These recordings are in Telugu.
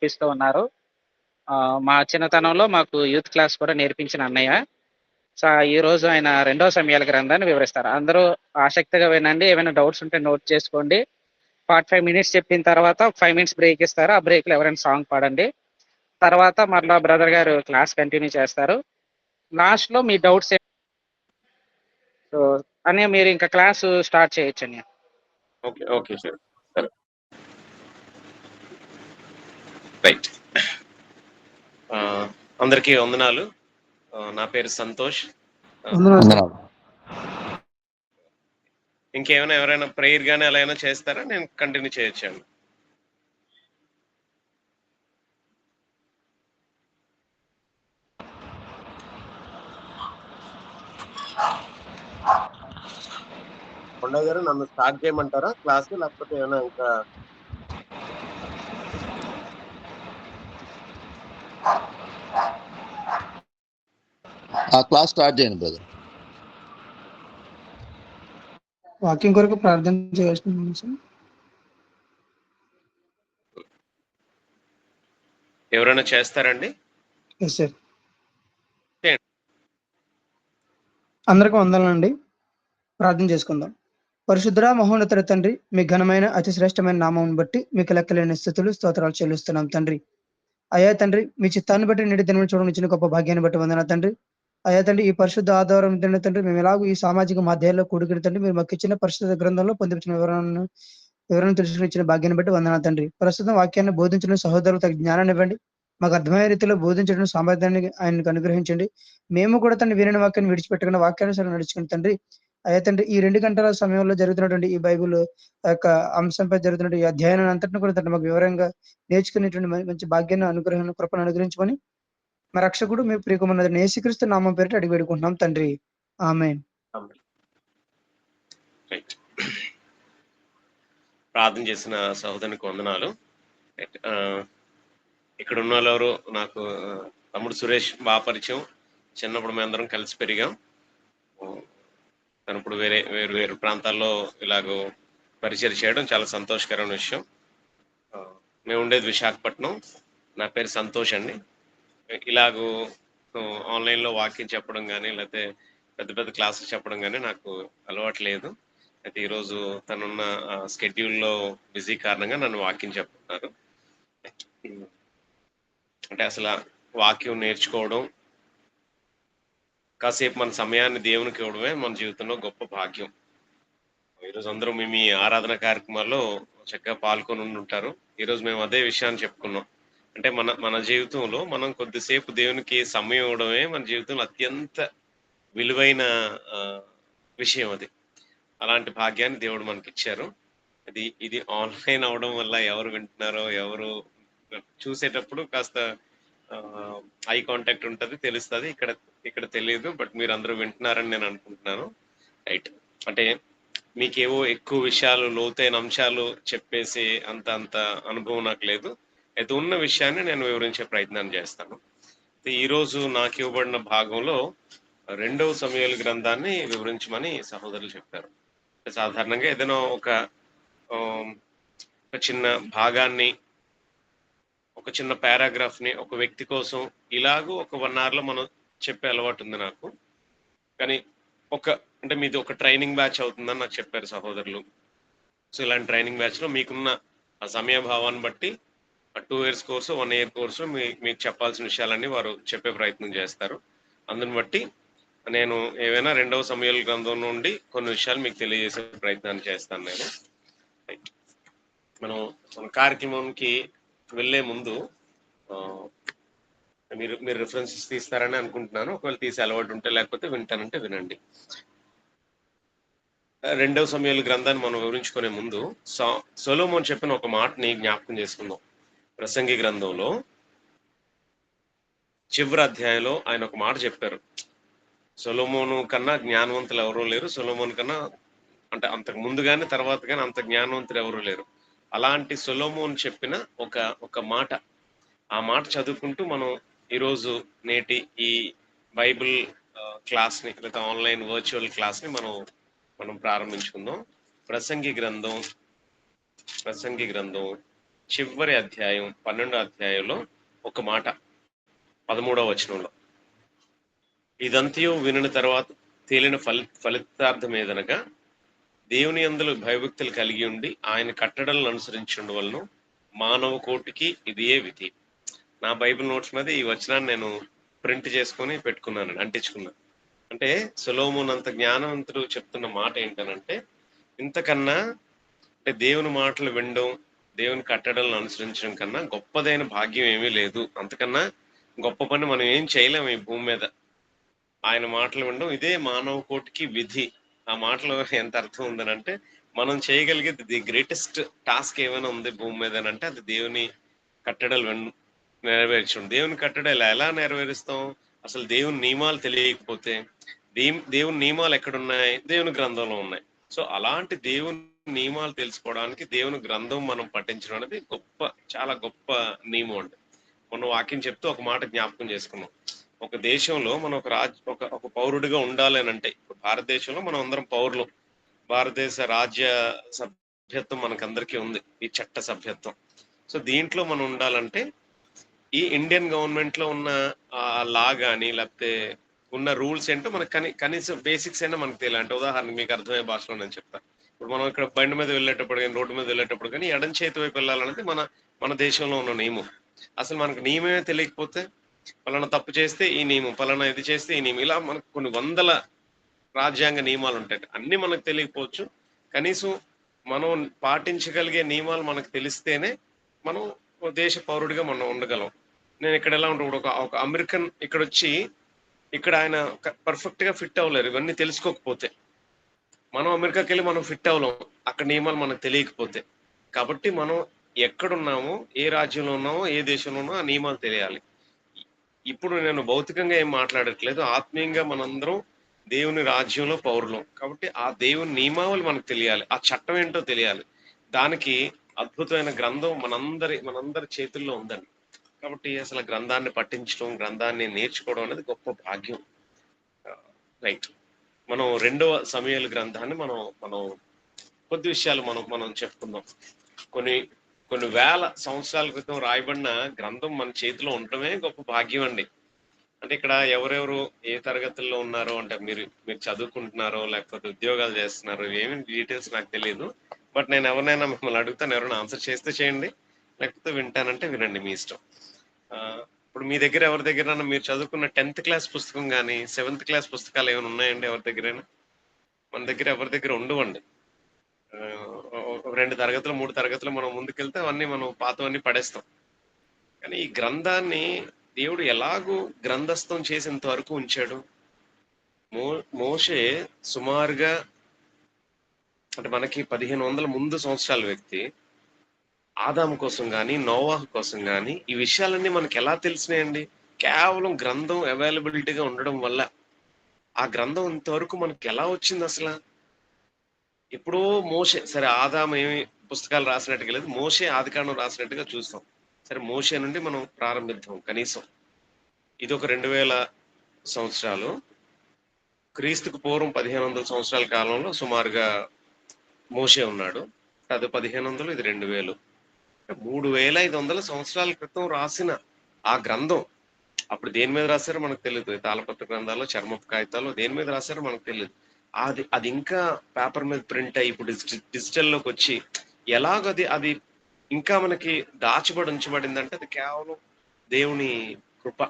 నేర్పిస్తూ ఉన్నారు. మా చిన్నతనంలో మాకు యూత్ క్లాస్ కూడా నేర్పించిన అన్నయ్య. ఈరోజు ఆయన 2వ సమూయేలు గ్రంథాన్ని వివరిస్తారు. అందరూ ఆసక్తిగా వినండి. ఏమైనా డౌట్స్ ఉంటే నోట్ చేసుకోండి. 45 మినిట్స్ చెప్పిన తర్వాత 5 మినిట్స్ బ్రేక్ ఇస్తారు. ఆ బ్రేక్‌లో ఎవరైనా సాంగ్ పాడండి. తర్వాత మరలా బ్రదర్ గారు క్లాస్ కంటిన్యూ చేస్తారు. లాస్ట్‌లో మీ డౌట్స్ సో, అన్నయ్య మీరు ఇంకా క్లాస్ స్టార్ట్ చేయొచ్చు అన్నయ్య. ఓకే. Okay sir. సరే. రైట్. అందరికీ వందనాలు. నా పేరు సంతోష్. ఇంకేమైనా ఎవరైనా ప్రేయర్ గానీ అలా ఏమైనా చేస్తారా? నేను కంటిన్యూ చేయొచ్చండి. కొండయ్య గారు నన్ను స్టార్ట్ చేయమంటారా క్లాస్? లేకపోతే ఏమైనా ఇంకా క్లాస్ స్టార్ట్ చేయండి బ్రదర్. వాక్యం కొరకు ప్రార్థన చేస్తున్నాను సార్. ఎవరైనా చేస్తారండి? Yes sir. చేయండి. అందరికీ వందనాలండి. ప్రార్థన చేసుకుందాం. పరిశుద్ధుడా మహోన్నతుడ తండ్రి, మీ ఘనమైన అతి శ్రేష్టమైన నామం బట్టి మీకు లెక్కలేని స్థుతులు స్తోత్రాలు చెల్లిస్తున్నాం తండ్రి. అయ్యా తండ్రి, మీ చిత్తాన్ని బట్టి నేటి దినం చూడడం ఇచ్చిన గొప్ప భాగ్యాన్ని బట్టి వందనా తండ్రి. అయ్యా తండ్రి, ఈ పరిశుద్ధ ఆధారం తండ్రి, మేము ఎలాగో ఈ సామాజిక మాధ్యాల్లో కూడుకుని తండ్రి, మీరు మాకు ఇచ్చిన పరిశుద్ధ గ్రంథంలో పొందించిన వివరణ తెలుసుకుని ఇచ్చిన భాగ్యాన్ని బట్టి వందనా తండ్రి. ప్రస్తుతం వాక్యాన్ని బోధించడం సహోదరులకు తగ్గ జ్ఞానాన్ని ఇవ్వండి. మాకు అర్థమయ్యే రీతిలో బోధించడం సామర్థ్యాన్ని ఆయనకు అనుగ్రహించండి. మేము కూడా తండ్రి వినిన వాక్యాన్ని విడిచిపెట్టకుండా వాక్యానుసారం నడుచుకుని తండ్రి. అయ్యా తండ్రి, ఈ 2 గంటల సమయంలో జరుగుతున్నటువంటి ఈ బైబుల్ యొక్క అంశంపై జరుగుతున్న ఈ అధ్యయనం అంతటిని కూడా తండ్రి మాకు వివరంగా నేర్చుకునేటువంటి మంచి భాగ్యాన్ని అనుగ్రహం కృపను అనుగ్రహించుకొని మా రక్షకుడు మీ ప్రియకుమారుడైన యేసుక్రీస్తు నామం పేరిట అడిగి వేడుకుంటున్నాం తండ్రి. ఆమేన్. రైట్. ప్రార్థన చేసిన సహోదరునికి వందనాలు. ఇక్కడ ఉన్న వాళ్ళెవరు నాకు తమ్ముడు సురేష్ బాగా పరిచయం. చిన్నప్పుడు మేము అందరం కలిసి పెరిగాం. తను ఇప్పుడు వేరు ప్రాంతాల్లో ఇలాగో పరిచయం చేయడం చాలా సంతోషకరమైన విషయం. మేము ఉండేది విశాఖపట్నం. నా పేరు సంతోష్ అండి. ఇలాగూ ఆన్లైన్లో వాక్యం చెప్పడం కానీ లేకపోతే పెద్ద పెద్ద క్లాసులు చెప్పడం కానీ నాకు అలవాటు లేదు. అయితే ఈరోజు తనున్న స్కెడ్యూల్లో బిజీ కారణంగా నన్ను వాక్యం చెప్తున్నారు. అంటే అసలు వాక్యం నేర్చుకోవడం, కాసేపు మన సమయాన్ని దేవునికి ఇవ్వడమే మన జీవితంలో గొప్ప భాగ్యం. ఈరోజు అందరూ మేము ఈ ఆరాధన కార్యక్రమాల్లో చక్కగా పాల్గొని ఉంటారు. ఈరోజు మేము అదే విషయాన్ని చెప్పుకున్నాం. అంటే మన జీవితంలో మనం కొద్దిసేపు దేవునికి సమయం ఇవ్వడమే మన జీవితంలో అత్యంత విలువైన విషయం అది. అలాంటి భాగ్యాన్ని దేవుడు మనకిచ్చారు. ఇది ఆన్లైన్ అవడం వల్ల ఎవరు వింటున్నారో ఎవరు చూసేటప్పుడు కాస్త ఐ కాంటాక్ట్ ఉంటుంది, తెలుస్తుంది. ఇక్కడ తెలియదు. బట్ మీరు అందరూ వింటున్నారని నేను అనుకుంటున్నాను. రైట్. అంటే మీకేవో ఎక్కువ విషయాలు లోతైన అంశాలు చెప్పేసి అంత అనుభవం నాకు లేదు. అయితే ఉన్న విషయాన్ని నేను వివరించే ప్రయత్నం చేస్తాను. ఈరోజు నాకు ఇవ్వబడిన భాగంలో 2వ సమూయేలు గ్రంథాన్ని వివరించమని సహోదరులు చెప్పారు. సాధారణంగా ఏదైనా ఒక చిన్న భాగాన్ని, ఒక చిన్న పారాగ్రాఫ్ని ఒక వ్యక్తి కోసం ఇలాగూ ఒక 1 అవర్లో మనం చెప్పే అలవాటు ఉంది నాకు. కానీ అంటే మీది ఒక ట్రైనింగ్ బ్యాచ్ అవుతుందని నాకు చెప్పారు సహోదరులు. సో ఇలాంటి ట్రైనింగ్ బ్యాచ్లో మీకున్న ఆ సమయభావాన్ని బట్టి 2 ఇయర్స్ కోర్సు 1 ఇయర్ కోర్సు మీకు చెప్పాల్సిన విషయాలన్నీ వారు చెప్పే ప్రయత్నం చేస్తారు. అందుని బట్టి నేను ఏవైనా 2వ సమూయేలు గ్రంథం నుండి కొన్ని విషయాలు మీకు తెలియజేసే ప్రయత్నాన్ని చేస్తాను నేను. మన కార్యక్రమంకి వెళ్ళే ముందు మీరు రిఫరెన్సెస్ తీస్తారని అనుకుంటున్నాను. ఒకవేళ తీసే అలవాటు ఉంటే, లేకపోతే వింటానంటే వినండి. 2వ సమూయేలు గ్రంథాన్ని మనం వివరించుకునే ముందు సొలొమోను చెప్పిన ఒక మాటని జ్ఞాపకం చేసుకుందాం. ప్రసంగి గ్రంథంలో చివరి అధ్యాయంలో ఆయన ఒక మాట చెప్పారు. సొలొమోను కన్నా జ్ఞానవంతులు ఎవరూ లేరు. సొలొమోను కన్నా అంటే అంతకు ముందు కానీ తర్వాత కానీ అంత జ్ఞానవంతులు ఎవరూ లేరు. అలాంటి సొలొమోను చెప్పిన ఒక మాట, ఆ మాట చదువుకుంటూ మనం ఈరోజు నేటి ఈ బైబిల్ క్లాస్ని లేదా ఆన్లైన్ వర్చువల్ క్లాస్ని మనం ప్రారంభించుకుందాం. ప్రసంగి గ్రంథం చివరి అధ్యాయం 12వ అధ్యాయంలో ఒక మాట 13వ వచనంలో, ఇదంతయు వినిన తర్వాత తేలిన ఫలితార్థం ఏదనగా దేవుని యందు భయభక్తులు కలిగి ఉండి ఆయన కట్టడలను అనుసరించడం వలన మానవ కోటికి ఇదియే విధి. నా బైబిల్ నోట్స్ మీద ఈ వచనాన్ని నేను ప్రింట్ చేసుకొని పెట్టుకున్నాను, అంటించుకున్నాను. అంటే సొలొమోను అంత జ్ఞానవంతుడు చెప్తున్న మాట ఏంటనంటే, ఇంతకన్నా అంటే దేవుని మాటలు వినడం, దేవుని కట్టడలను అనుసరించడం కన్నా గొప్పదైన భాగ్యం ఏమీ లేదు. అంతకన్నా గొప్ప పని మనం ఏం చేయలేము ఈ భూమి మీద. ఆయన మాటలు వినడం ఇదే మానవ కోటికి విధి. ఆ మాటలో ఎంత అర్థం ఉందనంటే, మనం చేయగలిగేది ది గ్రేటెస్ట్ టాస్క్ ఏమైనా ఉంది భూమి మీద అంటే అది దేవుని కట్టడలు నెరవేర్చడం. దేవుని కట్టడలు ఎలా నెరవేరుస్తాం? అసలు దేవుని నియమాలు తెలియకపోతే, దేవుని నియమాలు ఎక్కడున్నాయి? దేవుని గ్రంథంలో ఉన్నాయి. సో అలాంటి దేవుని నియమాలు తెలుసుకోవడానికి దేవుని గ్రంథం మనం పఠించడం అనేది గొప్ప, చాలా గొప్ప నియమం అండి. మనం వాక్యం చెప్తూ ఒక మాట జ్ఞాపకం చేసుకున్నాం. ఒక దేశంలో మనం ఒక పౌరుడిగా ఉండాలి అని అంటే, ఇప్పుడు భారతదేశంలో మనం అందరం పౌరులు. భారతదేశ రాజ్య సభ్యత్వం మనకందరికీ ఉంది, ఈ చట్ట సభ్యత్వం. సో దీంట్లో మనం ఉండాలంటే ఈ ఇండియన్ గవర్నమెంట్ లో ఉన్న లా కానీ లేకపోతే ఉన్న రూల్స్ ఏంటో మనకు కనీసం బేసిక్స్ అయినా మనకు తెలియాలి. అంటే ఉదాహరణకు మీకు అర్థమయ్యే భాషలో నేను చెప్తాను. ఇప్పుడు మనం ఇక్కడ బండి మీద వెళ్ళేటప్పుడు కానీ రోడ్డు మీద వెళ్ళేటప్పుడు కానీ ఎడం చేతి వైపు వెళ్ళాలనేది మన దేశంలో ఉన్న నియమం. అసలు మనకు నియమమే తెలియకపోతే, పలానా తప్పు చేస్తే ఈ నియమం, పలానా ఇది చేస్తే ఈ నియమం, ఇలా మనకు కొన్ని వందల రాజ్యాంగ నియమాలు ఉంటాయి. అన్ని మనకు తెలియకపోవచ్చు, కనీసం మనం పాటించగలిగే నియమాలు మనకు తెలిస్తేనే మనం దేశ పౌరుడిగా మనం ఉండగలం. నేను ఇక్కడ ఎలా ఉంటాను, ఒక అమెరికన్ ఇక్కడ వచ్చి ఇక్కడ ఆయన పర్ఫెక్ట్ గా ఫిట్ అవ్వలేరు ఇవన్నీ తెలుసుకోకపోతే. మనం అమెరికాకి వెళ్ళి మనం ఫిట్ అవ్వలేం అక్కడ నియమాలు మనకు తెలియకపోతే. కాబట్టి మనం ఎక్కడున్నామో, ఏ రాజ్యంలో ఉన్నామో, ఏ దేశంలో ఉన్నామో ఆ నియమాలు తెలియాలి. ఇప్పుడు నేను భౌతికంగా ఏం మాట్లాడట్లేదు, ఆత్మీయంగా మనందరం దేవుని రాజ్యంలో పౌరులం. కాబట్టి ఆ దేవుని నియమావళి మనకు తెలియాలి, ఆ చట్టం ఏంటో తెలియాలి. దానికి అద్భుతమైన గ్రంథం మనందరి చేతుల్లో ఉందండి. కాబట్టి అసలు గ్రంథాన్ని పఠించడం, గ్రంథాన్ని నేర్చుకోవడం అనేది గొప్ప భాగ్యం. రైట్, మనం 2వ సమూయేలు గ్రంథాన్ని మనం కొద్ది విషయాలు మనం చెప్పుకుందాం. కొన్ని వేల సంవత్సరాల క్రితం రాయబడిన గ్రంథం మన చేతిలో ఉండటమే గొప్ప భాగ్యం అండి. అంటే ఇక్కడ ఎవరెవరు ఏ తరగతుల్లో ఉన్నారో, అంటే మీరు చదువుకుంటున్నారో లేకపోతే ఉద్యోగాలు చేస్తున్నారో, ఏమి డీటెయిల్స్ నాకు తెలియదు. బట్ నేను ఎవరినైనా మిమ్మల్ని అడుగుతాను, ఎవరైనా ఆన్సర్ చేస్తే చేయండి, లేకపోతే వింటానంటే వినండి, మీ ఇష్టం. ఇప్పుడు మీ దగ్గర ఎవరి దగ్గర మీరు చదువుకున్న 10th క్లాస్ పుస్తకం కానీ 7th క్లాస్ పుస్తకాలు ఏమైనా ఉన్నాయండి ఎవరి దగ్గరైనా? మన దగ్గర ఎవరి దగ్గర ఉండవండి. 2 తరగతులు 3 తరగతులు మనం ముందుకెళ్తే అవన్నీ మనం పాతవన్నీ పడేస్తాం. కానీ ఈ గ్రంథాన్ని దేవుడు ఎలాగూ గ్రంథస్థం చేసేంత వరకు ఉంచాడు. మోషే సుమారుగా అంటే మనకి 1500 ముందు సంవత్సరాల వ్యక్తి. ఆదాము కోసం కానీ నోవాహు కోసం కానీ ఈ విషయాలన్నీ మనకి ఎలా తెలిసినాయండి? కేవలం గ్రంథం అవైలబిలిటీగా ఉండడం వల్ల. ఆ గ్రంథం ఇంతవరకు మనకి ఎలా వచ్చింది అసలు? ఎప్పుడో మోషే, సరే ఆదాము ఏమి పుస్తకాలు రాసినట్టుగా లేదు, మోషే ఆదికాండం రాసినట్టుగా చూస్తాం. సరే మోషే నుండి మనం ప్రారంభిద్దాం. కనీసం ఇది ఒక 2000 సంవత్సరాలు. క్రీస్తుకు పూర్వం 1500 సంవత్సరాల కాలంలో సుమారుగా మోషే ఉన్నాడు. అది 1500, ఇది 2000. 3500 సంవత్సరాల క్రితం రాసిన ఆ గ్రంథం అప్పుడు దేని మీద రాశారో మనకు తెలియదు. తాళపత్ర గ్రంథాలు, చర్మపు కాగితాలు దేని మీద రాశారో మనకు తెలియదు. అది ఇంకా పేపర్ మీద ప్రింట్ అయ్యి ఇప్పుడు డిజిటల్లోకి వచ్చి ఎలాగది అది ఇంకా మనకి దాచిబడి ఉంచబడిందంటే అది కేవలం దేవుని కృప.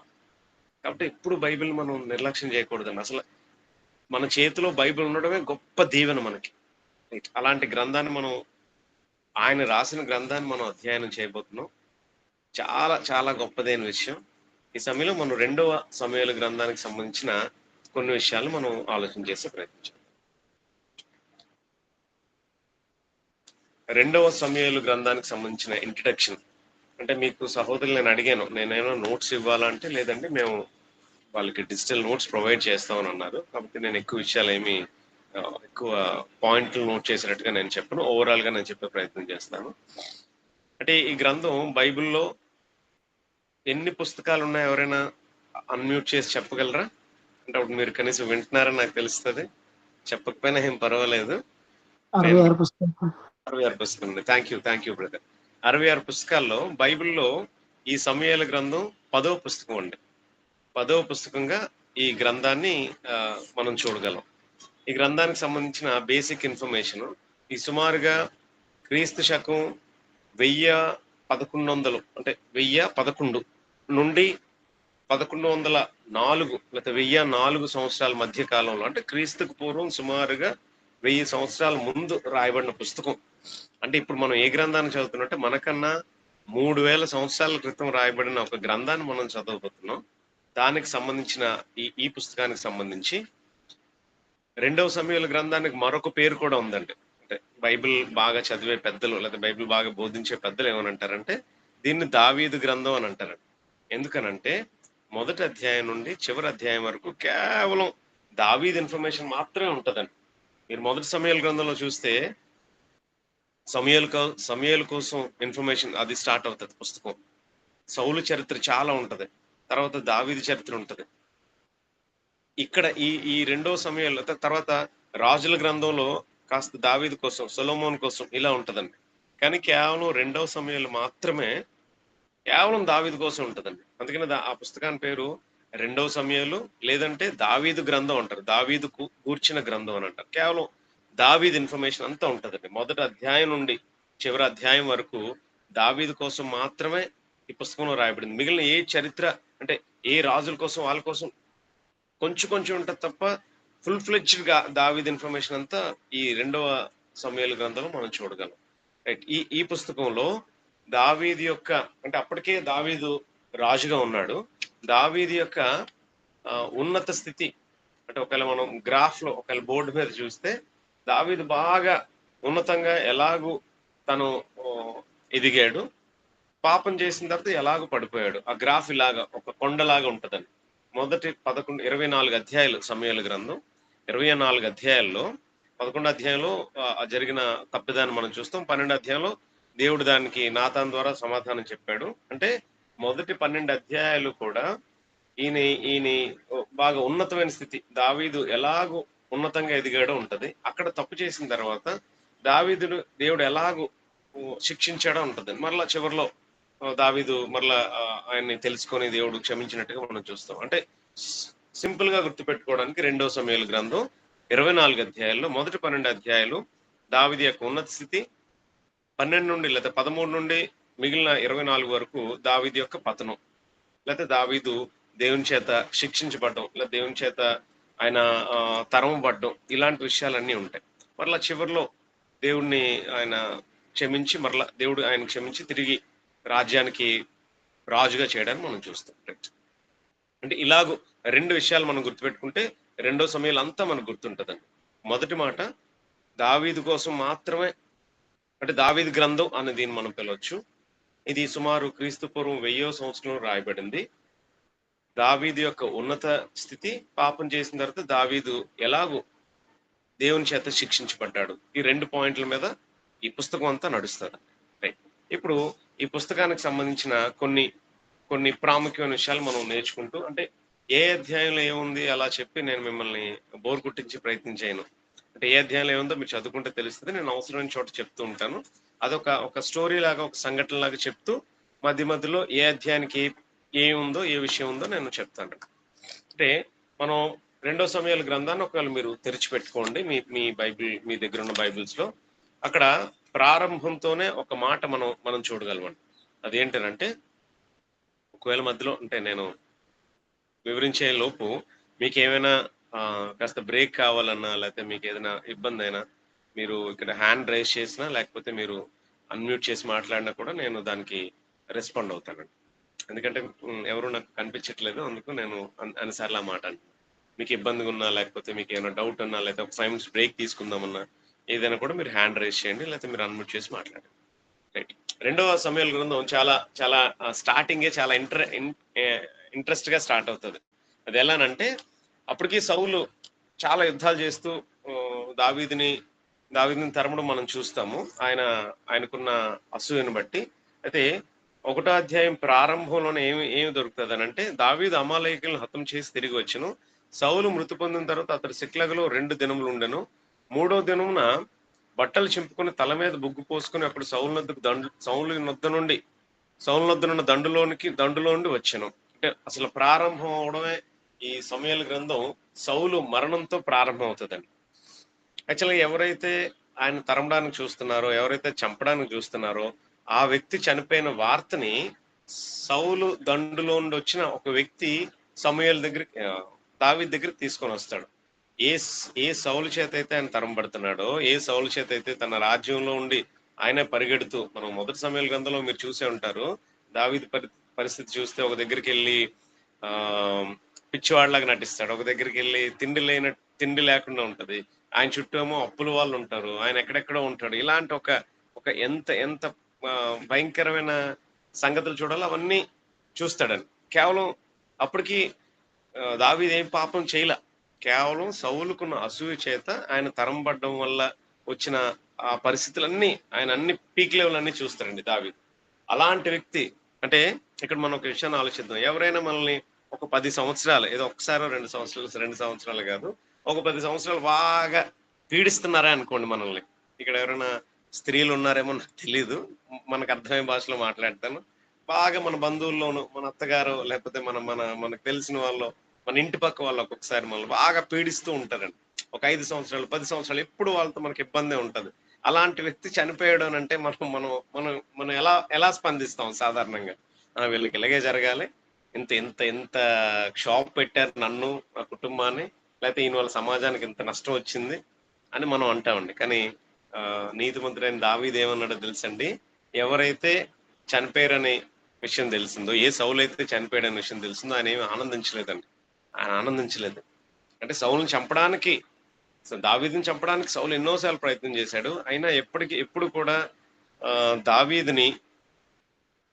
కాబట్టి ఎప్పుడు బైబిల్ మనం నిర్లక్ష్యం చేయకూడదండి. అసలు మన చేతిలో బైబిల్ ఉండడమే గొప్ప దీవెన మనకి. అలాంటి గ్రంథాన్ని ఆయన రాసిన గ్రంథాన్ని మనం అధ్యయనం చేయబోతున్నాం. చాలా చాలా గొప్పదైన విషయం. ఈ సమయంలో మనం 2వ సమూయేలు గ్రంథానికి సంబంధించిన కొన్ని విషయాలు మనం ఆలోచన చేసే ప్రయత్నించాం. 2వ సమూయేలు గ్రంథానికి సంబంధించిన ఇంట్రడక్షన్. అంటే మీకు సహోదరులు నేను అడిగాను, నేనేమో నోట్స్ ఇవ్వాలంటే లేదంటే మేము వాళ్ళకి డిజిటల్ నోట్స్ ప్రొవైడ్ చేస్తామని అన్నారు. కాబట్టి నేను ఎక్కువ విషయాలు ఎక్కువ పాయింట్లు నోట్ చేసినట్టుగా నేను చెప్పను, ఓవరాల్ గా నేను చెప్పే ప్రయత్నం చేస్తాను. అంటే ఈ గ్రంథం బైబిల్లో ఎన్ని పుస్తకాలు ఉన్నాయో ఎవరైనా అన్మ్యూట్ చేసి చెప్పగలరా? అంటే అప్పుడు మీరు కనీసం వింటున్నారని నాకు తెలుస్తుంది. చెప్పకపోయినా ఏం పర్వాలేదు. 66 పుస్తకాలు. 66 పుస్తకాలు. Thank you brother. 66 పుస్తకాల్లో బైబిల్లో ఈ సమూయేలు గ్రంథం 10వ పుస్తకం అండి. 10వ పుస్తకంగా ఈ గ్రంథాన్ని మనం చూడగలం. ఈ గ్రంథానికి సంబంధించిన బేసిక్ ఇన్ఫర్మేషన్ ఈ సుమారుగా క్రీస్తు శకం 1111 అంటే 1011 నుండి 1104 లేకపోతే 1004 సంవత్సరాల మధ్య కాలంలో, అంటే క్రీస్తుకు పూర్వం సుమారుగా 1000 సంవత్సరాల ముందు రాయబడిన పుస్తకం. అంటే ఇప్పుడు మనం ఏ గ్రంథాన్ని చదువుతున్నట్టే మనకన్నా 3000 సంవత్సరాల క్రితం రాయబడిన ఒక గ్రంథాన్ని మనం చదవబోతున్నాం. దానికి సంబంధించిన ఈ పుస్తకానికి సంబంధించి 2వ సమూయేలు గ్రంథానికి మరొక పేరు కూడా ఉందండి. అంటే బైబిల్ బాగా చదివే పెద్దలు లేదా బైబిల్ బాగా బోధించే పెద్దలు ఏమనంటారంటే దీన్ని దావీదు గ్రంథం అని అంటారండి. ఎందుకనంటే మొదటి అధ్యాయం నుండి చివరి అధ్యాయం వరకు కేవలం దావీదు ఇన్ఫర్మేషన్ మాత్రమే ఉంటుందండి. మీరు మొదటి సమూయేలు గ్రంథంలో చూస్తే సమూయేలు కోసం ఇన్ఫర్మేషన్ అది స్టార్ట్ అవుతుంది పుస్తకం. సౌలు చరిత్ర చాలా ఉంటది, తర్వాత దావీదు చరిత్ర ఉంటది. ఇక్కడ ఈ 2వ సమూయేలు తర్వాత రాజుల గ్రంథంలో కాస్త దావీదు కోసం, సొలొమోన్ కోసం ఇలా ఉంటదండి. కానీ కేవలం 2వ సమూయేలు మాత్రమే కేవలం దావీదు కోసం ఉంటదండి. అందుకని ఆ పుస్తకాన్ని పేరు 2వ సమూయేలు లేదంటే దావీదు గ్రంథం అంటారు. దావీదు కూర్చిన గ్రంథం అని అంటారు. కేవలం దావీదు ఇన్ఫర్మేషన్ అంతా ఉంటదండి. మొదటి అధ్యాయం నుండి చివరి అధ్యాయం వరకు దావీదు కోసం మాత్రమే ఈ పుస్తకంలో రాయబడింది. మిగిలిన ఏ చరిత్ర అంటే ఏ రాజుల కోసం వాళ్ళ కోసం కొంచెం ఉంటది తప్ప ఫుల్ ఫ్లెడ్జ్డ్ గా దావీదు ఇన్ఫర్మేషన్ అంతా ఈ 2వ సమూయేలు గ్రంథంలో మనం చూడగలం. రైట్. ఈ పుస్తకంలో దావీదు యొక్క, అంటే అప్పటికే దావీదు రాజుగా ఉన్నాడు, దావీదు యొక్క ఉన్నత స్థితి అంటే ఒకవేళ మనం గ్రాఫ్ లో ఒకవేళ బోర్డు మీద చూస్తే దావీదు బాగా ఉన్నతంగా ఎలాగూ తను ఎదిగాడు, పాపం చేసిన తర్వాత ఎలాగూ పడిపోయాడు. ఆ గ్రాఫ్ ఇలాగా ఒక కొండలాగా ఉంటదండి. మొదటి 24 అధ్యాయాలు సమూయేలు గ్రంథం. 24 అధ్యాయాల్లో 11 అధ్యాయంలో జరిగిన తప్పిదాన్ని మనం చూస్తాం. 12 అధ్యాయంలో దేవుడు దానికి నాతాన్ ద్వారా సమాధానం చెప్పాడు. అంటే మొదటి 12 అధ్యాయాలు కూడా ఈయన బాగా ఉన్నతమైన స్థితి, దావీదు ఎలాగూ ఉన్నతంగా ఎదిగాడో ఉంటది. అక్కడ తప్పు చేసిన తర్వాత దావీదును దేవుడు ఎలాగూ శిక్షించాడో ఉంటది. మరలా చివరిలో దావీదు మరలా ఆయన్ని తెలుసుకొని దేవుడు క్షమించినట్టుగా మనం చూస్తాం. అంటే సింపుల్ గా గుర్తుపెట్టుకోవడానికి 2వ సమూయేలు గ్రంథం 24 అధ్యాయాల్లో మొదటి 12 అధ్యాయాలు దావీదు యొక్క ఉన్నత స్థితి, 12 నుండి లేదా 13 నుండి మిగిలిన 24 వరకు దావీదు యొక్క పతనం, లేకపోతే దావీదు దేవుని చేత శిక్షించబడ్డం, లేదా దేవుని చేత ఆయన తరమబడ్డం, ఇలాంటి విషయాలన్నీ ఉంటాయి. మరలా చివరిలో దేవుడిని ఆయన క్షమించి మరలా దేవుడు ఆయన క్షమించి తిరిగి రాజ్యానికి రాజుగా చేయడానికి మనం చూస్తాం. అంటే ఇలాగూ 2 విషయాలు మనం గుర్తుపెట్టుకుంటే 2వ సమూయేలు అంతా మనకు గుర్తుంటదండి. మొదటి మాట దావీదు కోసం మాత్రమే, అంటే దావీదు గ్రంథం అని దీన్ని మనం పిలవచ్చు. ఇది సుమారు క్రీస్తు పూర్వం 1000వ సంవత్సరంలో రాయబడింది. దావీదు యొక్క ఉన్నత స్థితి, పాపం చేసిన తర్వాత దావీదు ఎలాగూ దేవుని చేత శిక్షించబడ్డాడు, ఈ 2 పాయింట్ల మీద ఈ పుస్తకం అంతా నడుస్తుంది. రైట్. ఇప్పుడు ఈ పుస్తకానికి సంబంధించిన కొన్ని ప్రాముఖ్యమైన విషయాలు మనం నేర్చుకుంటూ, అంటే ఏ అధ్యాయంలో ఏముంది అలా చెప్పి నేను మిమ్మల్ని బోర్ కొట్టించి ప్రయత్నం చేయను. అంటే ఏ అధ్యాయంలో ఏముందో మీరు చదువుకుంటే తెలుస్తుంది. నేను అవసరమైన చోట చెప్తూ ఉంటాను. అదొక స్టోరీ లాగా, ఒక సంఘటన లాగా చెప్తూ మధ్యలో ఏ అధ్యాయానికి ఏముందో ఏ విషయం ఉందో నేను చెప్తాను. అంటే మనం 2వ సమూయేలు గ్రంథాన్ని ఒకవేళ మీరు తెరిచిపెట్టుకోండి మీ బైబిల్, మీ దగ్గర ఉన్న బైబిల్స్ లో. అక్కడ ప్రారంభంతోనే ఒక మాట మనం చూడగలమండి. అదేంటంటే ఒకవేళ మధ్యలో అంటే నేను వివరించే లోపు మీకు ఏమైనా కాస్త బ్రేక్ కావాలన్నా, లేకపోతే మీకు ఏదైనా ఇబ్బంది అయినా మీరు ఇక్కడ హ్యాండ్ రైజ్ చేసినా, లేకపోతే మీరు అన్మ్యూట్ చేసి మాట్లాడినా కూడా నేను దానికి రెస్పాండ్ అవుతానండి. ఎందుకంటే ఎవరు నాకు కనిపించట్లేదు, అందుకు నేను అన్నిసార్లు ఆ మాట అంటున్నాను. మీకు ఇబ్బందిగా ఉన్నా, లేకపోతే మీకు ఏమైనా డౌట్ ఉన్నా, లేకపోతే ఒక 5 minutes బ్రేక్ తీసుకుందామన్నా ఏదైనా కూడా మీరు హ్యాండ్ రైజ్ చేయండి, లేకపోతే మీరు అన్మ్యూట్ చేసి మాట్లాడండి. రైట్. 2వ సమూయేలు గ్రంథం చాలా స్టార్టింగే చాలా ఇంట్రెస్ట్ గా స్టార్ట్ అవుతుంది. అది ఎలానంటే అప్పటికి సౌలు చాలా యుద్ధాలు చేస్తూ దావీదుని తరమడం మనం చూస్తాము, ఆయనకున్న అసూయను బట్టి. అయితే 1వ అధ్యాయం ప్రారంభంలోనే ఏమి దొరుకుతుంది అని అంటే దావీదు అమాలేకీయులను హతం చేసి తిరిగి వచ్చును. సౌలు మృతి పొందిన తర్వాత అతడు సిక్లగులో 2 దినములు ఉండెను. 3వ దినమున బట్టలు చింపుకొని తల మీద బుగ్గు పోసుకొని అప్పుడు సౌలు నొద్దనున్న దండులో నుండి వచ్చాను. అంటే అసలు ప్రారంభం అవడమే ఈ సమూయేలు గ్రంథం సౌలు మరణంతో ప్రారంభం అవుతుందండి. యాక్చువల్గా ఎవరైతే ఆయన తరమడానికి చూస్తున్నారో, ఎవరైతే చంపడానికి చూస్తున్నారో, ఆ వ్యక్తి చనిపోయిన వార్తని సౌలు దండులో నుండి వచ్చిన ఒక వ్యక్తి సమూయేలు దగ్గరికి, దావీదు దగ్గరికి తీసుకొని వస్తాడు. ఏ సౌలు చేత అయితే ఆయన తరంబడుతున్నాడో, ఏ సౌలు చేత అయితే తన రాజ్యంలో ఉండి ఆయన పరిగెడుతూ, మనం మొదటి సమూయేలు గ్రంథంలో మీరు చూసే ఉంటారు, దావీదు పరిస్థితి చూస్తే ఒక దగ్గరికి వెళ్ళి ఆ పిచ్చివాడిలాగా నటిస్తాడు, ఒక దగ్గరికి వెళ్ళి తిండి లేకుండా ఉంటది, ఆయన చుట్టూ ఏమో అప్పుల వాళ్ళు ఉంటారు, ఆయన ఎక్కడెక్కడో ఉంటాడు. ఇలాంటి ఒక ఎంత ఎంత భయంకరమైన సంగతులు చూడాలో అవన్నీ చూస్తాడని. కేవలం అప్పటికి దావీదు ఏం పాపం చేయలే, కేవలం సౌలుకున్న అసూయ చేత ఆయన తరంబడ్డం వల్ల వచ్చిన ఆ పరిస్థితులన్నీ, ఆయన అన్ని పీక్ లెవెల్ అన్ని చూస్తారండి దావీదు. అలాంటి వ్యక్తి అంటే ఇక్కడ మనం ఒక విషయాన్ని ఆలోచిద్దాం. ఎవరైనా మనల్ని ఒక 10 సంవత్సరాలు, ఏదో ఒకసారి 2 సంవత్సరాలు కాదు, ఒక 10 సంవత్సరాలు బాగా పీడిస్తున్నారా అనుకోండి మనల్ని. ఇక్కడ ఎవరైనా స్త్రీలు ఉన్నారేమో నాకు తెలీదు, మనకు అర్థమయ్యే భాషలో మాట్లాడతాను. బాగా మన బంధువుల్లోనూ, మన అత్తగారు లేకపోతే మనకు తెలిసిన వాళ్ళు, మన ఇంటి పక్క వాళ్ళు ఒక్కొక్కసారి మనల్ని బాగా పీడిస్తూ ఉంటారండి. ఒక 5 సంవత్సరాలు 10 సంవత్సరాలు ఎప్పుడు వాళ్ళతో మనకి ఇబ్బందే ఉంటది. అలాంటి వ్యక్తి చనిపోయాడు అని అంటే మనం ఎలా స్పందిస్తాం సాధారణంగా? వీళ్ళకి ఇలాగే జరగాలి, ఇంత ఇంత ఇంత షాప్ పెట్టారు నన్ను, నా కుటుంబాన్ని, లేకపోతే ఈయన వాళ్ళ సమాజానికి ఇంత నష్టం వచ్చింది అని మనం అంటామండి. కానీ నీతిమంతుడైన దావీదు ఏమన్నాడో తెలుసండి, ఎవరైతే చనిపోయారనే విషయం తెలిసిందో, ఏ సౌలు అయితే చనిపోయాడనే విషయం తెలిసిందో ఆయన ఏమి ఆనందించలేదండి. ఆయన ఆనందించలేదు. అంటే సౌలుని చంపడానికి, దావీదుని చంపడానికి సౌలు ఎన్నోసార్లు ప్రయత్నం చేశాడు. అయినా ఎప్పుడు కూడా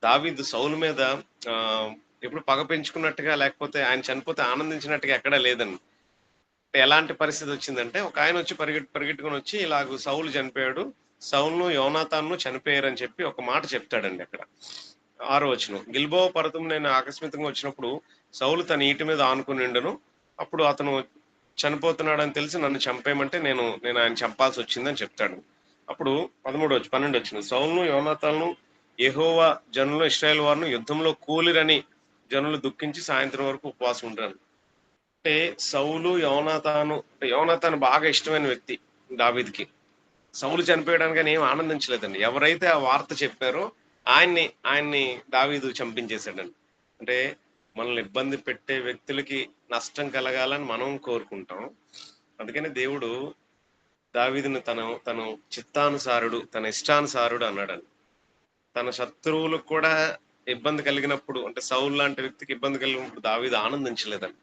దావీదు సౌలు మీద ఎప్పుడు పగ పెంచుకున్నట్టుగా, లేకపోతే ఆయన చనిపోతే ఆనందించినట్టుగా ఎక్కడా లేదండి. ఎలాంటి పరిస్థితి వచ్చిందంటే, ఒక ఆయన వచ్చి పరిగెట్టుకుని వచ్చి ఇలాగ సౌలు చనిపోయాడు, సౌలును యోనాతాను చనిపోయారని చెప్పి ఒక మాట చెప్తాడండి. అక్కడ 6వ వచనం, గిల్బోవ పర్వతం నేను ఆకస్మికంగా వచ్చినప్పుడు సౌలు తన ఈటి మీద ఆనుకుని ఉండను, అప్పుడు అతను చనిపోతున్నాడని తెలిసి నన్ను చంపేయమంటే నేను ఆయన చంపాల్సి వచ్చిందని చెప్తాడు. అప్పుడు 12వ వచనం, సౌలును యోనాతాను యెహోవా జనులు ఇశ్రాయేలు వారిని యుద్ధంలో కూలిరని జనులు దుఃఖించి సాయంత్రం వరకు ఉపవాసం ఉంటారు. అంటే సౌలు యోనాతాను బాగా ఇష్టమైన వ్యక్తి దావీదుకి. సౌలు చనిపోయడానికి ఆయన ఏం ఆనందించలేదండి. ఎవరైతే ఆ వార్త చెప్పారో ఆయన్ని దావీదు చంపించేశాడండి. అంటే మనల్ని ఇబ్బంది పెట్టే వ్యక్తులకి నష్టం కలగాలని మనం కోరుకుంటాం. అందుకని దేవుడు దావీదుని తను చిత్తానుసారుడు, తన ఇష్టానుసారుడు అన్నాడండి. తన శత్రువులకు కూడా ఇబ్బంది కలిగినప్పుడు, అంటే సౌలు లాంటి వ్యక్తికి ఇబ్బంది కలిగినప్పుడు దావీదు ఆనందించలేదండి.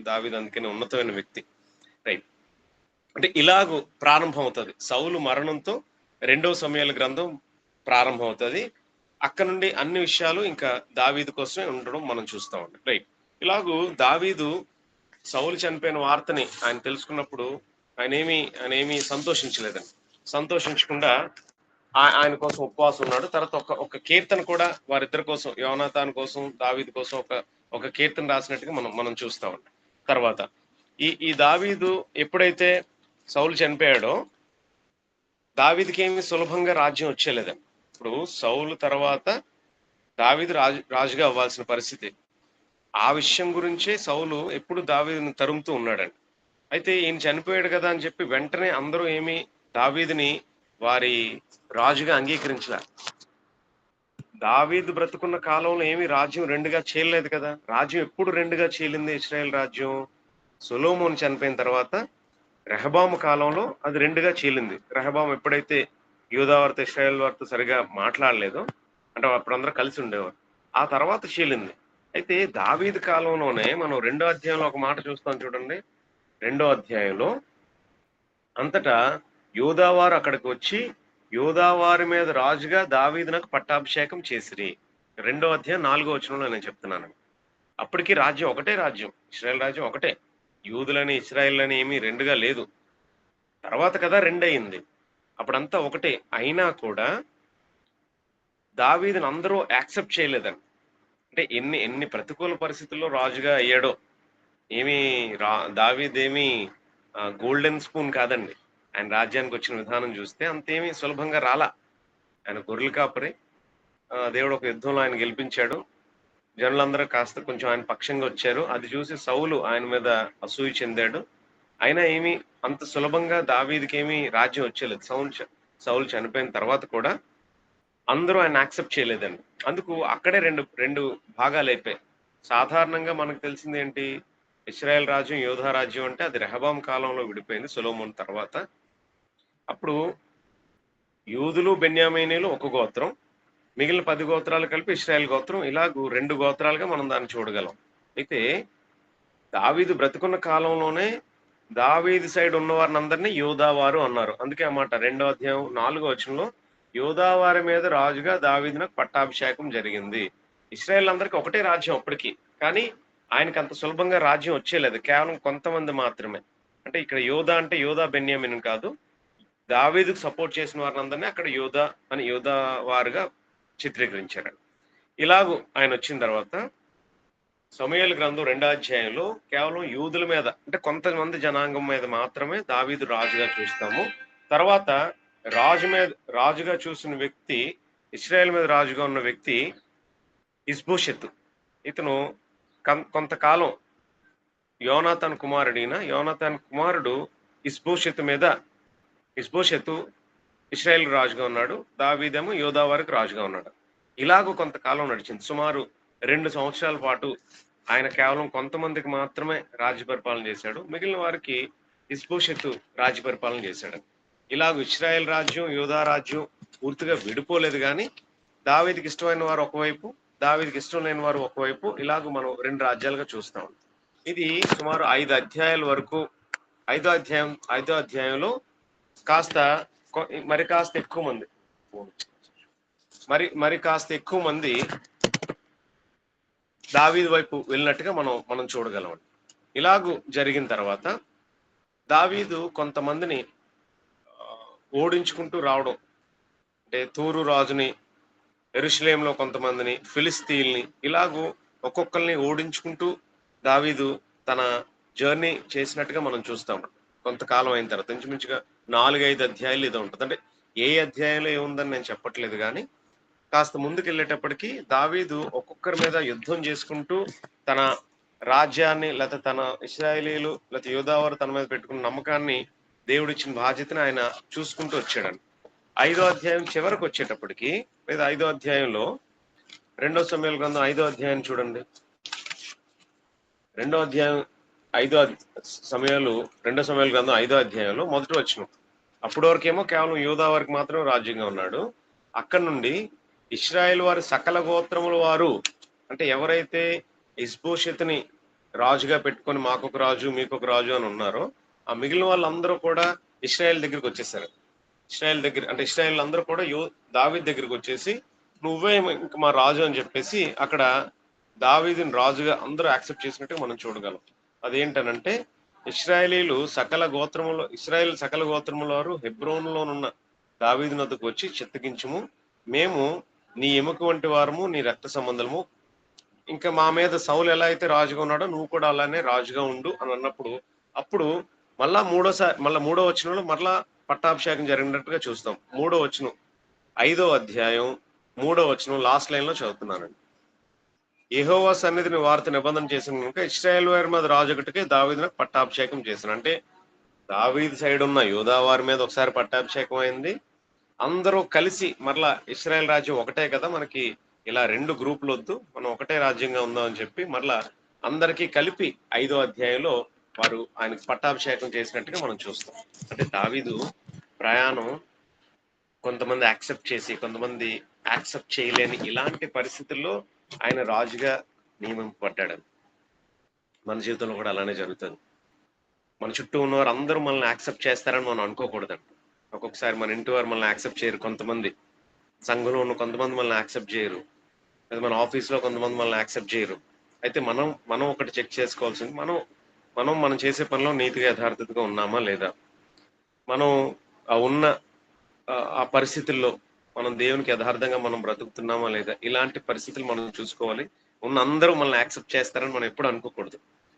దావీదు అందుకని ఉన్నతమైన వ్యక్తి. రైట్. అంటే ఇలాగూ ప్రారంభం అవుతుంది. సౌలు మరణంతో 2వ సమూయేలు గ్రంథం ప్రారంభం అవుతుంది. అక్కడ నుండి అన్ని విషయాలు ఇంకా దావీదు కోసమే ఉండడం మనం చూస్తామండి. రైట్. ఇలాగూ దావీదు సౌలు చనిపోయిన వార్తని ఆయన తెలుసుకున్నప్పుడు ఆయన ఏమీ సంతోషించలేదండి. సంతోషించకుండా ఆయన కోసం ఉపవాసం ఉన్నాడు. తర్వాత ఒక కీర్తన కూడా వారిద్దరి కోసం, యోనాతాను కోసం, దావీదు కోసం ఒక కీర్తన రాసినట్టుగా మనం చూస్తామండి. తర్వాత ఈ దావీదు ఎప్పుడైతే సౌలు చనిపోయాడో, దావీదుకి ఏమి సులభంగా రాజ్యం వచ్చేలేదండి. ఇప్పుడు సౌలు తర్వాత దావీదు రాజుగా అవ్వాల్సిన పరిస్థితి. ఆ విషయం గురించే సౌలు ఎప్పుడు దావీదుని తరుముతూ ఉన్నాడండి. అయితే ఈయన చనిపోయాడు కదా అని చెప్పి వెంటనే అందరూ ఏమి దావీదుని వారి రాజుగా అంగీకరించలే. దావీదు బ్రతుకున్న కాలంలో ఏమి రాజ్యం రెండుగా చీలలేదు కదా. రాజ్యం ఎప్పుడు రెండుగా చీలింది ఇశ్రాయేల్ రాజ్యం? సొలొమోను చనిపోయిన తర్వాత రెహబాము కాలంలో అది రెండుగా చీలింది. రెహబాము ఎప్పుడైతే యూదా వారితో ఇశ్రాయేల్ వారితో సరిగా మాట్లాడలేదో, అంటే అప్పుడు అందరూ కలిసి ఉండేవారు, ఆ తర్వాత చీలింది. అయితే దావీదు కాలంలోనే మనం 2వ అధ్యాయంలో ఒక మాట చూస్తాం చూడండి. 2వ అధ్యాయంలో అంతటా యూదావారు అక్కడికి వచ్చి యూదావారి మీద రాజుగా దావీదునకు పట్టాభిషేకం చేసిరి. 2వ అధ్యాయం 4వ వచనంలో నేను చెప్తున్నాను. అప్పటికి రాజ్యం ఒకటే, రాజ్యం ఇశ్రాయేల్ రాజ్యం ఒకటే. యూదులని ఇశ్రాయేల్ ఏమీ రెండుగా లేదు. తర్వాత కదా రెండు అయింది. అప్పుడంతా ఒకటే. అయినా కూడా దావీదుని అందరూ యాక్సెప్ట్ చేయలేదని. అంటే ఎన్ని ప్రతికూల పరిస్థితుల్లో రాజుగా అయ్యాడో. దావీదు ఏమీ గోల్డెన్ స్పూన్ కాదండి. ఆయన రాజ్యానికి వచ్చిన విధానం చూస్తే అంతేమీ సులభంగా రాలా. ఆయన గొర్రెల కాపరి. దేవుడు ఒక యుద్ధంలో ఆయన గెలిపించాడు. జనులందరూ కాస్త కొంచెం ఆయన పక్షంగా వచ్చారు. అది చూసి సౌలు ఆయన మీద అసూయ చెందాడు. అయినా ఏమి అంత సులభంగా దావీదుకేమీ రాజ్యం వచ్చేలేదు. సౌలు చనిపోయిన తర్వాత కూడా అందరూ ఆయన యాక్సెప్ట్ చేయలేదండి. అందుకు అక్కడే రెండు భాగాలు అయిపోయాయి. సాధారణంగా మనకు తెలిసింది ఏంటి, ఇశ్రాయేల్ రాజ్యం, యోధా రాజ్యం అంటే అది రెహబాం కాలంలో విడిపోయింది సొలొమోను తర్వాత. అప్పుడు యూదులు, బెన్యామీనీలు ఒక గోత్రం, మిగిలిన 10 గోత్రాలు కలిపి ఇశ్రాయేల్ గోత్రం, ఇలాగూ 2 గోత్రాలుగా మనం దాన్ని చూడగలం. అయితే దావీదు బ్రతికున్న కాలంలోనే దావీదు సైడ్ ఉన్న వారిని అందరినీ యోధావారు అన్నారు. అందుకే అన్నమాట 2వ అధ్యాయం 4వ వచనంలో యోధావారి మీద రాజుగా దావీదునకు పట్టాభిషేకం జరిగింది. ఇశ్రాయేల్ అందరికీ ఒకటే రాజ్యం అప్పటికి, కానీ ఆయనకి అంత సులభంగా రాజ్యం వచ్చేలేదు. కేవలం కొంతమంది మాత్రమే. అంటే ఇక్కడ యోధా అంటే యోధా బెన్యామిన్ కాదు, దావీదుకు సపోర్ట్ చేసిన వారిని అందరినీ అక్కడ యోధా అని యోధా వారుగా చిత్రీకరించారు. ఇలాగూ ఆయన వచ్చిన తర్వాత సమూయేలు గ్రంథం 2వ అధ్యాయంలో కేవలం యూదుల మీద, అంటే కొంతమంది జనాంగం మీద మాత్రమే దావీదు రాజుగా చూస్తాము. తర్వాత రాజుగా చూసిన వ్యక్తి, ఇశ్రాయేల్ మీద రాజుగా ఉన్న వ్యక్తి ఇష్బోషెతు. ఇతను కొంతకాలం యోనాతాను కుమారుడు ఇష్బోషెతు ఇశ్రాయేల్ రాజుగా ఉన్నాడు. దావీదేమో యోధా వారికి రాజుగా ఉన్నాడు. ఇలాగూ కొంతకాలం నడిచింది. సుమారు 2 సంవత్సరాల పాటు ఆయన కేవలం కొంతమందికి మాత్రమే రాజ్య పరిపాలన చేశాడు. మిగిలిన వారికి ఇష్బోషెతు రాజ్య పరిపాలన చేశాడు. ఇలాగ ఇశ్రాయేల్ రాజ్యం, యోధా రాజ్యం పూర్తిగా విడిపోలేదు, కానీ దావీదుకి ఇష్టమైన వారు ఒకవైపు, దావీదుకి ఇష్టం లేని వారు ఒకవైపు, ఇలాగ మనం 2 రాజ్యాలుగా చూస్తాం. ఇది సుమారు 5 అధ్యాయాల వరకు. 5వ అధ్యాయంలో మరి కాస్త ఎక్కువ మంది దావీదు వైపు వెళ్ళినట్టుగా మనం చూడగలం. ఇలాగూ జరిగిన తర్వాత దావీదు కొంతమందిని ఓడించుకుంటూ రావడం, అంటే తూరు రాజుని, యెరూషలేంలో కొంతమందిని, ఫిలిస్తీన్లని, ఇలాగూ ఒక్కొక్కరిని ఓడించుకుంటూ దావీదు తన జర్నీ చేసినట్టుగా మనం చూస్తాం. కొంతకాలం అయిన తర్వాత ఇంచుమించుగా 4-5 అధ్యాయాలు ఇది ఉంటుంది. అంటే ఏ అధ్యాయంలో ఏముందని నేను చెప్పట్లేదు, కానీ కాస్త ముందుకు వెళ్ళేటప్పటికి దావీదు ఒక్కొక్కరి మీద యుద్ధం చేసుకుంటూ తన రాజ్యాన్ని, లేకపోతే తన ఇశ్రాయేలీలు లేకపోతే యోధావారు తన మీద పెట్టుకున్న నమ్మకాన్ని, దేవుడిచ్చిన బాధ్యతను ఆయన చూసుకుంటూ వచ్చాడు. 5వ అధ్యాయం చివరికి వచ్చేటప్పటికి, లేదా 5వ అధ్యాయంలో 2వ సమూయేలు గ్రంథం 5వ అధ్యాయం చూడండి. 2వ సమూయేలు గ్రంథం 5వ అధ్యాయంలో మొదటి వచనం. అప్పటి వరకేమో కేవలం యోధా వారికి మాత్రమే రాజ్యంగా ఉన్నాడు. అక్కడి నుండి ఇశ్రాయేల్ వారి సకల గోత్రముల వారు, అంటే ఎవరైతే ఇష్బోషెతుని రాజుగా పెట్టుకొని మాకొక రాజు మీకొక రాజు అని ఉన్నారో, ఆ మిగిలిన వాళ్ళందరూ కూడా ఇశ్రాయేల్ దగ్గరికి వచ్చేసారు. ఇశ్రాయేల్ అందరూ కూడా దావీదు దగ్గరికి వచ్చేసి నువ్వే ఇంక మా రాజు అని చెప్పేసి అక్కడ దావీదుని రాజుగా అందరూ యాక్సెప్ట్ చేసినట్టు మనం చూడగలం. అదేంటనంటే ఇశ్రాయేలీలు సకల గోత్రముల వారు హెబ్రోనులోనున్న దావీదు నద్దకు వచ్చి చిత్తగించుము, మేము నీ ఎముక వంటి వారము, నీ రక్త సంబంధము, ఇంకా మా మీద సౌలు ఎలా అయితే రాజుగా ఉన్నాడో నువ్వు కూడా అలానే రాజుగా ఉండు అని అన్నప్పుడు, అప్పుడు మూడో వచనంలో మరలా పట్టాభిషేకం జరిగినట్టుగా చూస్తాం. 3వ వచనం 5వ అధ్యాయం 3వ వచనం లాస్ట్ లైన్ లో చదువుతున్నానండి. యెహోవా సన్నిధిని వారితో నిబంధన చేసిన కనుక ఇశ్రాయేల్ వారి మీద రాజుగట్టుకే దావీదునకు పట్టాభిషేకం చేశాను. అంటే దావీదు సైడ్ ఉన్న యోధా వారి మీద ఒకసారి పట్టాభిషేకం అయింది. అందరూ కలిసి మరలా ఇశ్రాయేల్ రాజ్యం ఒకటే కదా, మనకి ఇలా 2 గ్రూపులు వద్దు, మనం ఒకటే రాజ్యంగా ఉందాం అని చెప్పి మరలా అందరికీ కలిపి 5వ అధ్యాయంలో వారు ఆయనకు పట్టాభిషేకం చేసినట్టుగా మనం చూస్తాం. అంటే దావీదు ప్రయాణం కొంతమంది యాక్సెప్ట్ చేసి, కొంతమంది యాక్సెప్ట్ చేయలేని ఇలాంటి పరిస్థితుల్లో ఆయన రాజుగా నియమింపబడ్డాడు. మన జీవితంలో కూడా అలానే జరుగుతుంది. మన చుట్టూ ఉన్నవారు అందరూ మనల్ని యాక్సెప్ట్ చేస్తారని మనం అనుకోకూడదండి. ఒక్కొక్కసారి మన ఇంటి వారు మనల్ని యాక్సెప్ట్ చేయరు, కొంతమంది సంఘంలో ఉన్న కొంతమంది మనల్ని యాక్సెప్ట్ చేయరు, లేదా మన ఆఫీస్లో కొంతమంది మనల్ని యాక్సెప్ట్ చేయరు. అయితే మనం ఒకటి చెక్ చేసుకోవాల్సింది, మనం చేసే పనిలో నీతిగా యథార్థతగా ఉన్నామా లేదా, మనం ఉన్న ఆ పరిస్థితుల్లో మనం దేవునికి యథార్థంగా మనం బ్రతుకుతున్నామా లేదా, ఇలాంటి పరిస్థితులు మనం చూసుకోవాలి. అందరూ మనల్ని యాక్సెప్ట్ చేస్తారని మనం ఎప్పుడు అనుకోకూడదు.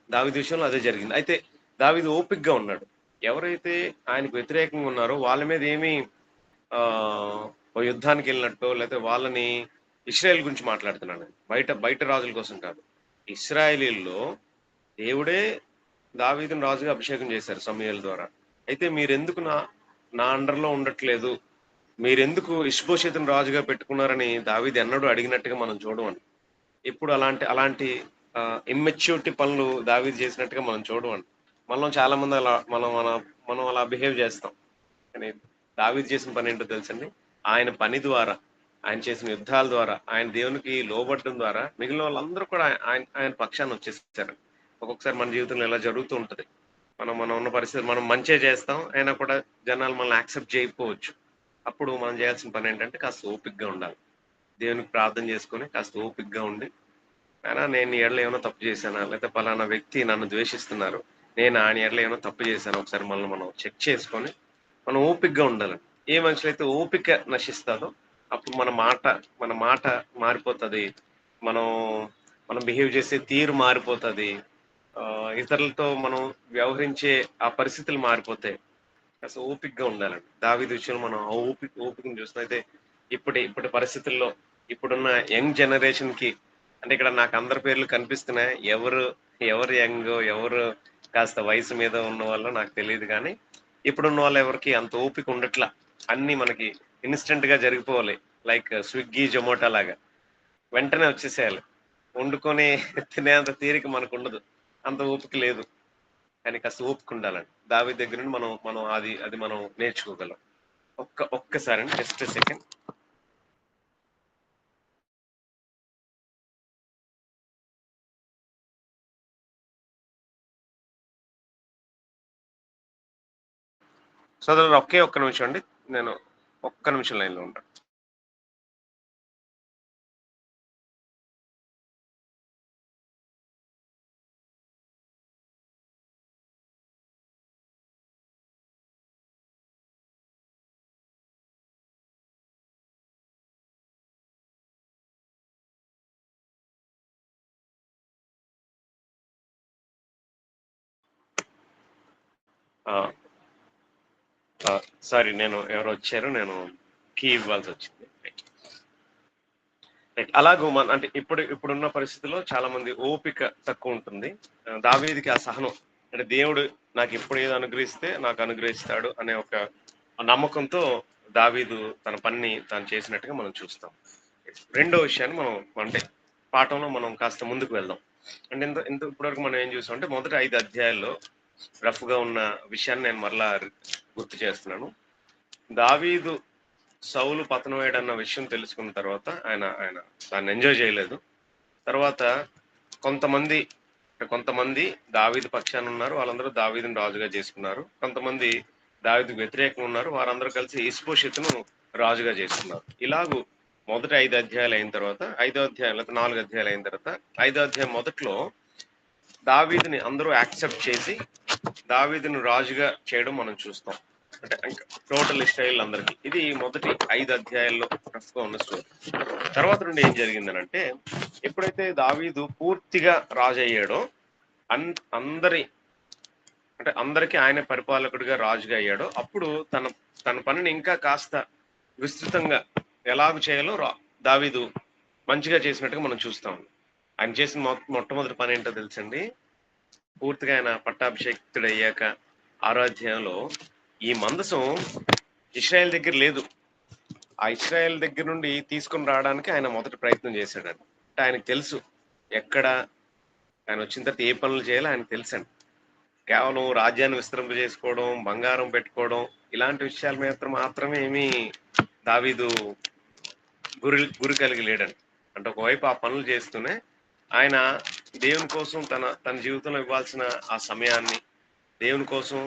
దావీదు విషయంలో అదే జరిగింది. అయితే దావీదు ఓపికగా ఉన్నాడు. ఎవరైతే ఆయనకు వ్యతిరేకంగా ఉన్నారో వాళ్ళ మీద ఏమి ఆ ఓ యుద్ధానికి వెళ్ళినట్టు, లేకపోతే వాళ్ళని ఇస్రాయేల్ గురించి మాట్లాడుతున్నాను. బయట బయట రాజుల కోసం కాదు. ఇస్రాయేలీల్లో దేవుడే దావీదును రాజుగా అభిషేకం చేశారు సమూయేలు ద్వారా. అయితే మీరెందుకు నా నా అండర్‌లో ఉండట్లేదు? మీరెందుకు ఇష్బోషెతును రాజుగా పెట్టుకున్నారని దావీదు ఎన్నడూ అడిగినట్టుగా మనం చూడమండి. ఎప్పుడు అలాంటి అలాంటి ఇమ్మెచ్యూరిటీ పనులు దావీదు చేసినట్టుగా మనం చూడమండి. మనలో చాలా మంది అలా మనం అలా బిహేవ్ చేస్తాం. కానీ దావీదు చేసిన పని ఏంటో తెలుసండి? ఆయన పని ద్వారా, ఆయన చేసిన యుద్ధాల ద్వారా, ఆయన దేవునికి లోబడడం ద్వారా మిగిలిన వాళ్ళందరూ కూడా ఆయన ఆయన పక్షాన వచ్చేసారు. ఒక్కొక్కసారి మన జీవితంలో ఇలా జరుగుతూ ఉంటది. మనం మనం ఉన్న పరిస్థితి మనం మంచే చేస్తాం. అయినా కూడా జనాలు మనల్ని యాక్సెప్ట్ చేయకపోవచ్చు. అప్పుడు మనం చేయాల్సిన పని ఏంటంటే కాస్త ఓపికగా ఉండాలి. దేవునికి ప్రార్థన చేసుకొని కాస్త ఓపికగా ఉండి, అయినా నేను నీ ఎడల ఏమైనా తప్పు చేశానా? లేకపోతే పలానా వ్యక్తి నన్ను ద్వేషిస్తున్నారు. నేను ఆయన ఎడల ఏమైనా తప్పు చేశానా? ఒకసారి మనల్ని మనం చెక్ చేసుకొని మనం ఓపికగా ఉండాలండి. ఏ మనుషులైతే ఓపిక నశిస్తాదో అప్పుడు మన మాట మారిపోతది. మనం మనం బిహేవ్ చేసే తీరు మారిపోతది. ఇతరులతో మనం వ్యవహరించే ఆ పరిస్థితులు మారిపోతాయి. కాస్త ఓపికగా ఉండాలండి. దావీదు విషయంలో మనం ఆ ఓపికను చూస్తున్నాం. అయితే ఇప్పటి పరిస్థితుల్లో ఇప్పుడున్న యంగ్ జనరేషన్‌కి అంటే ఇక్కడ నాకు అందరి పేర్లు కనిపిస్తున్నాయి. ఎవరు యంగో, ఎవరు కాస్త వయసు మీద ఉన్నవాళ్ళో నాకు తెలీదు గానీ, ఇప్పుడున్న వాళ్ళెవరికీ అంత ఓపిక ఉండట్లా. అన్నీ మనకి ఇన్‌స్టంట్‌గా జరిగిపోవాలి. లైక్ స్విగ్గీ, జొమాటో లాగా. వెంటనే వచ్చేసేయాలి. వండుకొని తినేంత తీరిక మనకుండదు. అంత ఓపిక లేదు. కానీ కాస్త ఓపిక ఉండాలండి. దావీదు దగ్గర నుండి మనం మనం అది మనం నేర్చుకోగలం. ఒక్కసారండి జస్ట్ సెకండ్. సోదరులు ఒక్క నిమిషం అండి. నేను ఒక్క నిమిషం లైన్‌లో ఉంటాను. ఆ! సారీ నేను ఎవరో వచ్చారు. నేను కీ ఇవ్వాల్సొచ్చింది. రైట్. అలాగూ అంటే ఇప్పుడున్న పరిస్థితుల్లో చాలా మంది ఓపిక తక్కువ ఉంటుంది. దావీదుకి ఆ సహనం అంటే దేవుడు నాకు ఎప్పుడు ఏది అనుగ్రహిస్తే నాకు అనుగ్రహిస్తాడు అనే ఒక నమ్మకంతో దావీదు తన పనిని తాను చేసినట్టుగా మనం చూస్తాం. రెండో విషయాన్ని మనం అంటే పాఠంలో మనం కాస్త ముందుకు వెళ్దాం. అంటే ఇప్పటివరకు మనం ఏం చూసాం అంటే మొదటి 5 అధ్యాయాల్లో రఫ్‌గా ఉన్న విషయాన్ని నేను మరలా గుర్తు చేస్తున్నాను. దావీదు సౌలు పతనమయ్యాడన్న విషయం తెలుసుకున్న తర్వాత ఆయన ఆయన దాన్ని ఎంజాయ్ చేయలేదు. తర్వాత కొంతమంది కొంతమంది దావీదు పక్షాన ఉన్నారు. వాళ్ళందరూ దావీదుని రాజుగా చేసుకున్నారు. కొంతమంది దావీదుకు వ్యతిరేకంగా ఉన్నారు. వారందరూ కలిసి ఇష్బోషెతును రాజుగా చేసుకున్నారు. ఇలాగూ మొదటి 5 అధ్యాయాలు అయిన తర్వాత, ఐదో అధ్యాయం లేకపోతే 4 అధ్యాయాలు అయిన తర్వాత, ఐదో అధ్యాయం మొదట్లో దావీదుని అందరూ యాక్సెప్ట్ చేసి దావీదును రాజుగా చేయడం మనం చూస్తాం. అంటే టోటల్ ఇశ్రాయేల్ అందరికి ఇది మొదటి 5 అధ్యాయాల్లో రఫ్‌గా ఉన్న స్టోరీ. తర్వాత నుండి ఏం జరిగిందనంటే ఎప్పుడైతే దావీదు పూర్తిగా రాజు అయ్యాడో అందరి అంటే అందరికి ఆయన పరిపాలకుడిగా రాజుగా అయ్యాడో అప్పుడు తన తన పనిని ఇంకా కాస్త విస్తృతంగా ఎలాగ చేయాలో దావీదు మంచిగా చేసినట్టుగా మనం చూస్తాం. ఆయన చేసిన మొట్టమొదటి పని ఏంటో తెలుసండి? పూర్తిగా ఆయన పట్టాభిషేక్తుడు అయ్యాక 6వ అధ్యాయంలో ఈ మందసం ఇశ్రాయేల్ దగ్గర లేదు. ఆ ఇశ్రాయేల్ దగ్గర నుండి తీసుకుని రావడానికి ఆయన మొదటి ప్రయత్నం చేశాడండి. అంటే ఆయనకు తెలుసు ఎక్కడ ఆయన వచ్చిన తర్వాత ఏ పనులు చేయాలో ఆయనకు తెలుసండి. కేవలం రాజ్యాన్ని విస్తరింపజేసుకోవడం, బంగారం పెట్టుకోవడం ఇలాంటి విషయాల మీద మాత్రమే ఏమీ దావీదు గురి కలిగి లేడండి. అంటే ఒకవైపు ఆ పనులు చేస్తూనే ఆయన దేవుని కోసం తన జీవితంలో ఇవ్వాల్సిన ఆ సమయాన్ని, దేవుని కోసం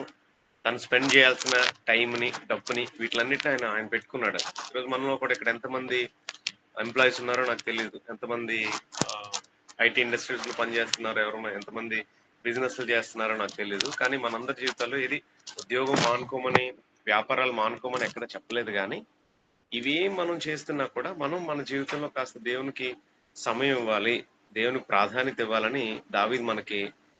తను స్పెండ్ చేయాల్సిన టైంని, డబ్బుని వీటిలన్నిటిని ఆయన పెట్టుకున్నాడు. ఈరోజు మనలో కూడా ఇక్కడ ఎంతమంది ఎంప్లాయీస్ ఉన్నారో నాకు తెలియదు. ఎంతమంది ఐటీ ఇండస్ట్రీస్ లో పనిచేస్తున్నారో ఎవరో, ఎంతమంది బిజినెస్లు చేస్తున్నారో నాకు తెలియదు. కానీ మనందరి జీవితాల్లో ఇది ఉద్యోగం మానుకోమని, వ్యాపారాలు మానుకోమని ఎక్కడ చెప్పలేదు. కానీ ఇవి మనం చేస్తున్నా కూడా మనం మన జీవితంలో కాస్త దేవునికి సమయం ఇవ్వాలి, దేవునికి ప్రాధాన్యత ఇవ్వాలని దావీదు మనకి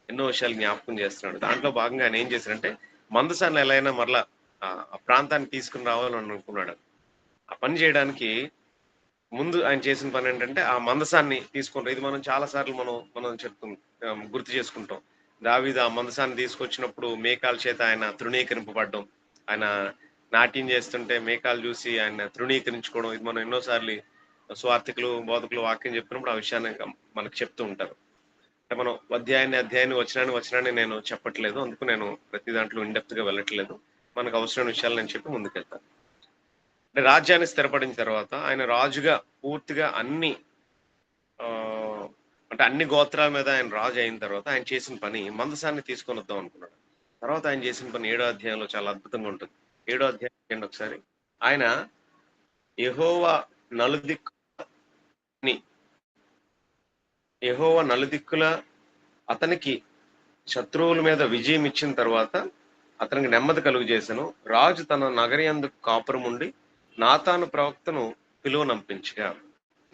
ఎన్నో విషయాలు జ్ఞాపకం చేస్తున్నాడు. దాంట్లో భాగంగా ఆయన ఏం చేశాడంటే మందసాన్ని ఎలా అయినా మరలా ఆ ప్రాంతానికి తీసుకుని రావాలని అనుకున్నాడు. ఆ పని చేయడానికి ముందు ఆయన చేసిన పని ఏంటంటే ఆ మందసాన్ని తీసుకుంటాం. ఇది మనం చాలా సార్లు మనం గుర్తు చేసుకుంటాం. దావీదు ఆ మందసాన్ని తీసుకొచ్చినప్పుడు మేకాల చేత ఆయన తృణీకరింపబడ్డం, ఆయన నాట్యం చేస్తుంటే మేకాలు చూసి ఆయన తృణీకరించుకోవడం, ఇది మనం ఎన్నోసార్లు స్వార్థికులు బోధకులు వాక్యం చెప్పినప్పుడు ఆ విషయాన్ని మనకు చెప్తూ ఉంటారు. అంటే మనం అధ్యాయాన్ని వచనాన్ని నేను చెప్పట్లేదు, అందుకు నేను ప్రతి దాంట్లో ఇన్‌డెప్త్ గా వెళ్ళట్లేదు. మనకు అవసరమైన విషయాలు నేను చెప్పి ముందుకెళ్తాను. అంటే రాజ్యాన్ని స్థిరపడిన తర్వాత ఆయన రాజుగా పూర్తిగా అంటే అన్ని గోత్రాల మీద ఆయన రాజు అయిన తర్వాత ఆయన చేసిన పని మందసాన్ని తీసుకొని వద్దాం అనుకున్నాడు. తర్వాత ఆయన చేసిన పని 7వ అధ్యాయంలో చాలా అద్భుతంగా ఉంటుంది. 7వ అధ్యాయం చూడండి ఒకసారి. ఆయన యెహోవా నలుదిక్కుల అతనికి శత్రువుల మీద విజయం ఇచ్చిన తర్వాత అతనికి నెమ్మది కలుగు చేశాను. రాజు తన నగరయందు కాపురం ఉండి నాతాను ప్రవక్తను పిలువనంపించగా,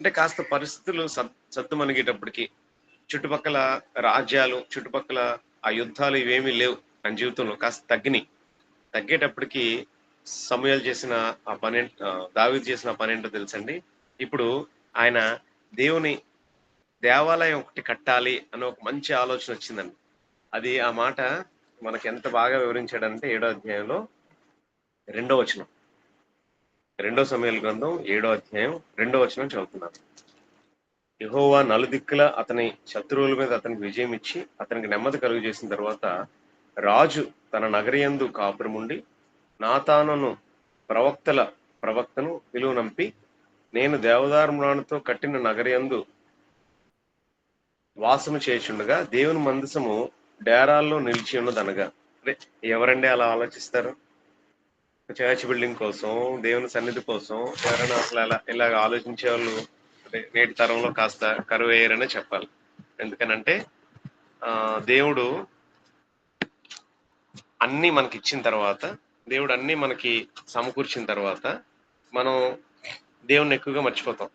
అంటే కాస్త పరిస్థితులు సద్దుమణిగేటప్పటికి చుట్టుపక్కల రాజ్యాలు, చుట్టుపక్కల ఆ యుద్ధాలు ఇవేమీ లేవు ఆయన జీవితంలో, కాస్త తగ్గేటప్పటికి సమూయేలు చేసిన ఆ పని, దావీదు చేసిన పని ఏంటో తెలుసండి. ఇప్పుడు ఆయన దేవుని దేవాలయం ఒకటి కట్టాలి అని ఒక మంచి ఆలోచన వచ్చిందండి. అది ఆ మాట మనకి ఎంత బాగా వివరించాడంటే 7వ అధ్యాయంలో 2వ వచనం. 2 సమూయేలు గ్రంథం 7వ అధ్యాయం 2వ వచనం చదువుతున్నాను. యెహోవా నలుదిక్కుల అతని శత్రువుల మీద అతనికి విజయం ఇచ్చి అతనికి నెమ్మది కలుగు చేసిన తర్వాత రాజు తన నగరయందు కాపురముండి నాతానును ప్రవక్తను పిలువనంపి, నేను దేవదారుమ్రాణుతో కట్టిన నగరయందు వాసము చేయుచుండగా దేవుని మందసము డేరాల్లో నిలిచి ఉన్నదనగా. అరే, ఎవరండి అలా ఆలోచిస్తారు? చర్చ్ బిల్డింగ్ కోసం, దేవుని సన్నిధి కోసం ఎవరైనా అసలు ఇలాగ ఆలోచించే వాళ్ళు నేటి తరంలో కాస్త కరువయ్యారనే చెప్పాలి. ఎందుకనంటే దేవుడు అన్ని మనకి ఇచ్చిన తర్వాత, దేవుడు అన్ని మనకి సమకూర్చిన తర్వాత మనం దేవుణ్ణి ఎక్కువగా మర్చిపోతాం.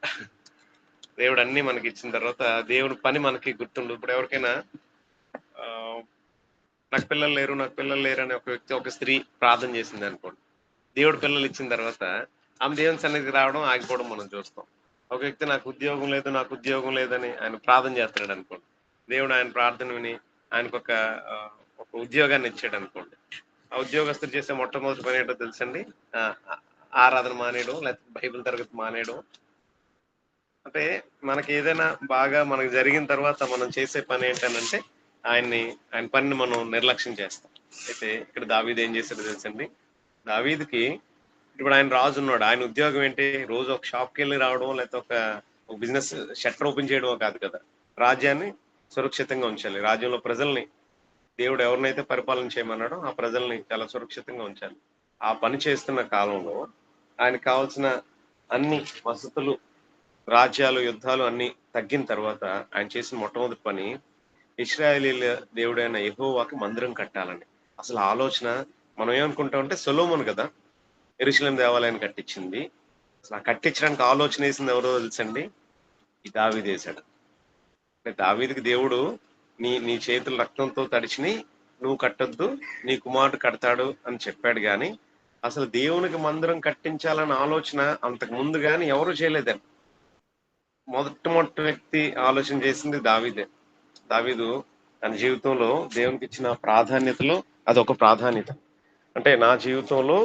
దేవుడు అన్ని మనకి ఇచ్చిన తర్వాత దేవుని పని మనకి గుర్తుండదు. ఇప్పుడు ఎవరికైనా నాకు పిల్లలు లేరు అని ఒక స్త్రీ ప్రార్థన చేసింది అనుకోండి. దేవుడు పిల్లలు ఇచ్చిన తర్వాత ఆమె దేవుని సన్నిధికి రావడం ఆగిపోవడం మనం చూస్తాం. ఒక వ్యక్తి నాకు ఉద్యోగం లేదని ఆయన ప్రార్థన చేస్తున్నాడు అనుకోండి. దేవుడు ఆయన ప్రార్థన విని ఆయనకు ఒక ఉద్యోగాన్ని ఇచ్చాడు అనుకోండి. ఆ ఉద్యోగస్తులు చేసే మొట్టమొదటి పని ఏంటో తెలుసండి? ఆరాధన మానేయడం, లేకపోతే బైబిల్ తరగతి మానేయడం. అంటే మనకి ఏదైనా బాగా మనకు జరిగిన తర్వాత మనం చేసే పని ఏంటనంటే ఆయన పనిని మనం నిర్లక్ష్యం చేస్తాం. అయితే ఇక్కడ దావీదు ఏం చేశాడో తెలుసండి? దావీదుకి ఇప్పుడు ఆయన రాజు ఉన్నాడు. ఆయన ఉద్యోగం ఏంటి? రోజు ఒక షాప్కి వెళ్ళి రావడం, లేకపోతే ఒక బిజినెస్ షట్టర్ ఓపెన్ చేయడం కాదు కదా. రాజ్యాన్ని సురక్షితంగా ఉంచాలి. రాజ్యంలో ప్రజల్ని దేవుడు ఎవరినైతే పరిపాలన చేయమన్నాడో ఆ ప్రజల్ని చాలా సురక్షితంగా ఉంచాలి. ఆ పని చేస్తున్న కాలంలో ఆయనకు కావాల్సిన అన్ని వసతులు, రాజ్యాలు, యుద్ధాలు అన్ని తగ్గిన తర్వాత ఆయన చేసిన మొట్టమొదటి పని ఇశ్రాయేలీల దేవుడైన యెహోవాకి మందిరం కట్టాలని. అసలు ఆలోచన మనం ఏమనుకుంటామంటే సొలొమోను కదా యెరూషలేము దేవాలయాన్ని కట్టించింది. అసలు ఆ కట్టించడానికి ఆలోచన వేసింది ఎవరో తెలుసండి? ఈ దావీదు వేశాడు. అంటే దావీదుకి దేవుడు నీ చేతులు రక్తంతో తడిచిని, నువ్వు కట్టొద్దు, నీ కుమారుడు కడతాడు అని చెప్పాడు. కానీ అసలు దేవునికి మందిరం కట్టించాలన్న ఆలోచన అంతకు ముందు కానీ ఎవరు చేయలేదండి. మొట్టమొదటి వ్యక్తి ఆలోచన చేసింది దావీదే. దావీదు తన జీవితంలో దేవునికి ఇచ్చిన ప్రాధాన్యతలో అదొక ప్రాధాన్యత. అంటే నా జీవితంలో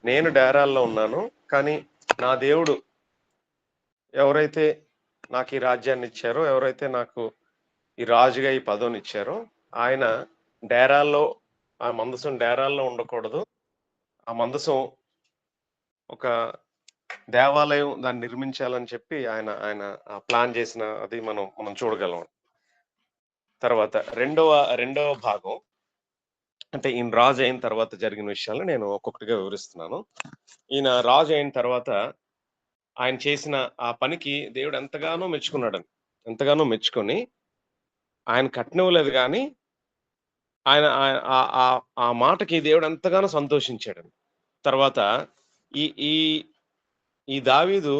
నేను డేరాల్లో ఉన్నాను, కానీ నా దేవుడు ఎవరైతే నాకు ఈ రాజ్యాన్ని ఇచ్చారో, ఎవరైతే నాకు ఈ రాజుగా ఈ పదవిని ఇచ్చారో, ఆయన డేరాల్లో, ఆ మందసం డేరాల్లో ఉండకూడదు. ఆ మందసం ఒక దేవాలయం దాన్ని నిర్మించాలని చెప్పి ఆయన ప్లాన్ చేసిన అది మనం చూడగలం. తర్వాత రెండవ భాగం, అంటే ఈయన రాజు అయిన తర్వాత జరిగిన విషయాలు నేను ఒక్కొక్కటిగా వివరిస్తున్నాను. ఈయన రాజు అయిన తర్వాత ఆయన చేసిన ఆ పనికి దేవుడు ఎంతగానో మెచ్చుకొని ఆయన కట్నవ్వలేదు, కానీ ఆయన ఆ మాటకి దేవుడు ఎంతగానో సంతోషించాడు. తర్వాత ఈ ఈ ఈ దావీదు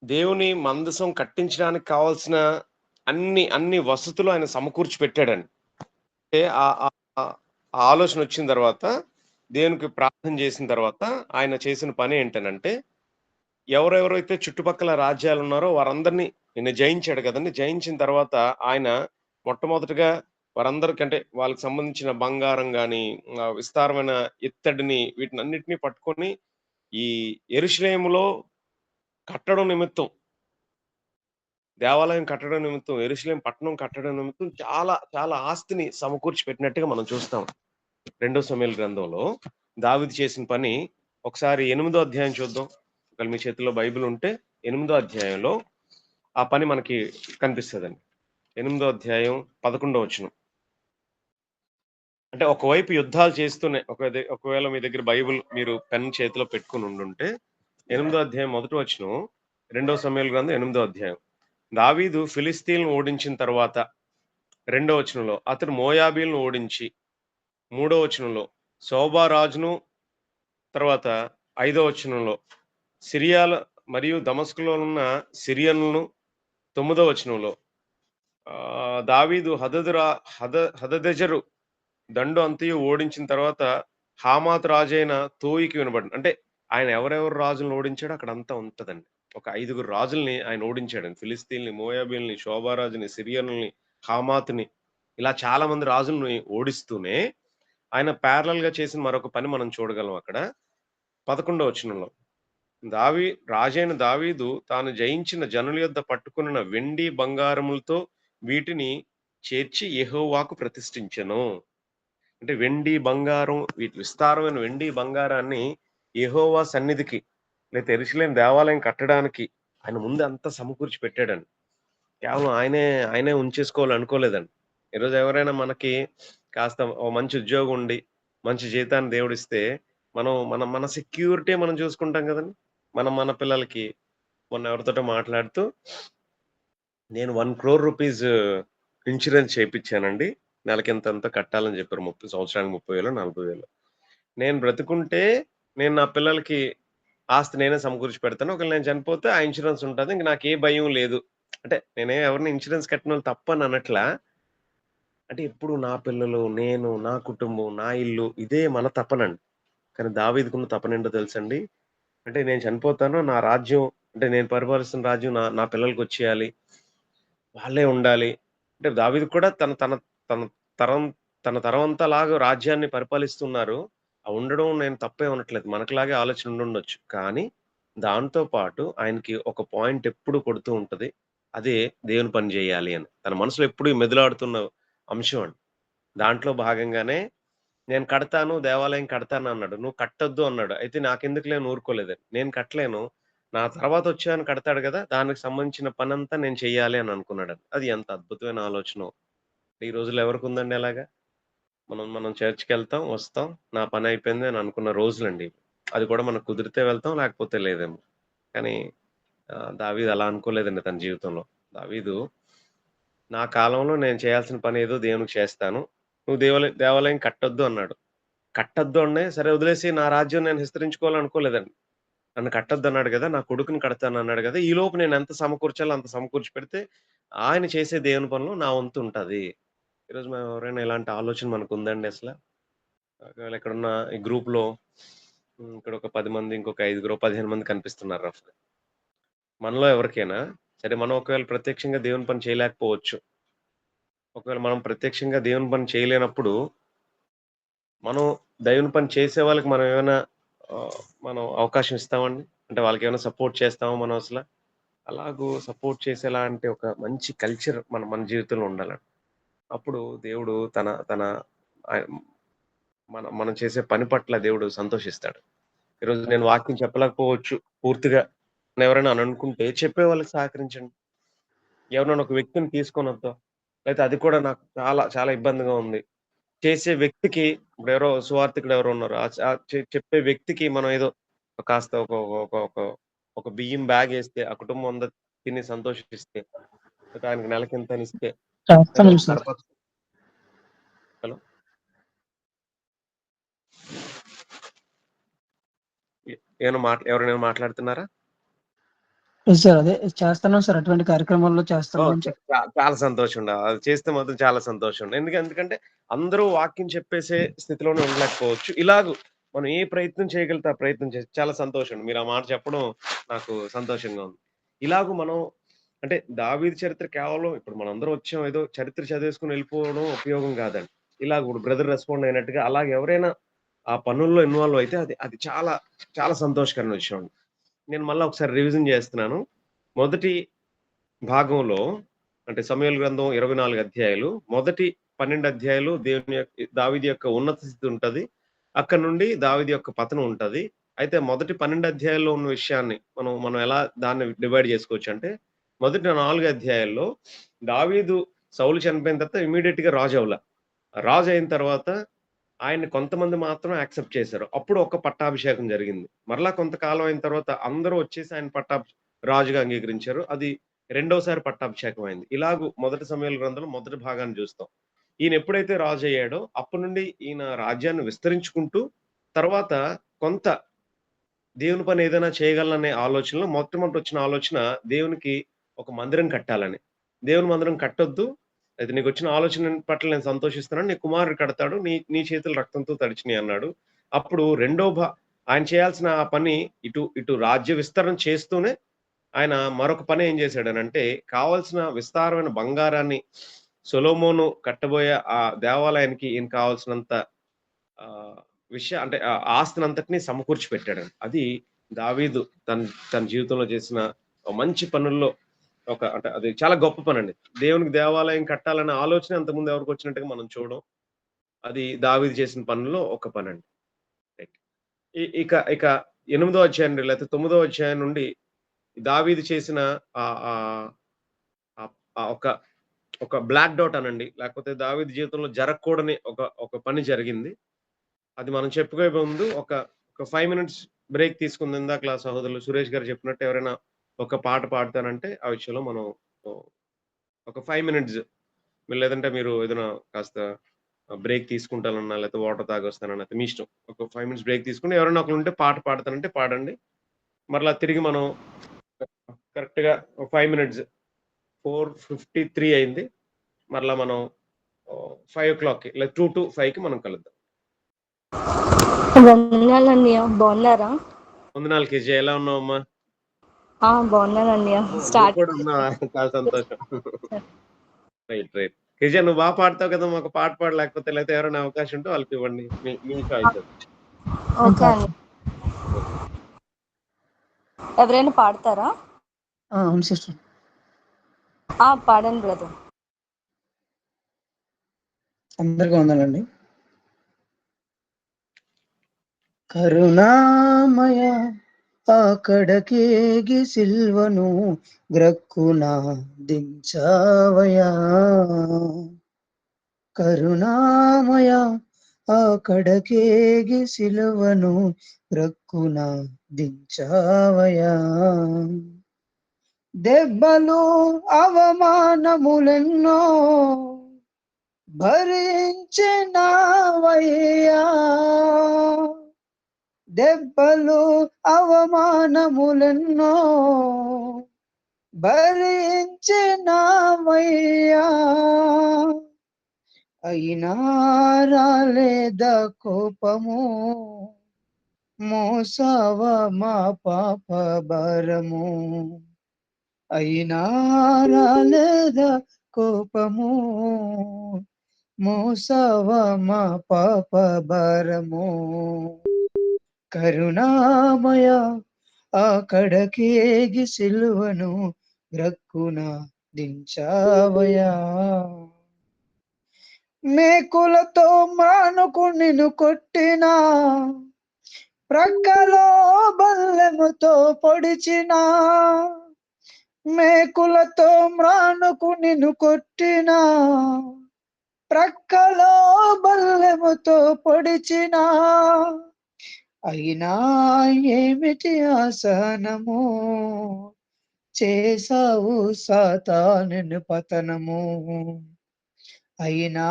దేవుని మందసం కట్టించడానికి కావాల్సిన అన్ని వసతులు ఆయన సమకూర్చి పెట్టాడండి. అంటే ఆ ఆలోచన వచ్చిన తర్వాత దేవునికి ప్రార్థన చేసిన తర్వాత ఆయన చేసిన పని ఏంటనంటే, ఎవరెవరైతే చుట్టుపక్కల రాజ్యాలున్నారో వారందరిని ఈయన జయించాడు కదండీ! జయించిన తర్వాత ఆయన మొట్టమొదటగా వారందరికంటే వాళ్ళకి సంబంధించిన బంగారం గాని, విస్తారమైన ఇత్తడిని వీటినన్నిటిని పట్టుకొని ఈ యెరూషలేములో కట్టడం నిమిత్తం, దేవాలయం కట్టడం నిమిత్తం, యెరూషలేం పట్టణం కట్టడం నిమిత్తం చాలా చాలా ఆస్తిని సమకూర్చి పెట్టినట్టుగా మనం చూస్తాం. 2 సమూయేలు గ్రంథంలో దావీదు చేసిన పని ఒకసారి 8దో అధ్యాయం చూద్దాం. ఒకవేళ మీ చేతిలో బైబిల్ ఉంటే 8దో అధ్యాయంలో ఆ పని మనకి కనిపిస్తదండి. 8దో అధ్యాయం 11వ వచనం. అంటే ఒకవైపు యుద్ధాలు చేస్తూనే ఒకవేళ మీ దగ్గర బైబిల్ మీరు పెన్ చేతిలో పెట్టుకొని ఉండుంటే 8దో అధ్యాయం మొదటి వచనం, 2 సమూయేలు గ్రంథం 8దో అధ్యాయం. దావీదు ఫిలిస్తీన్లను ఓడించిన తర్వాత 2వ వచనంలో అతడు మోయాబీలను ఓడించి, 3వ వచనంలో సోబా రాజును, తర్వాత 5వ వచనంలో సిరియాల మరియు దమస్కులో ఉన్న సిరియన్లను, 9వ వచనంలో దావీదు హదదెజరు దండు అంతయు ఓడించిన తర్వాత హామాత్ రాజైన తోయికి వినబడింది. అంటే ఆయన ఎవరెవరు రాజులను ఓడించాడో అక్కడంతా ఉంటదండి. ఒక 5గురు రాజుల్ని ఆయన ఓడించాడండి. ఫిలిస్తీన్‌ని, మోయాబీల్ని, షోబారాజుని, సిరియనుల్ని, హామాతుని, ఇలా చాలా మంది రాజుల్ని ఓడిస్తూనే ఆయన ప్యారలల్‌గా చేసిన మరొక పని మనం చూడగలం అక్కడ. 11వ వచనంలో రాజైన దావీదు తాను జయించిన జనుల యొద్ద పట్టుకొనిన వెండి బంగారములతో వీటిని చేర్చి యెహోవాకు ప్రతిష్ఠించెను. అంటే వెండి, బంగారం, వీటి విస్తారమైన వెండి, బంగారాన్ని యెహోవా సన్నిధికి, లేతే యెరూషలేము దేవాలయం కట్టడానికి ఆయన ముందు అంతా సమకూర్చి పెట్టాడండి. కేవలం ఆయనే ఉంచేసుకోవాలనుకోలేదండి. ఈరోజు ఎవరైనా మనకి కాస్త ఓ మంచి ఉద్యోగం ఉండి, మంచి జీతాన్ని దేవుడిస్తే, మన సెక్యూరిటీ మనం చూసుకుంటాం గదండీ! మనం మన పిల్లలకి మొన్న ఎవరితోటో మాట్లాడుతూ, నేను 1,00,00,000 రూపీస్ ఇన్స్యూరెన్స్ చేపిచ్చానండి. నెలకింతంత కట్టాలని జెప్పారు. సంవత్సరానికి 30,000 40,000. నేను బ్రతికుంటే నేను నా పిల్లలకి ఆస్తి నేనే సమకూర్చి పెడతాను. ఒకవేళ నేను చనిపోతే ఆ ఇన్స్యూరెన్స్ ఉంటది. ఇంక నాకే భయం లేదు. అంటే నేనేం ఎవరిని ఇన్స్యూరెన్స్ కట్టినోళ్ళు తప్పని అనట్లా. అంటే ఎప్పుడు నా పిల్లలు, నేను, నా కుటుంబం, నా ఇల్లు ఇదే మన తపనండి. కానీ దావీదుకున్న తపనేంటో తెలుసండి? అంటే నేను చనిపోతాను. నా రాజ్యం, అంటే నేను పరిపాలిస్తున్న రాజ్యం నా నా పిల్లలకొచ్చేయాలి. వాళ్ళే ఉండాలి. అంటే దావీదు కూడా తన తన తన తరం తన తరమంతాలాగా రాజ్యాన్ని పరిపాలిస్తున్నారు. ఆ ఉండడం నేను తప్పే అనట్లేదు. మనకులాగే ఆలోచన ఉండుండొచ్చు. కానీ దాంతో పాటు ఆయనకి ఒక పాయింట్ ఎప్పుడు కొడుతూ ఉంటది. అదే దేవుని పని జేయాలి అని. తన మనసులో ఎప్పుడు మెదులాడుతున్న అంశం అండి. దాంట్లో భాగంగానే నేను కడతాను, దేవాలయం కడతానన్నాడు. నువ్వు కట్టొద్దు అన్నాడు. అయితే నాకెందుకులే అని ఊరుకోలేదండి. నేను కట్టలేను. నా తర్వాత వచ్చేవాను కడతాడు గదా! దానికి సంబంధించిన పనంతా నేను చెయ్యాలి అని అనుకున్నాడండి. అది ఎంత అద్భుతమైన ఆలోచనో. ఈ రోజుల్లో ఎవరికుందండి అలాగా? మనం మనం చర్చ్‌కెళ్తాం, వస్తాం. నా పనయిపోయింది అని అనుకున్న రోజులండి. అది కూడా మనకు కుదిరితే వెళ్తాం, లేకపోతే లేదేమో. కానీ దావీదు అలా అనుకోలేదండి తన జీవితంలో. దావీదు నా కాలంలో నేను చేయాల్సిన పనేదో దేవునికి చేస్తాను. నువ్వు దేవాలయం కట్టొద్దు అన్నాడు. కట్టొద్దు అనే సరే వదిలేసి నా రాజ్యం నేను విస్తరించుకోవాలనుకోలేదండి. నన్ను కట్టొద్దన్నాడు గదా! నా కొడుకుని కడతానన్నాడు గదా! ఈలోపు నేనెంత సమకూర్చాలో అంత సమకూర్చి పెడితే, ఆయన చేసే దేవుని పనిలో నా వంతుంటది. ఈరోజు మనం ఎవరైనా ఇలాంటి ఆలోచన మనకుందండి అసల? ఒకవేళ ఇక్కడున్న ఈ గ్రూప్‌లో ఇక్కడ ఒక 10 మంది, ఇంకొక ఐదుగురో, 15 మంది కనిపిస్తున్నారు రఫ్‌గా. మనలో ఎవరికైనా సరే మనం ఒకవేళ ప్రత్యక్షంగా దేవుని పని చేయలేకపోవచ్చు. ఒకవేళ మనం ప్రత్యక్షంగా దేవుని పని చేయలేనప్పుడు, మనం దేవుని పని చేసే వాళ్ళకి మనం ఏమైనా ఆహ్, మనం అవకాశం ఇస్తామండి? అంటే వాళ్ళకేమైనా సపోర్ట్ చేస్తామా మనం అసల? సపోర్ట్ చేసేలాంటి ఒక మంచి కల్చర్ మన మన జీవితంలో ఉండాలండి. అప్పుడు దేవుడు తన తన ఆహ్, మనం చేసే పని పట్ల దేవుడు సంతోషిస్తాడు. ఈరోజు నేను వాక్యం చెప్పలేకపోవచ్చు పూర్తిగా అని ఎవరైనా అని అనుకుంటే చెప్పే వాళ్ళకి సహకరించండి. ఎవరినైనా ఒక వ్యక్తిని తీసుకొనొద్దాం. లేతే అది కూడా నాకు చాలా చాలా ఇబ్బందిగా ఉంది. చేసే వ్యక్తికి ఇప్పుడెవరో సువార్థికుడు ఎవరో ఉన్నారు. ఆహ్, చ చెప్పే వ్యక్తికి మనం ఏదో కాస్త ఒక ఒక ఒక ఒక బియ్యం బ్యాగేస్తే ఆ కుటుంబం అంతా తిని సంతోషిస్తే, లేతే ఆయనకి నెలకింతనిస్తే ఏదో చేస్తాను సార్. గడప హలో! ఎ ఏమైనా ఎవరైనా మాట్లాడుతున్నారా? సార్ అదే చేస్తున్నాం సార్. అటువంటి కార్యక్రమాల్లో చేస్తున్నాం ఓహ్! అని చాలా సంతోషం. అది చేస్తే మాత్రం చాలా సంతోషం. ఎందుకంటే అందరూ వాక్యం చెప్పేసే స్థితిలోనే ఉండలేకపోవచ్చు. మనం ఏ ప్రయత్నం చేయగలిగితే ఆ ప్రయత్నం చేసి చాలా సంతోషం. మీరు ఆ మాట చెప్పడం నాకు సంతోషంగా ఉంది. మనం అంటే దావీదు చరిత్ర కేవలం ఇప్పుడు మనందరం వచ్చాం ఏదో చరిత్ర చదివేసుకొని వెళ్ళిపోవడం ఉపయోగం కాదండి. ఇప్పుడు బ్రదర్ రెస్పాండ్ అయినట్టుగా అలాగ ఎవరైనా ఆ పనుల్లో ఇన్వాల్వ్ అయితే అది అది చాలా చాలా సంతోషకరమైన విషయం అండి. నేను మళ్ళా ఒకసారి రివిజన్ చేస్తున్నాను. మొదటి భాగంలో అంటే సమూయేలు గ్రంథం 24 అధ్యాయాలు. మొదటి 12 అధ్యాయాలు దావీదు యొక్క ఉన్నత స్థితి ఉంటది. అక్కడి నుండి దావీదు యొక్క పతనం ఉంటది. అయితే మొదటి 12 అధ్యాయాల్లో ఉన్న విషయాన్ని మనం ఎలా దాన్ని డివైడ్ చేసుకోవచ్చంటే, మొదటి 4 అధ్యాయాల్లో దావీదు సౌలు చనిపోయిన తర్వాత ఇమ్మీడియేట్‌గా రాజు అవ్వల. రాజు అయిన తర్వాత ఆయన్ని కొంతమంది మాత్రం యాక్సెప్ట్ చేశారు. అప్పుడు ఒక పట్టాభిషేకం జరిగింది. మరలా కొంతకాలం అయిన తర్వాత అందరూ వచ్చేసి ఆయన రాజుగా అంగీకరించారు. అది రెండోసారి పట్టాభిషేకం అయింది. మొదటి సమూయేలు గ్రంథంలో మొదటి భాగాన్ని చూస్తాం. ఈయన ఎప్పుడైతే రాజు అయ్యాడో అప్పటి నుండి ఈయన రాజ్యాన్ని విస్తరించుకుంటూ తర్వాత కొంత దేవుని పని ఏదైనా చేయగలననే ఆలోచనలో మొట్టమొదటి వచ్చిన ఆలోచన దేవునికి ఒక మందిరం కట్టాలని. దేవుని మందిరం కట్టొద్దు. అయితే నీకొచ్చిన ఆలోచన పట్ల నేను సంతోషిస్తున్నాను. నీ కుమారుడు కడతాడు. నీ నీ చేతులు రక్తంతో తడిచినయి అన్నాడు. అప్పుడు ఆయన చేయాల్సిన ఆ పని ఇటు రాజ్య విస్తరణ చేస్తూనే ఆయన మరొక పని ఏం చేశాడనంటే, కావాల్సిన విస్తారమైన బంగారాన్ని సొలొమోను కట్టబోయే ఆ దేవాలయానికి ఈయన కావాల్సినంత ఆహ్, అంటే ఆస్తినంతటిని సమకూర్చి పెట్టాడండి. అది దావీదు తన తన జీవితంలో చేసిన మంచి పనుల్లో అంటే అది చాలా గొప్ప పనండి. దేవునికి దేవాలయం కట్టాలన్న ఆలోచన అంతకుముందు ఎవరికొచ్చినట్టుగా మనం చూడం. అది దావీదు చేసిన పనుల్లో ఒక పనండి. రైట్. ఇక ఇక 8దో అధ్యాయం లేకపోతే 9దో అధ్యాయం నుండి దావీదు చేసిన ఆహ్, ఆహ్, ఆహ్, ఆహ్, ఒక ఒక బ్లాక్ డాట్ అనండి. లేకపోతే దావీదు జీవితంలో జరగకూడని ఒక పని జరిగింది. అది మనం చెప్పుకోబోయే ముందు ఒక 5 మినిట్స్ బ్రేక్ తీసుకుందాం. ఇందాకలా సహోదరులు సురేష్ గారు చెప్పినట్టు ఎవరైనా ఒక పాట పాడతానంటే ఆ విషయంలో మనం ఓహ్, ఒక 5 మినిట్స్ లేదంటే మీరు ఏదైనా కాస్త బ్రేక్ తీసుకుంటానన్నా, లేకపోతే వాటర్ తాగొస్తానన్నా మీ ఇష్టం. ఒక 5 మినిట్స్ బ్రేక్ తీసుకొని ఎవరైనా ఒకలుంటే పాట పాడతానంటే పాడండి. మరలా తిరిగి మనం కరెక్ట్‌గా ఒక 5 మినిట్స్ 4:53 అయింది. మరలా మనం 5:00కి లేదా 2-5కి మనం కలుద్దాం. వందనాలన్నయ్య. బాగున్నారా? వందనాలు కిజి. ఎలా ఉన్నావమ్మా? బాగున్నానన్నయ్య. నువ్వు కూడా ఉన్నావా? చాలా సంతోషం. రైట్. కిజ నువ్వు పాడతావు కదా! మాకు పాట పాడు లేకపోతే ఎవరైనా అవకాశం ఉంటే వాళ్ళకివ్వండి. మీ మీ చాయిస్ అది. ఓకే అండి. ఎవరైనా పాడతారా? అవును సిస్టర్. పాడండి బ్రదర్. అందరికీ వందనాలండి. కరుణామయ అక్కడకేగి సిల్వను గ్రక్కున దించావయా. కరుణామయ అక్కడకేగి సిలువను గ్రక్కున దించావయా. దెబ్బలు అవమానములెన్నో భరించినావయ్యా. దెబ్బలు అవమానములెన్నో భరించినావయ్యా. అయినా రాలేదా కోపము, మోసావ మా పాప భారము. అయినా రాలేదా కోపము, మోసావ మా పాప భారము. కరుణామయ అక్కడకేగి సిలువను గ్రక్కున దించావయా. మేకులతో మానుకు నిన్ను కొట్టినా, ప్రక్కలో బల్లెముతో పొడిచినా. మేకులతో మ్రానుకు నిన్ను కొట్టినా, ప్రక్కలో బల్లెముతో పొడిచినా. అయినా ఏమిటి ఆసనము, చేసావు సాతానుని పతనము. అయినా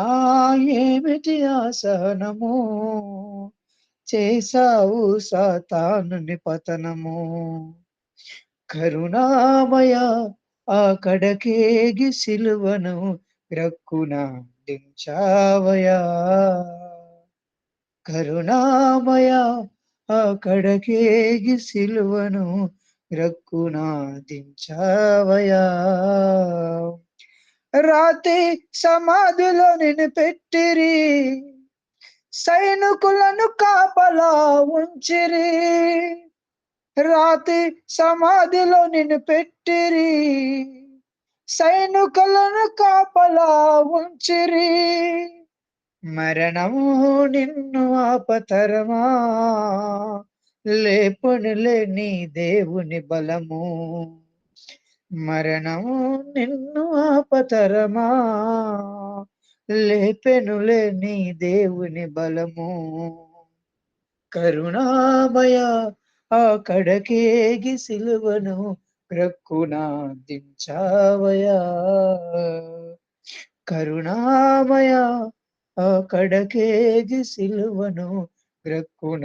ఏమిటి ఆసనము, చేసావు సాతానుని పతనము. కరుణామయ ఆ కడకేగి సిలువను రక్కున దించావయా. కరుణామయ ఆ కడకేగి సిలువను రక్కున దించావయా. రాతి సమాధిలో నిన్ను పెట్టిరి, సైనికులను కాపలా ఉంచిరి. రాతి సమాధిలో నిన్ను పెట్టిరి, సైనికులను కాపలా ఉంచిరి. మరణము నిన్ను ఆపతరమా, లేపనులే నీ దేవుని బలము. మరణము నిన్ను ఆపతరమా, లేపెనులే నీ దేవుని బలము. కరుణామయ ఆ కడకేగి సిలువను రక్కున దించావయా. కరుణామయ ఆ కడకేగి సిలువను రక్కున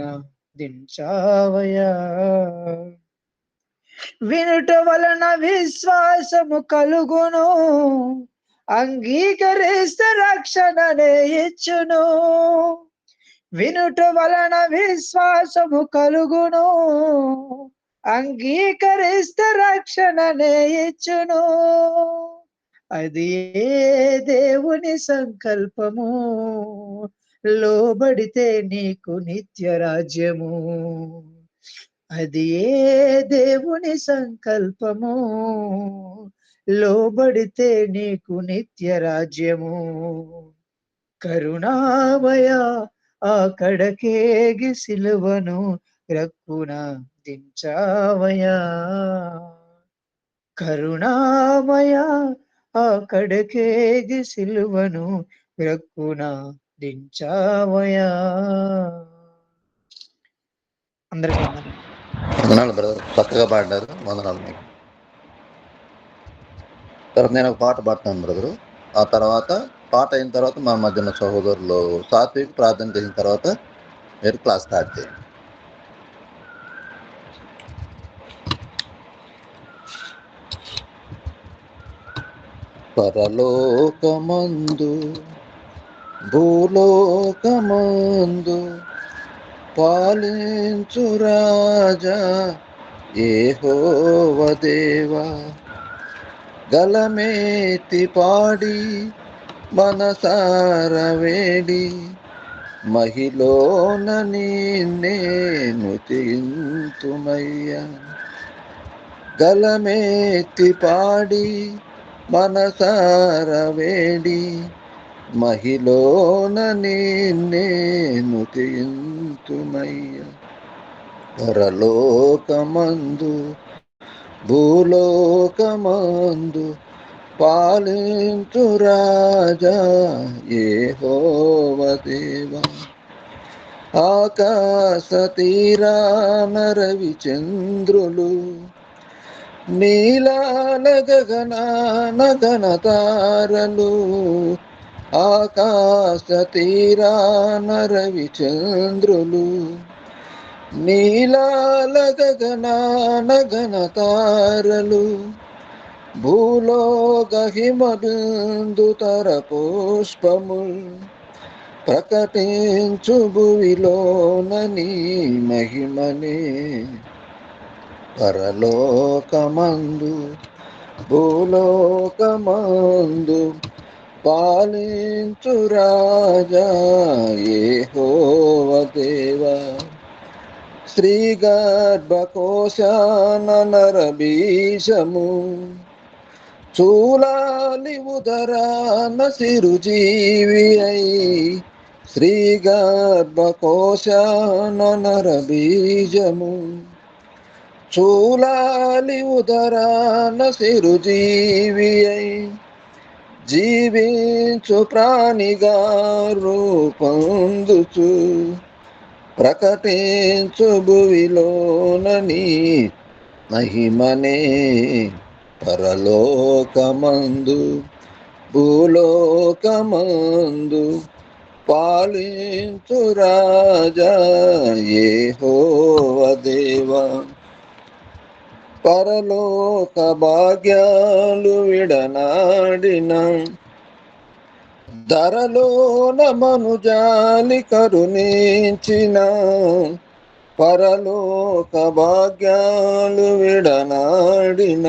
దించావయా. వినుట వలన విశ్వాసము కలుగును, అంగీకరిస్తే రక్షణనే ఇచ్చును. వినుట వలన విశ్వాసము కలుగును, అంగీకరిస్తే రక్షణనే ఇచ్చును. అది ఏ దేవుని సంకల్పము, లోబడితే నీకు నిత్య రాజ్యము. అది ఏ దేవుని సంకల్పము, లోబడితే నీకు నిత్య రాజ్యము. కరుణామయ ఆ కడకేగి సిలువను రక్కున దించావయా. కరుణామయ ఆ కడకేగి సిలువను రక్కున దించావయా. అందరికీ వందనాలు. వందనాలు బ్రదర్, చక్కగా పాడినారు. వందనాలు మీకు. తర్వాత నేను ఒక పాట పాడతాను బ్రదరు. ఆ తర్వాత పాట అయిన తర్వాత మా మధ్యన సహోదరులు సాత్విక్ ప్రార్థన చేసిన తర్వాత మీరు క్లాస్ స్టార్ట్ చేయండి. పరలోకమందు భూలోకమందు పాలించు రాజా యెహోవా దేవా, గలమేతి పాడి మనసార వేడి, మహిలోన నిన్నేను తింతుమయ్యా. గలమేతి పాడి మనసార వేడి, మహిలోన నిన్నేను తింతుమయ్యా. పరలోకమందు భూలోకమందు పాలించు రాజా యెహోవా దేవా, ఆకాశ తీరాన రవిచంద్రులు, నీలాల గగనాన ఘనతారలు. ఆకాశ తీరాన రవిచంద్రులు, నీలాల గగనాన ఘనతారలు. భూలోక హిమబిందు తర పుష్పముల్, ప్రకటించు భువిలోన నీ మహిమనే. పరలోకమందు భూలోకమందు పాలించు రాజా యెహోవా దేవా, శ్రీ గర్భకోశాన నరబీజము, చూలాలి ఉదరాన సిరుజీవి అయి. శ్రీ గర్భకోశాన నరబీజము, చూలాలి ఉదరాన సిరుజీవి అయి. జీవించు ప్రాణిగా రూపొందుచు, ప్రకటించు భువిలోన నీ మహిమనే. పరలోకమందు భూలోకమందు పాలించు రాజా యెహోవా దేవా, పరలోక భాగ్యాలు విడనాడిన ధరలోన మనుజాలి కరుణించిన పరలోక భాగ్యాలు విడనాడిన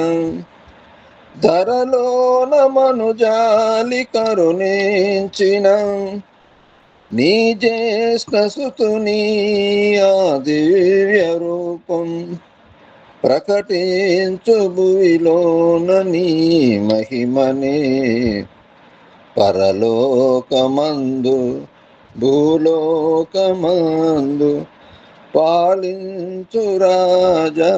ధరలోన మనుజాలి కరుణించిన నీ జ్యేష్ఠ సుతుని ఆ దివ్య రూపం ప్రకటించు భువిలోన నీ మహిమనే పరలోకమందు భూలోకమందు పాలించు రాజా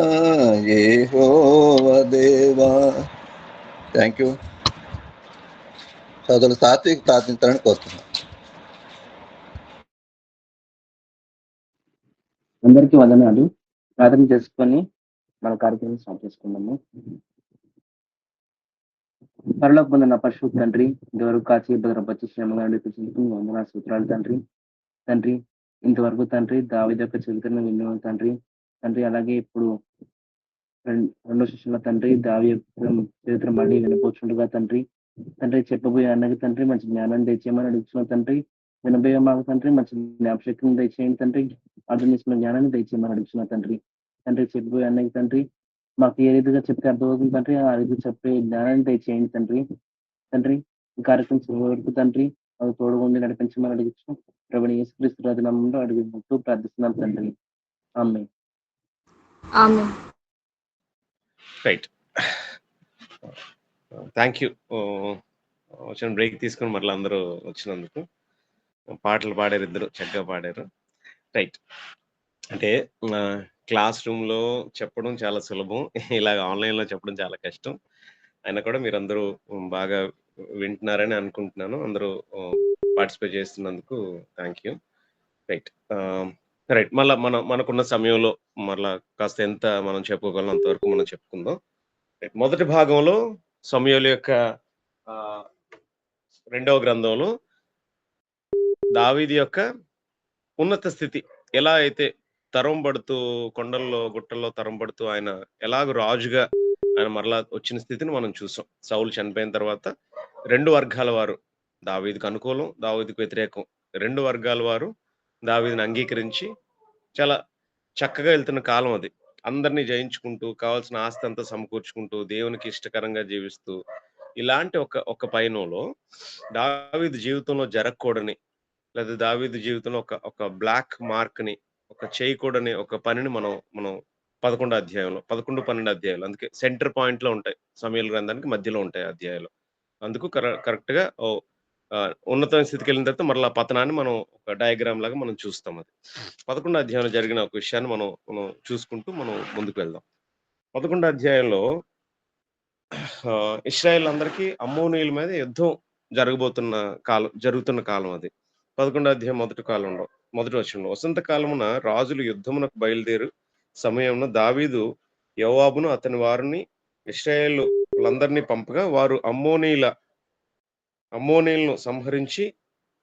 యెహోవా దేవా. Thank you. సోదరులు సాత్విక్ ప్రార్థించాలని కోరుతున్నాను. అందరికీ వందనాలు. ప్రార్థన చేసుకొని మన కార్యక్రమం స్టార్ట్ చేసుకుందాము. పరలోక పొందిన పరిశుద్ధ తండ్రి, ఇంతవరకు కాచి భద్రపరిచి శ్రమగా నడిపించేందుకు వందన సూత్రాలు తండ్రి. తండ్రి ఇంతవరకు తండ్రి దావీదు యొక్క చరిత్రను విన్నాం తండ్రి. తండ్రి అలాగే ఇప్పుడు రెండో శిష్యుల తండ్రి దావీదు యొక్క చరిత్ర మళ్ళీ వినపోతుండగా తండ్రి. తండ్రి చెప్పబోయే అన్నకి తండ్రి మంచి జ్ఞానాన్ని తెచ్చేయమని అడుగుతున్న తండ్రి. వినబోయే మాకు తండ్రి మంచి జ్ఞాపశక్తిని దయచేయండి తండ్రి. అర్థం చేసుకున్న జ్ఞానాన్ని దయచేయమని అడుగుతున్న తండ్రి. తండ్రి చెప్పబోయే అన్నకి తండ్రి మాకు ఏ రీతిగా చెప్తే అర్థమవుతుంది తండ్రి, ఆ రీతిగా చెప్పే జ్ఞానాన్ని దయచేయండి తండ్రి. తండ్రి ఈ కార్యక్రమం చివరి వరకు తండ్రి అది తోడుగుండి నడిపించమని అడుగుతూ ప్రభుని యేసుక్రీస్తు రాజనామంలో అడుగుతూ ప్రార్థిస్తున్నాం తండ్రి. ఆమేన్. ఆమేన్. Right, thank you. వచ్చిన బ్రేక్ తీసుకుని మరలా అందరూ వచ్చినందుకు. పాటలు పాడారు, ఇద్దరు చక్కగా పాడారు. రైట్, అంటే క్లాస్ రూమ్లో చెప్పడం చాలా సులభం, ఇలాగ ఆన్లైన్లో చెప్పడం చాలా కష్టం. అయినా కూడా మీరందరూ బాగా వింటున్నారని అనుకుంటున్నాను. అందరూ పార్టిసిపేట్ చేస్తున్నందుకు థ్యాంక్ యూ. రైట్ రైట్, మళ్ళీ మనకున్న సమయంలో మళ్ళా కాస్త ఎంత మనం చెప్పుకోగలం అంతవరకు మనం చెప్పుకుందాం. రైట్, మొదటి భాగంలో సమూయేలు యొక్క 2వ గ్రంథంలో దావీదు యొక్క ఉన్నత స్థితి ఎలా అయితే తరంబడుతూ కొండల్లో గుట్టల్లో తరంబడుతూ ఆయన ఎలాగ రాజుగా ఆయన మరలా వచ్చిన స్థితిని మనం చూసాం. సౌలు చనిపోయిన తర్వాత 2 వర్గాల వారు, దావీదుకు అనుకూలం, దావీదుకు వ్యతిరేకం, 2 వర్గాల వారు దావీదుని అంగీకరించి చాలా చక్కగా వెళ్తున్న కాలం అది. అందరినీ జయించుకుంటూ కావాల్సిన ఆస్తి అంతా సమకూర్చుకుంటూ దేవునికి ఇష్టకరంగా జీవిస్తూ ఇలాంటి ఒక పయనంలో దావీదు జీవితంలో జరగకూడని లేదా దావీదు జీవితంలో ఒక బ్లాక్ మార్క్ ని, ఒక చేయకూడని ఒక పనిని మనం 11 అధ్యాయంలో 11, 12 అధ్యాయాలు, అందుకే సెంటర్ పాయింట్ లో ఉంటాయి. సమూయేలు గ్రంథానికి మధ్యలో ఉంటాయి అధ్యాయాలు. అందుకు కరెక్ట్ గా ఉన్నతమైన స్థితికి వెళ్ళిన తర్వాత మరలా పతనాన్ని మనం ఒక డయాగ్రామ్ లాగా మనం చూస్తాం. అది 11 అధ్యాయంలో జరిగిన ఒక విషయాన్ని మనం చూసుకుంటూ మనం ముందుకు వెళ్దాం. 11 అధ్యాయంలో ఇశ్రాయేల్ అందరికీ అమ్మోనీయుల మీద యుద్ధం జరుగుతున్న కాలం అది. 11 అధ్యాయం మొదటి వచనంలో, వసంతకాలమున రాజులు యుద్ధమునకు బయలుదేరు సమయమున దావీదు యోవాబును అతని వారిని ఇశ్రాయేలులందరినీ పంపగా వారు అమ్మోనీయులను సంహరించి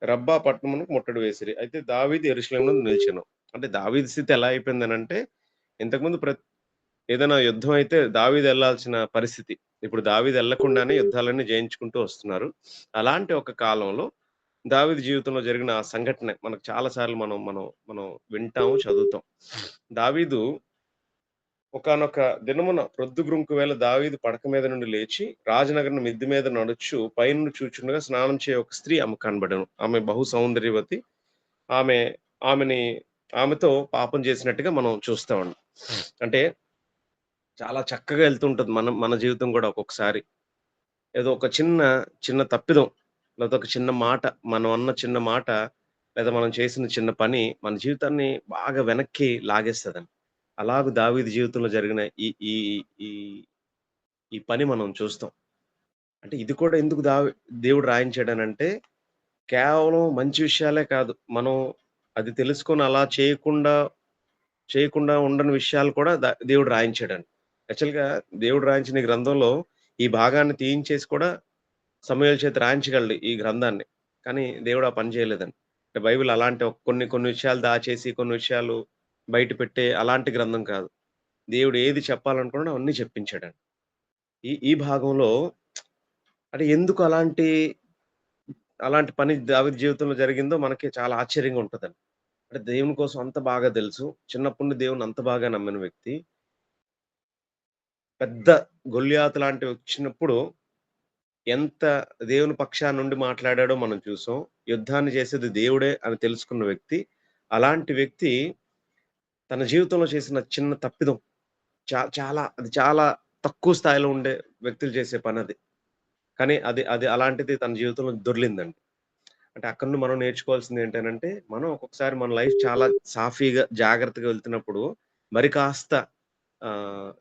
రబ్బా పట్టణమునకు ముట్టడి వేసిరి. అయితే దావీదు యెరూషలేములో నిలిచెను. అంటే దావీదు స్థితి ఎలా అయిపోయిందనంటే, ఇంతకుముందు ఏదైనా యుద్ధం అయితే దావీదు వెళ్లాల్సిన పరిస్థితి, ఇప్పుడు దావీదు వెళ్లకుండానే యుద్ధాలన్నీ జయించుకుంటూ వస్తున్నారు. అలాంటి ఒక కాలంలో దావీదు జీవితంలో జరిగిన ఆ సంఘటన మనకు చాలా సార్లు మనం వింటాము, చదువుతాం. దావీదు ఒకానొక దినమున ప్రొద్దుగుంకు వేళ దావీదు పడక మీద నుండి లేచి రాజనగరం మిద్ది మీద నడుచు పైనుండి చూచుండగా స్నానం చేయ ఒక స్త్రీ ఆమె కనబడను. ఆమె బహు సౌందర్యవతి. ఆమెతో పాపం చేసినట్టుగా మనం చూస్తామండి. అంటే చాలా చక్కగా వెళ్తుంటది మన జీవితం కూడా. ఒక్కొక్కసారి ఏదో ఒక చిన్న తప్పిదం లేదా ఒక చిన్న మాట, మనం అన్న చిన్న మాట లేదా మనం చేసిన చిన్న పని మన జీవితాన్ని బాగా వెనక్కి లాగేస్తుందండి. అలాగ దావీదు జీవితంలో జరిగిన ఈ పని మనం చూస్తాం. అంటే ఇది కూడా ఎందుకు దేవుడు రాయించాడనంటే, కేవలం మంచి విషయాలే కాదు, మనం అది తెలుసుకొని అలా చేయకుండా ఉండని విషయాలు కూడా దేవుడు రాయించాడండి. యాక్చువల్గా దేవుడు రాయించిన ఈ గ్రంథంలో ఈ భాగాన్ని తీయించేసి కూడా సమూయేలు చేత రాయించగలడు ఈ గ్రంథాన్ని. కానీ దేవుడు ఆ పని చేయలేదండి. అంటే బైబిల్ అలాంటి కొన్ని విషయాలు దాచేసి కొన్ని విషయాలు బయట పెట్టే అలాంటి గ్రంథం కాదు. దేవుడు ఏది చెప్పాలనుకున్నాడో అవన్నీ చెప్పించాడండి. ఈ ఈ భాగంలో అంటే ఎందుకు అలాంటి పని దావీదు జీవితంలో జరిగిందో మనకి చాలా ఆశ్చర్యంగా ఉంటదండి. అంటే దేవుని కోసం అంత బాగా తెలుసు. చిన్నప్పటి నుండి దేవుడిని అంత బాగా నమ్మిన వ్యక్తి. పెద్ద గొల్లియాతు లాంటివి వచ్చినప్పుడు ఎంత దేవుని పక్షాన మాట్లాడాడో మనం చూసాం. యుద్ధాన్ని చేసేది దేవుడే అని తెలుసుకున్న వ్యక్తి. అలాంటి వ్యక్తి తన జీవితంలో చేసిన చిన్న తప్పిదం చాలా తక్కువ స్థాయిలో ఉండే వ్యక్తులు చేసే పనది. కానీ అది అది అలాంటిది తన జీవితంలో దొర్లిందండి. అంటే అక్కడి నుండి మనం నేర్చుకోవాల్సింది ఏంటనంటే, మనం ఒక్కొక్కసారి మన లైఫ్ చాలా సాఫీగా, జాగ్రత్తగా వెళ్తున్నప్పుడు మరి కాస్త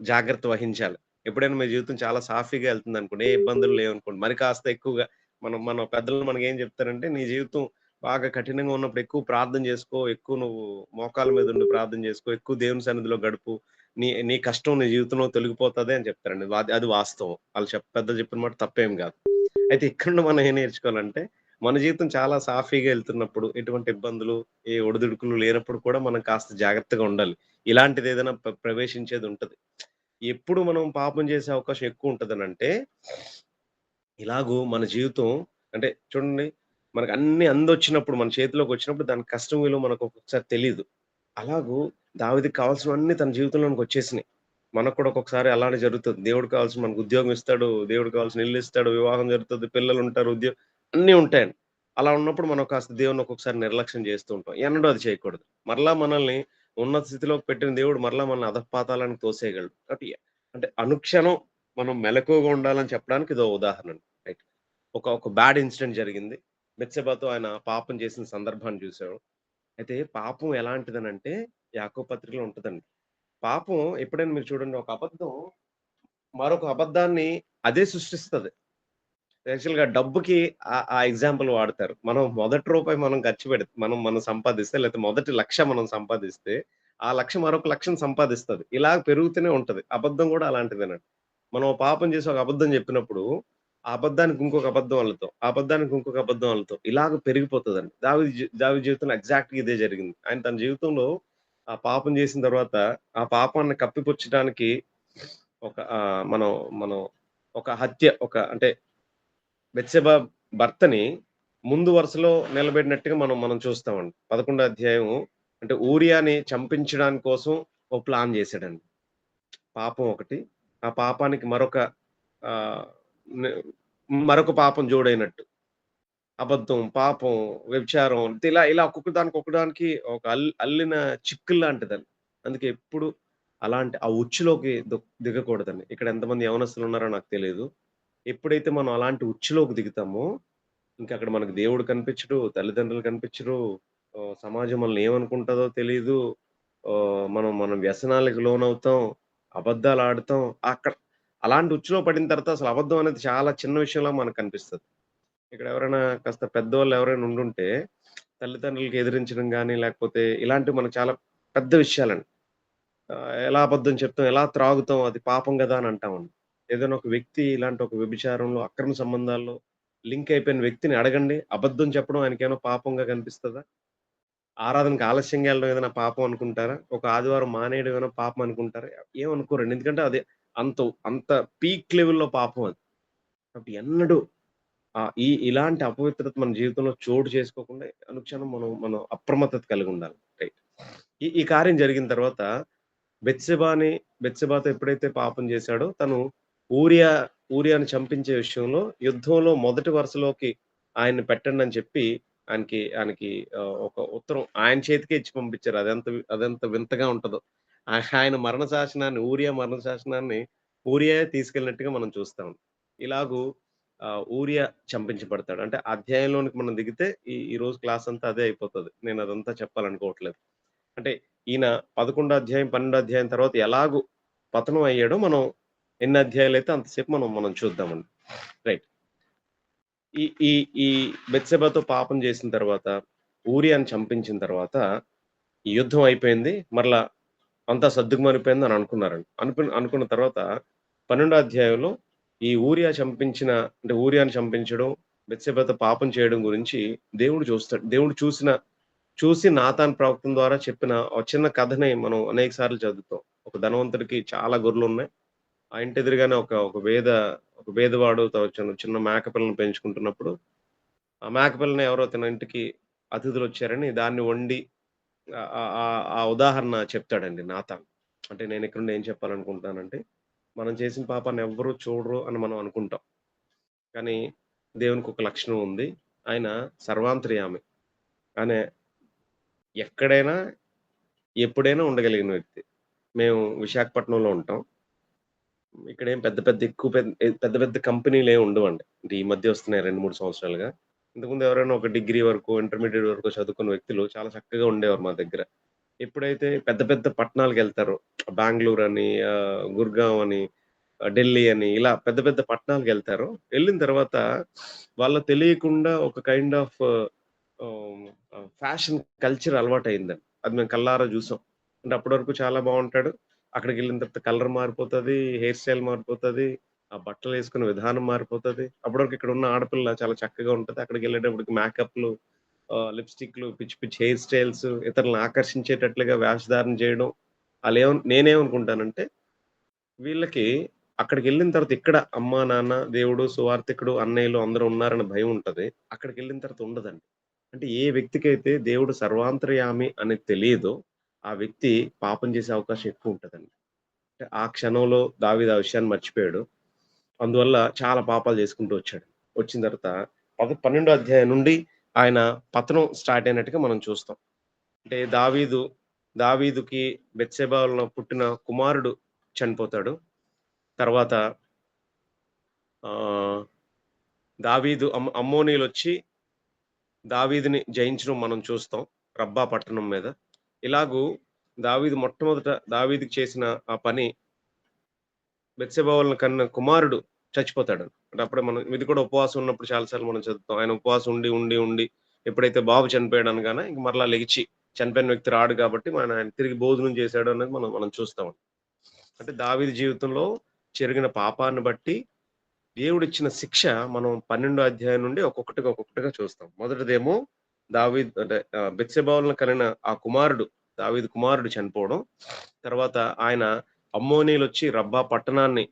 జాగ్రత్త వహించాలి. ఎప్పుడైనా మీ జీవితం చాలా సాఫీగా ఎళ్తుందనుకోండి, ఏ ఇబ్బందులు లేవనుకోండి, మరి కాస్త ఎక్కువగా మన పెద్దలు మనకేం చెప్తారంటే, నీ జీవితం బాగా కఠినంగా ఉన్నప్పుడు ఎక్కువ ప్రార్థన చేసుకో, ఎక్కువ నువ్వు మోకాళ్ళ మీద ఉండి ప్రార్థన చేసుకో, ఎక్కువ దేవుని సన్నిధిలో గడుపు. నీ నీ కష్టం నీ జీవితంలో తొలగిపోతది అని చెప్తారండి. అది అది వాస్తవం. పెద్దలు చెప్పిన మాట తప్పేం గాదు. అయితే ఇక్కడ నుండి మనం ఏం నేర్చుకోవాలంటే, మన జీవితం చాలా సాఫీగా ఎళ్తున్నప్పుడు, ఎటువంటి ఇబ్బందులు, ఏ ఒడిదుడుకులు లేనప్పుడు కూడా మనం కాస్త జాగ్రత్తగా ఉండాలి. ఇలాంటిదేదైనా ప్రవేశించేదుంటది. ఎప్పుడు మనం పాపం చేసే అవకాశం ఎక్కువుంటదనంటే, ఇలాగూ మన జీవితం అంటే చూడండి, మనకు అన్నీ అందొచ్చినప్పుడు, మన చేతిలోకొచ్చినప్పుడు దాని కష్టం విలువ మనకు ఒక్కొక్కసారి తెలీదు. అలాగూ దావీదుకి కావాల్సినవన్నీ తన జీవితంలోనికొచ్చేసినియి. మనకు కూడా ఒక్కొక్కసారి అలానే జరుగుతది. దేవుడు కావాల్సిన మనకు ఉద్యోగం ఇస్తాడు. దేవుడు కావాల్సిన ఇల్లు ఇస్తాడు. వివాహం జరుగుతది. పిల్లలుంటారు. అన్నీ ఉంటాయండి. అలా ఉన్నప్పుడు మనం కాస్త దేవుడిని ఒక్కొక్కసారి నిర్లక్ష్యం చేస్తూ ఉంటాం. ఎన్నడూ అది చేయకూడదు. మరలా మనల్ని ఉన్నత స్థితిలోకి పెట్టిన దేవుడు మరలా మనల్ని అధఃపాతాళానికి తోసేయగలడు. కాబట్టి అంటే అనుక్షణం మనం మెలకువగా ఉండాలని చెప్పడానికి ఇదో ఉదాహరణ అండి. రైట్. ఒక బ్యాడ్ ఇన్సిడెంట్ జరిగింది. బెత్షెబాతో ఆయన పాపం చేసిన సందర్భాన్ని చూసాం. అయితే పాపం ఎలాంటిదనంటే యాకోబు పత్రికలో ఉంటదండి. పాపం ఎప్పుడైనా మీరు చూడండి, ఒక అబద్ధం మరొక అబద్ధాన్ని అదే సృష్టిస్తది. యాక్చువల్‌గా డబ్బుకి ఆ ఎగ్జాంపుల్ వాడతారు. మనం మొదటి రూపాయి మనం ఖర్చు పెడితే మనం సంపాదిస్తే లేకపోతే మొదటి లక్ష మనం సంపాదిస్తే, ఆ లక్ష మరొక లక్షను సంపాదిస్తది. ఇలా పెరుగుతూనే ఉంటది. అబద్ధం గూడా అలాంటిదేనండి. మనం ఓ పాపం చేసి ఒక అబద్ధం చెప్పినప్పుడు, ఆ అబద్ధానికి ఇంకొక అబద్ధం అల్లుతాం. ఆ అబద్ధానికి ఇంకొక అబద్ధం అల్లుతాం. ఇలాగ పెరిగిపోతదండి. దావీదు జీవితంలో ఎగ్జాక్ట్‌గా ఇదే జరిగింది. ఆయన తన జీవితంలో ఆ పాపం చేసిన తర్వాత, ఆ పాపాన్ని కప్పిపుచ్చడానికి మనం మనం ఒక హత్య అంటే బెత్షెబా భర్తని ముందు వరుసలో నిలబెట్టినట్టుగా మనం మనం చూస్తామండి. 11 అధ్యాయం అంటే ఊరియాని చంపించడానికి కోసం ఓ ప్లాన్ చేసాడండి. పాపం ఒకటి. ఆ పాపానికి ఆహ్, నే మరొక పాపం జోడైనట్టు. అబద్ధం, పాపం, వ్యభిచారం ఇలా ఇలా ఒక్కొక్కదానికి ఒక అల్లిన చిక్కుల్లాంటిదండి. అందుకే ఎప్పుడు అలాంటి ఆ ఉచ్చులోకి దిగకూడదండి. ఇక్కడ ఎంతమంది యవ్వనస్తులున్నారో నాకు తెలీదు. ఎప్పుడైతే మనం అలాంటి ఉచ్చులోకి దిగుతామో, ఇంకక్కడ మనకు దేవుడు కనిపించడు, తల్లిదండ్రులు కనిపించరు, సమాజం మనల్ని ఏమనుకుంటదో తెలీదు. మనం మనం వ్యసనాలకు లోనవుతాం, అబద్దాలాడతాం. అక్కడ అలాంటి ఉచ్చులో పడిన తర్వాత అసలు అబద్ధం అనేది చాలా చిన్న విషయంలా మనకు కనిపిస్తది. ఇక్కడ ఎవరైనా కాస్త పెద్దోళ్ళు ఎవరైనా ఉండుంటే, తల్లిదండ్రులకి ఎదిరించడం గాని, లేకపోతే ఇలాంటివి మనకు చాలా పెద్ద విషయాలండి. ఎలా అబద్ధం చెప్తాం, ఎలా త్రాగుతాం, అది పాపం గదా! అని అంటామండి. ఏదైనా ఒక వ్యక్తి ఇలాంటి ఒక వ్యభిచారంలో, అక్రమ సంబంధాల్లో లింక్ అయిపోయిన వ్యక్తిని అడగండి. అబద్ధం చెప్పడం ఆయనకేమైనా పాపంగా కనిపిస్తదా? ఆరాధనకి ఆలస్యంగా ఎళ్ళడం ఏదైనా పాపం అనుకుంటారా? ఒక ఆదివారం మానేయడం ఏమైనా పాపం అనుకుంటారా? ఏమనుకోరండి. ఎందుకంటే అది అంత పీక్ లెవెల్‌లో పాపం అది. కాబట్టి ఎన్నడూ ఇలాంటి అపవిత్రత మన జీవితంలో చోటు చేసుకోకుండా అనుక్షణం మనం అప్రమత్తత కలిగుండాలి. రైట్. ఈ ఈ కార్యం జరిగిన తర్వాత బెత్షెబాతో ఎప్పుడైతే పాపం చేశాడో తను ఊరియా ఊరియాని చంపించే విషయంలో యుద్ధంలో మొదటి వరుసలోకి ఆయన్ని పెట్టండని చెప్పి ఆయనకి ఒక ఉత్తరం ఆయన చేతికే ఇచ్చి పంపించారు. అదెంత వింతగా ఉంటదో. ఆయన ఊరియా మరణ శాసనాన్ని ఊరియాయే తీసుకెళ్ళినట్టుగా మనం చూస్తాం. ఇలాగూ ఊరియా చంపించబడతాడు. అంటే అధ్యాయంలోనికి మనం దిగితే ఈ రోజు క్లాస్ అంతా అదే అయిపోతది. నేనదంతా చెప్పాలనుకోవట్లేదు. అంటే ఈయన 11 అధ్యాయం, 12 అధ్యాయం తర్వాత ఎలాగు పతనం అయ్యాడో మనం ఎన్ని అధ్యాయాలైతే అంతసేపు మనం మనం చూద్దామండి. రైట్. ఈ ఈ ఈ బెత్షెబాతో పాపం చేసిన తర్వాత, ఊరియాని చంపించిన తర్వాత, ఈ యుద్ధం అయిపోయింది. మరలా అంతా సద్దుమణిపోయిందని అనుకున్నారండి. అనుకున్న తర్వాత 12 అధ్యాయంలో ఈ ఊరియాని చంపించడం, బెత్షెబాతో పాపం చేయడం గురించి దేవుడు చూస్తాడు. దేవుడు చూసిన చూసి నాతాన్ ప్రవక్త ద్వారా చెప్పిన ఒక చిన్న కథని మనం అనేక సార్లు చదువుతాం. ఒక ధనవంతుడికి చాలా గొర్రెలున్నాయి. ఆ ఇంటి ఎదురుగానే ఒక బేదవాడు చిన్న మేకపిల్లని పెంచుకుంటున్నప్పుడు, ఆ మేకపిల్లని ఎవరో తన ఇంటికి అతిథులొచ్చారని దాన్ని వండి ఆ ఉదాహరణ చెప్తాడండి నాతాన్. అంటే నేనిక్కడుండి ఏం చెప్పాలనుకుంటున్నానంటే, మనం చేసిన పాపాన్ని ఎవ్వరు చూడరు అని మనం అనుకుంటాం. కానీ దేవునికొక లక్షణం ఉంది. ఆయన సర్వాంతర్యామి. ఆయన ఎక్కడైనా, ఎప్పుడైనా ఉండగలిగిన వ్యక్తి. మేము విశాఖపట్నంలో ఉంటాం. ఇక్కడేం పెద్ద పెద్ద కంపెనీలేమి ఉండవండి. అంటే ఈ మధ్య వస్తున్నాయి 2, 3 సంవత్సరాలుగా. ఇంతకుముందు ఎవరైనా ఒక డిగ్రీ వరకు, ఇంటర్మీడియేట్ వరకు చదువుకున్న వ్యక్తులు చాలా చక్కగా ఉండేవారు మా దగ్గర. ఎప్పుడైతే పెద్ద పెద్ద పట్టణాలకెళ్తారో బెంగుళూరు అని, గుర్‌గావ్ అని, ఢిల్లీ అని ఇలా పెద్ద పెద్ద పట్టణాలకెళ్తారో, ఎళ్ళిన తర్వాత వాళ్ళకి తెలియకుండా ఒక కైండ్ ఆఫ్ ఫ్యాషన్ కల్చర్ అలవాటయిందండి. అది మేము కళ్ళారా జూసాం. అంటే అప్పటి వరకు చాలా బావుంటాడు. అక్కడికెళ్ళిన తర్వాత కలర్ మారిపోతది, హెయిర్ స్టైల్ మారిపోతది, ఆ బట్టలేసుకునే విధానం మారిపోతది. అప్పటి వరకు ఇక్కడున్న ఆడపిల్ల చాలా చక్కగా ఉంటది. అక్కడికెళ్ళేటప్పటికి మేకప్‌లు, లిప్‌స్టిక్‌లు, పిచ్చి పిచ్చి హెయిర్ స్టైల్స్, ఇతరులను ఆకర్షించేటట్లుగా వేషధారణ చేయడం. నేనేమనుకుంటానంటే, వీళ్ళకి అక్కడికెళ్ళిన తర్వాత ఇక్కడ అమ్మా, నాన్న, దేవుడు, సువార్థికుడు, అన్నయ్యలు అందరూ ఉన్నారన్న భయం ఉంటది. అక్కడికెళ్ళిన తర్వాత ఉండదండి. అంటే ఏ వ్యక్తికైతే దేవుడు సర్వాంతర్యామి అని తెలీదో, ఆ వ్యక్తి పాపం చేసే అవకాశం ఎక్కువుంటదండి. అంటే ఆ క్షణంలో దావీదు ఆ విషయాన్ని మర్చిపోయాడు. అందువల్ల చాలా పాపాలు చేసుకుంటూ వచ్చాడు. వచ్చిన తర్వాత 12 అధ్యాయం నుండి ఆయన పతనం స్టార్ట్ అయినట్టుగా మనం చూస్తాం. అంటే దావీదుకి బెత్షెబాలో పుట్టిన కుమారుడు చనిపోతాడు. తర్వాత ఆహ్, అమ్మోనీయులొచ్చి దావీదుని జయించడం మనం చూస్తాం రబ్బా పట్టణం మీద. ఇలాగూ మొట్టమొదట దావీదుకి చేసిన ఆ పని బెత్షెబా వలన కన్న కుమారుడు చచ్చిపోతాడు. అంటే అప్పుడే మనం ఇది కూడా ఉపవాసం ఉన్నప్పుడు చాలా సార్లు మనం చదువుతాం. ఆయన ఉపవాసం ఉండి ఎప్పుడైతే బాబు చనిపోయాడు అనగానే ఇంక మరలా లెగిచి చనిపోయిన వ్యక్తి రాడు కాబట్టి ఆయన తిరిగి భోజనం చేశాడు అనేది మనం మనం చూస్తాం. అంటే దావీదు జీవితంలో జరిగిన పాపాన్ని బట్టి దేవుడిచ్చిన శిక్ష మనం 12 అధ్యాయం నుండి ఒక్కొక్కటిగా చూస్తాం. మొదటిదేమో అంటే బెత్షెబా వలన కలిగిన ఆ దావీదు కుమారుడు చనిపోవడం. తర్వాత ఆయన అమ్మోనీయులొచ్చి రబ్బా పట్టణాన్ని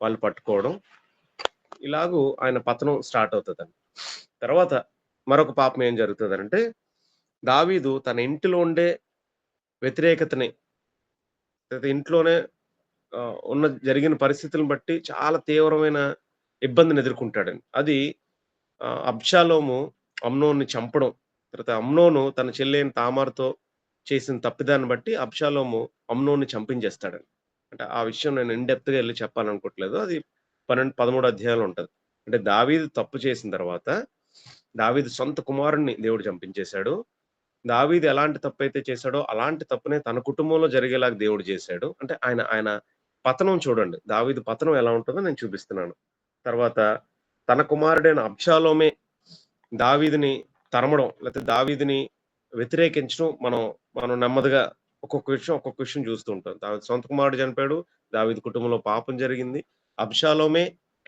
వాళ్ళు పట్టుకోవడం. ఇలాగూ ఆయన పతనం స్టార్ట్ అవుతదండి. తర్వాత మరొక పాపం ఏం జరుగుతదనంటే, దావీదు తన ఇంటిలో ఉండే వ్యతిరేకతని ఇంట్లోనే జరిగిన పరిస్థితులను బట్టి చాలా తీవ్రమైన ఇబ్బందిని ఎదుర్కొంటాడండి. అది అబ్షాలోము అమ్నోనుని చంపడం. తర్వాత అమ్నోను తన చెల్లెైన తామారుతో చేసిన తప్పిదాన్ని బట్టి అబ్షాలోము అమ్నోనుని చంపించేస్తాడండి. అంటే ఆ విషయం నేను ఇన్ డెప్త్‌గా ఎళ్లి చెప్పాలనుకోవట్లేదు. అది 13 అధ్యాయాల్లో ఉంటది. అంటే దావీదు తప్పు చేసిన తర్వాత, దావీదు సొంత కుమారుడిని దేవుడు చంపించేశాడు. దావీదు ఎలాంటి తప్పైతే చేశాడో, అలాంటి తప్పునే తన కుటుంబంలో జరిగేలాగా దేవుడు చేశాడు. అంటే ఆయన ఆయన పతనం చూడండి. దావీదు పతనం ఎలా ఉంటదో నేను చూపిస్తున్నాను. తర్వాత తన కుమారుడైన అబ్షాలోమే దావీదుని తరమడం, లేతే దావీదుని వ్యతిరేకించడం మనం నెమ్మదిగా ఒక్కొక్క విషయం చూస్తూ ఉంటాం. దావీదు సొంత కుమారుడు చనిపోయాడు. దావీదు కుటుంబంలో పాపం జరిగింది. అబ్షాలోమే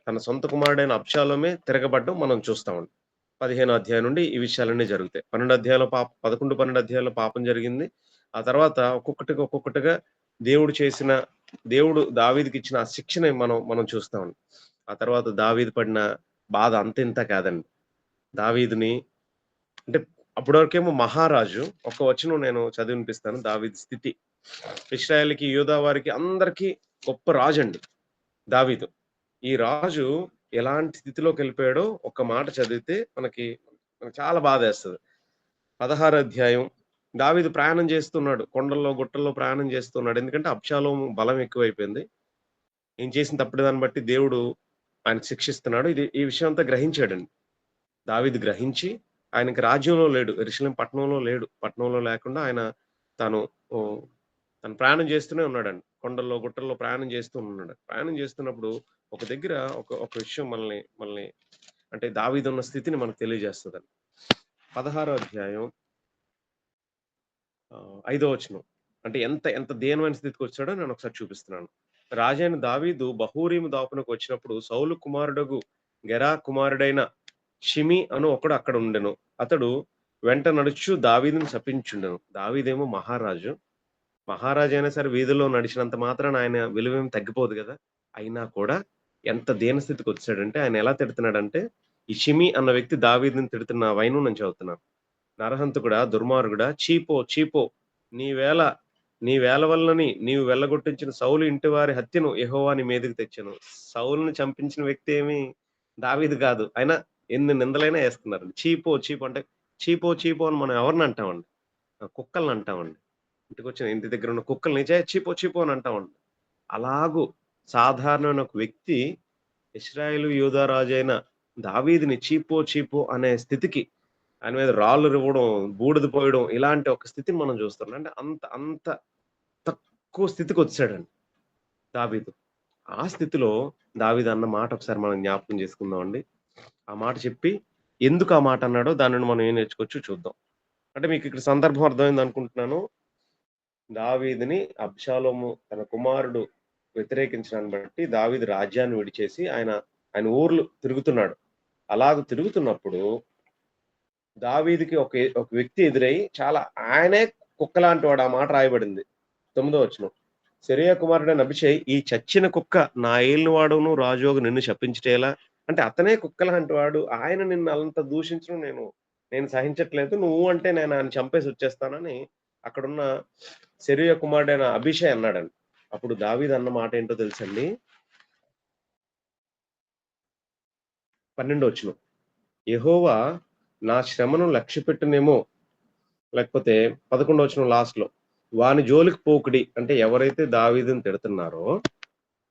తన సొంత కుమారుడైన అబ్షాలోమే తిరగబడడం మనం చూస్తామండి. 15 అధ్యాయం నుండి ఈ విషయాలన్నీ జరుగుతాయి. 11, 12 అధ్యాయాల్లో పాపం జరిగింది. ఆ తర్వాత ఒక్కొక్కటిగా దేవుడు దావీదుకిచ్చిన ఆ శిక్షని మనం చూస్తామండి. ఆ తర్వాత దావీదు పడిన బాధ అంతింత కాదండి. దావీదుని అంటే అప్పటి వరకేమో మహారాజు. ఒక వచనం నేను చదివి వినిపిస్తాను దావీదు స్థితి. ఇశ్రాయేలుకి, యూదా వారికి అందరికీ గొప్ప రాజండి దావీదు. ఈ రాజు ఎలాంటి స్థితిలోకెళ్ళిపోయాడో ఒక్క మాట చదివితే మనకి చాలా బాధేస్తది. 16 అధ్యాయం దావీదు ప్రయాణం చేస్తున్నాడు. కొండల్లో, గుట్టల్లో ప్రయాణం చేస్తున్నాడు. ఎందుకంటే అబ్షాలోము బలం ఎక్కువైపోయింది. ఈయన చేసిన తప్పిదాన్ని బట్టి దేవుడు ఆయనకు శిక్షిస్తున్నాడు. ఈ విషయం అంతా గ్రహించాడండి. దావీదు గ్రహించి ఆయనకి రాజ్యంలో లేడు. యెరూషలేము పట్టణంలో లేడు. పట్టణంలో లేకుండా ఆయన తను ఓహ్, తను ప్రయాణం చేస్తూనే ఉన్నాడండి. కొండల్లో, గుట్టల్లో ప్రయాణం చేస్తూ ఉన్నాడు. ప్రయాణం చేస్తున్నప్పుడు ఒక దగ్గర ఒక విషయం మనల్ని అంటే దావీదున్న స్థితిని మనకు తెలియజేస్తదండి. 16 అధ్యాయం 5వ వచనం. అంటే ఎంత దీనమైన స్థితికొచ్చాడో నేను ఒకసారి చూపిస్తున్నాను. రాజైన దావీదు బహూరీము దాపునకు వచ్చినప్పుడు సౌలు కుమారుడగు గెరా కుమారుడైన షిమి అను ఒకడు అక్కడ ఉండెను. అతడు వెంట నడుచు దావీదుని శపించుండెను. దావీదేమో మహారాజు. మహారాజు అయినా సరే వీధిలో నడిచినంత మాత్రాన ఆయన విలువేం తగ్గిపోదు కదా! అయినా కూడా ఎంత దీనస్థితికి వచ్చాడంటే ఆయన ఎలా తిడుతున్నాడంటే, ఈ షిమి అన్న వ్యక్తి దావీదుని తిడుతున్న వైనం నేను చదువుతున్నాను. నరహంతకుడా, దుర్మార్గుడా, చీపో చీపో, నీ వేల వలనని నీవు వెళ్ళగొట్టించిన సౌలు ఇంటి వారి హత్యను యెహోవా నీ మీదకి తెచ్చెను. సౌలుని చంపించిన వ్యక్తి ఏమి దావీదు కాదు. అయినా ఎన్ని నిందలైనా ఏస్తున్నారండి. చీపో చీపో అంటే చీపో చీపో అని మనం ఎవరిని అంటామండి? కుక్కల్ని అంటామండి. ఇంటి దగ్గర ఉన్న కుక్కల్ని చీపో చీపో అని అంటామండి. అలాగూ సాధారణమైన ఒక వ్యక్తి ఇశ్రాయేలు యూదా రాజు అయిన దావీదుని చీపో చీపో అనే స్థితికి, ఆయన మీద రాళ్ళు రువ్వడం, బూడిద పోయడం, ఇలాంటి ఒక స్థితిని మనం చూస్తున్నాం. అంటే అంత అంత తక్కువ స్థితికి వచ్చాడండి దావీదు. ఆ స్థితిలో దావీదు అన్న మాట ఒకసారి మనం జ్ఞాపకం చేసుకుందామండి. ఆ మాట చెప్పి ఎందుకు ఆ మాట అన్నాడో దానిని మనం ఏం నేర్చుకోవచ్చో చూద్దాం. అంటే మీకు ఇక్కడ సందర్భం అర్థమైంది అనుకుంటున్నాను. దావీదుని అబ్షాలోము తన కుమారుడు వ్యతిరేకించడాన్ని బట్టి దావీదు రాజ్యాన్ని విడిచేసి ఆయన ఊర్లు తిరుగుతున్నాడు. అలాగ తిరుగుతున్నప్పుడు దావీదుకి ఒక వ్యక్తి ఎదురై చాలా ఆయనే కుక్కలాంటి వాడు. ఆ మాట రాయబడింది 9వ వచనం. సెరూయా కుమారుడైన అబీషై, ఈ చచ్చిన కుక్క నా ఏలిన వాడును రాజోగు నిన్ను శపించుటేలా? అంటే అతనే కుక్కలాంటి వాడు, ఆయన నిన్ను అంత దూషించడం నేను సహించట్లేదు. నువ్వు అంటే నేను ఆయన చంపేసి వచ్చేస్తానని అక్కడున్న సెరూయా కుమారుడైన అబీషై అన్నాడండి. అప్పుడు దావీదు అన్న మాట ఏంటో తెలుసండి? 12వ వచనం. యెహోవా నా శ్రమను లక్ష్యపెట్టునేమో, లేకపోతే 11వ వచనం లాస్ట్ లో, వాని జోలికి పోకుడి అంటే ఎవరైతే దావీదుని తిడుతున్నారో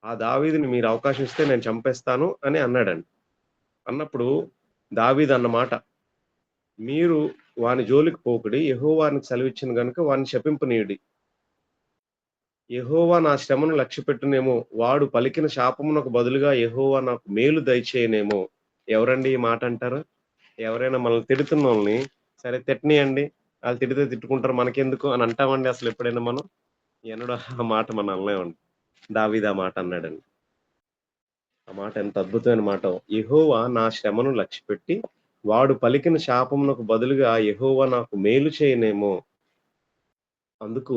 ఆ దావీదుని మీరు అవకాశం ఇస్తే నేను చంపేస్తాను అని అన్నాడండి. అన్నప్పుడు దావీదు అన్నమాట, మీరు వాని జోలికి పోకుడి, యెహోవానికి సెలవిచ్చిన గనుక వాని శపింపనీయుడి. యెహోవా నా శ్రమను లక్ష్యపెట్టునేమో, వాడు పలికిన శాపమునకు బదులుగా యెహోవా నాకు మేలు దయచేయనేమో. ఎవరండి ఈ మాట అంటారు? ఎవరైనా మనల్ని తిడుతున్న వాళ్ళని, సరే తిట్టనీయండి, వాళ్ళు తిడితే తిట్టుకుంటారు మనకెందుకు అని అంటామండి అసలు ఎప్పుడైనా మనం? ఎన్నడూ ఆ మాట మనం అనలేమండి. దావీదు ఆ మాట అన్నాడండి. ఆ మాట ఎంత అద్భుతమైన మాట. యెహోవా నా శ్రమను లక్ష్యపెట్టి వాడు పలికిన శాపమునకు బదులుగా యెహోవా నాకు మేలు చేయనేమో. అందుకు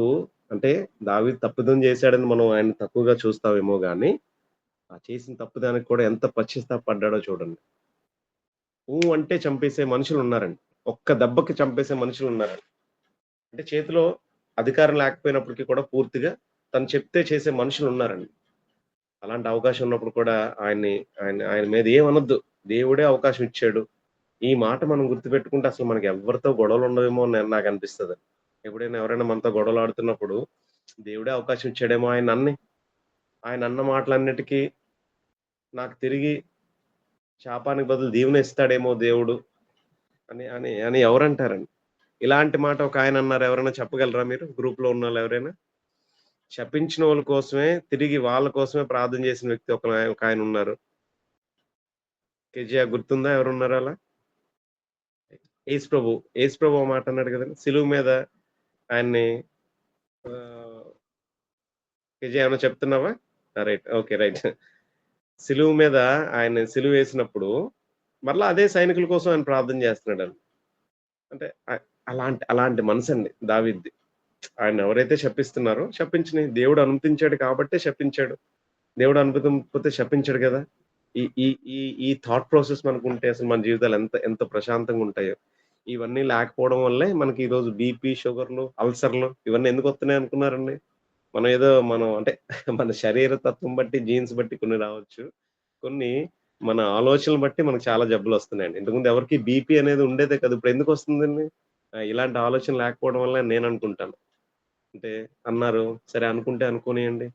అంటే దావీదు తప్పిదం చేశాడని మనం ఆయన తక్కువగా చూస్తామేమో గాని, ఆ చేసిన తప్పుదానికి కూడా ఎంత పశ్చాత్తాపపడ్డాడో చూడండి. అంటే చంపేసే మనుషులున్నారండి. ఒక్క దెబ్బకి చంపేసే మనుషులున్నారండి. అంటే చేతిలో అధికారం లేకపోయినప్పటికీ కూడా పూర్తిగా తను చెప్తే చేసే మనుషులున్నారండి. అలాంటి అవకాశం ఉన్నప్పుడు కూడా ఆయన మీద ఏమనొద్దు. దేవుడే అవకాశం ఇచ్చాడు. ఈ మాట మనం గుర్తుపెట్టుకుంటే అసలు మనకి ఎవరితో గొడవలు ఉండవేమో అని నాకనిపిస్తది. ఎప్పుడైనా ఎవరైనా మనతో గొడవలాడుతున్నప్పుడు దేవుడే అవకాశం ఇచ్చాడేమో ఆయన అన్న మాటలన్నిటికీ నాకు తిరిగి శాపానికి బదులు దీవెన ఇస్తాడేమో దేవుడు అని అని అని ఎవరంటారండి? ఇలాంటి మాట ఒక ఆయన అన్నారు. ఎవరైనా చెప్పగలరా మీరు? గ్రూప్‌లో ఉన్నోళ్ళు ఎవరైనా? శపించినోళ్ళ కోసమే తిరిగి వాళ్ళ కోసమే ప్రార్థన చేసిన వ్యక్తి ఒకాయన ఉన్నారు. కేజీఆర్ గుర్తుందా? ఎవరున్నారు అలా? యేసు ప్రభు ఓ మాట అన్నాడు కదండీ! సిలువ మీద ఆయన్ని కేజీ ఏమన్నా చెప్తున్నావా? రైట్. ఓకే. రైట్. సిలువ మీద ఆయన్ని సిలువేసినప్పుడు మరలా అదే సైనికుల కోసం ఆయన ప్రార్థన చేస్తున్నాడండి. అంటే అలాంటి మనసండి దావీదుది. ఆయన ఎవరైతే శపిస్తున్నారో శపించని. దేవుడు అనుమతించాడు కాబట్టే శపించాడు. దేవుడు అనుమతించకపోతే శపించడు కదా! ఈ ఈ ఈ ఈ థాట్ ప్రాసెస్ మనకుంటే అసలు మన జీవితాలు ఎంత ఎంత ప్రశాంతంగా ఉంటాయో. ఇవన్నీ లేకపోవడం వల్లే మనకి ఈరోజు బీపీ, షుగర్‌లు, అల్సర్‌లు ఇవన్నీ ఎందుకొస్తున్నాయి అనుకున్నారండి? మనం అంటే మన శరీర తత్వం బట్టి, జీన్స్ బట్టి కొన్ని రావచ్చు. కొన్ని మన ఆలోచనలు బట్టి మనకు చాలా జబ్బులొస్తున్నాయండి. ఇంతకుముందు ఎవరికీ బీపీ అనేది ఉండేదే కాదు. ఇప్పుడు ఎందుకొస్తుందండి? ఇలాంటి ఆలోచన లేకపోవడం వల్లే నేననుకుంటాను. అంటే అన్నారు. సరే అనుకుంటే అనుకోనియండి.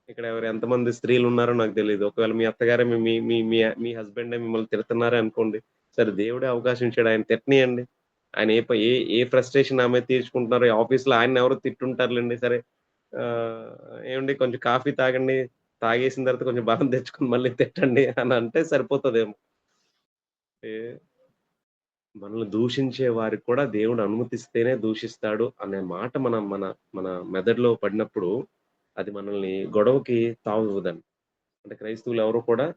ఇక్కడ ఎంతమంది స్త్రీలున్నారో నాకు తెలీదు. ఒకవేళ మీ అత్తగారే మీ మీ మీ మీ మీ హస్బెండే మిమ్మల్ని తిడుతున్నారే అనుకోండి. సరే దేవుడే అవకాశం ఇచ్చాడు. ఆయన తిట్టనీయండి. ఆయన ఏ ఫ్రస్ట్రేషన్ ఆమె తీర్చుకుంటున్నారో ఆఫీస్‌లో ఆయన్నెవరో తిట్టుంటారులెండి. సరే ఏవండీ కొంచెం కాఫీ తాగండి. తాగేసిన తర్వాత కొంచెం బలం తెచ్చుకొని మళ్ళీ తిట్టండి అని అంటే సరిపోతదేమో. ఏ మనల్ని దూషించే వారికి కూడా దేవుడు అనుమతిస్తేనే దూషిస్తాడు అనే మాట మన మన మన మెదడులో పడినప్పుడు అది మనల్ని గొడవకి తావివ్వదండి. అంటే క్రైస్తవులు ఎవరు కూడా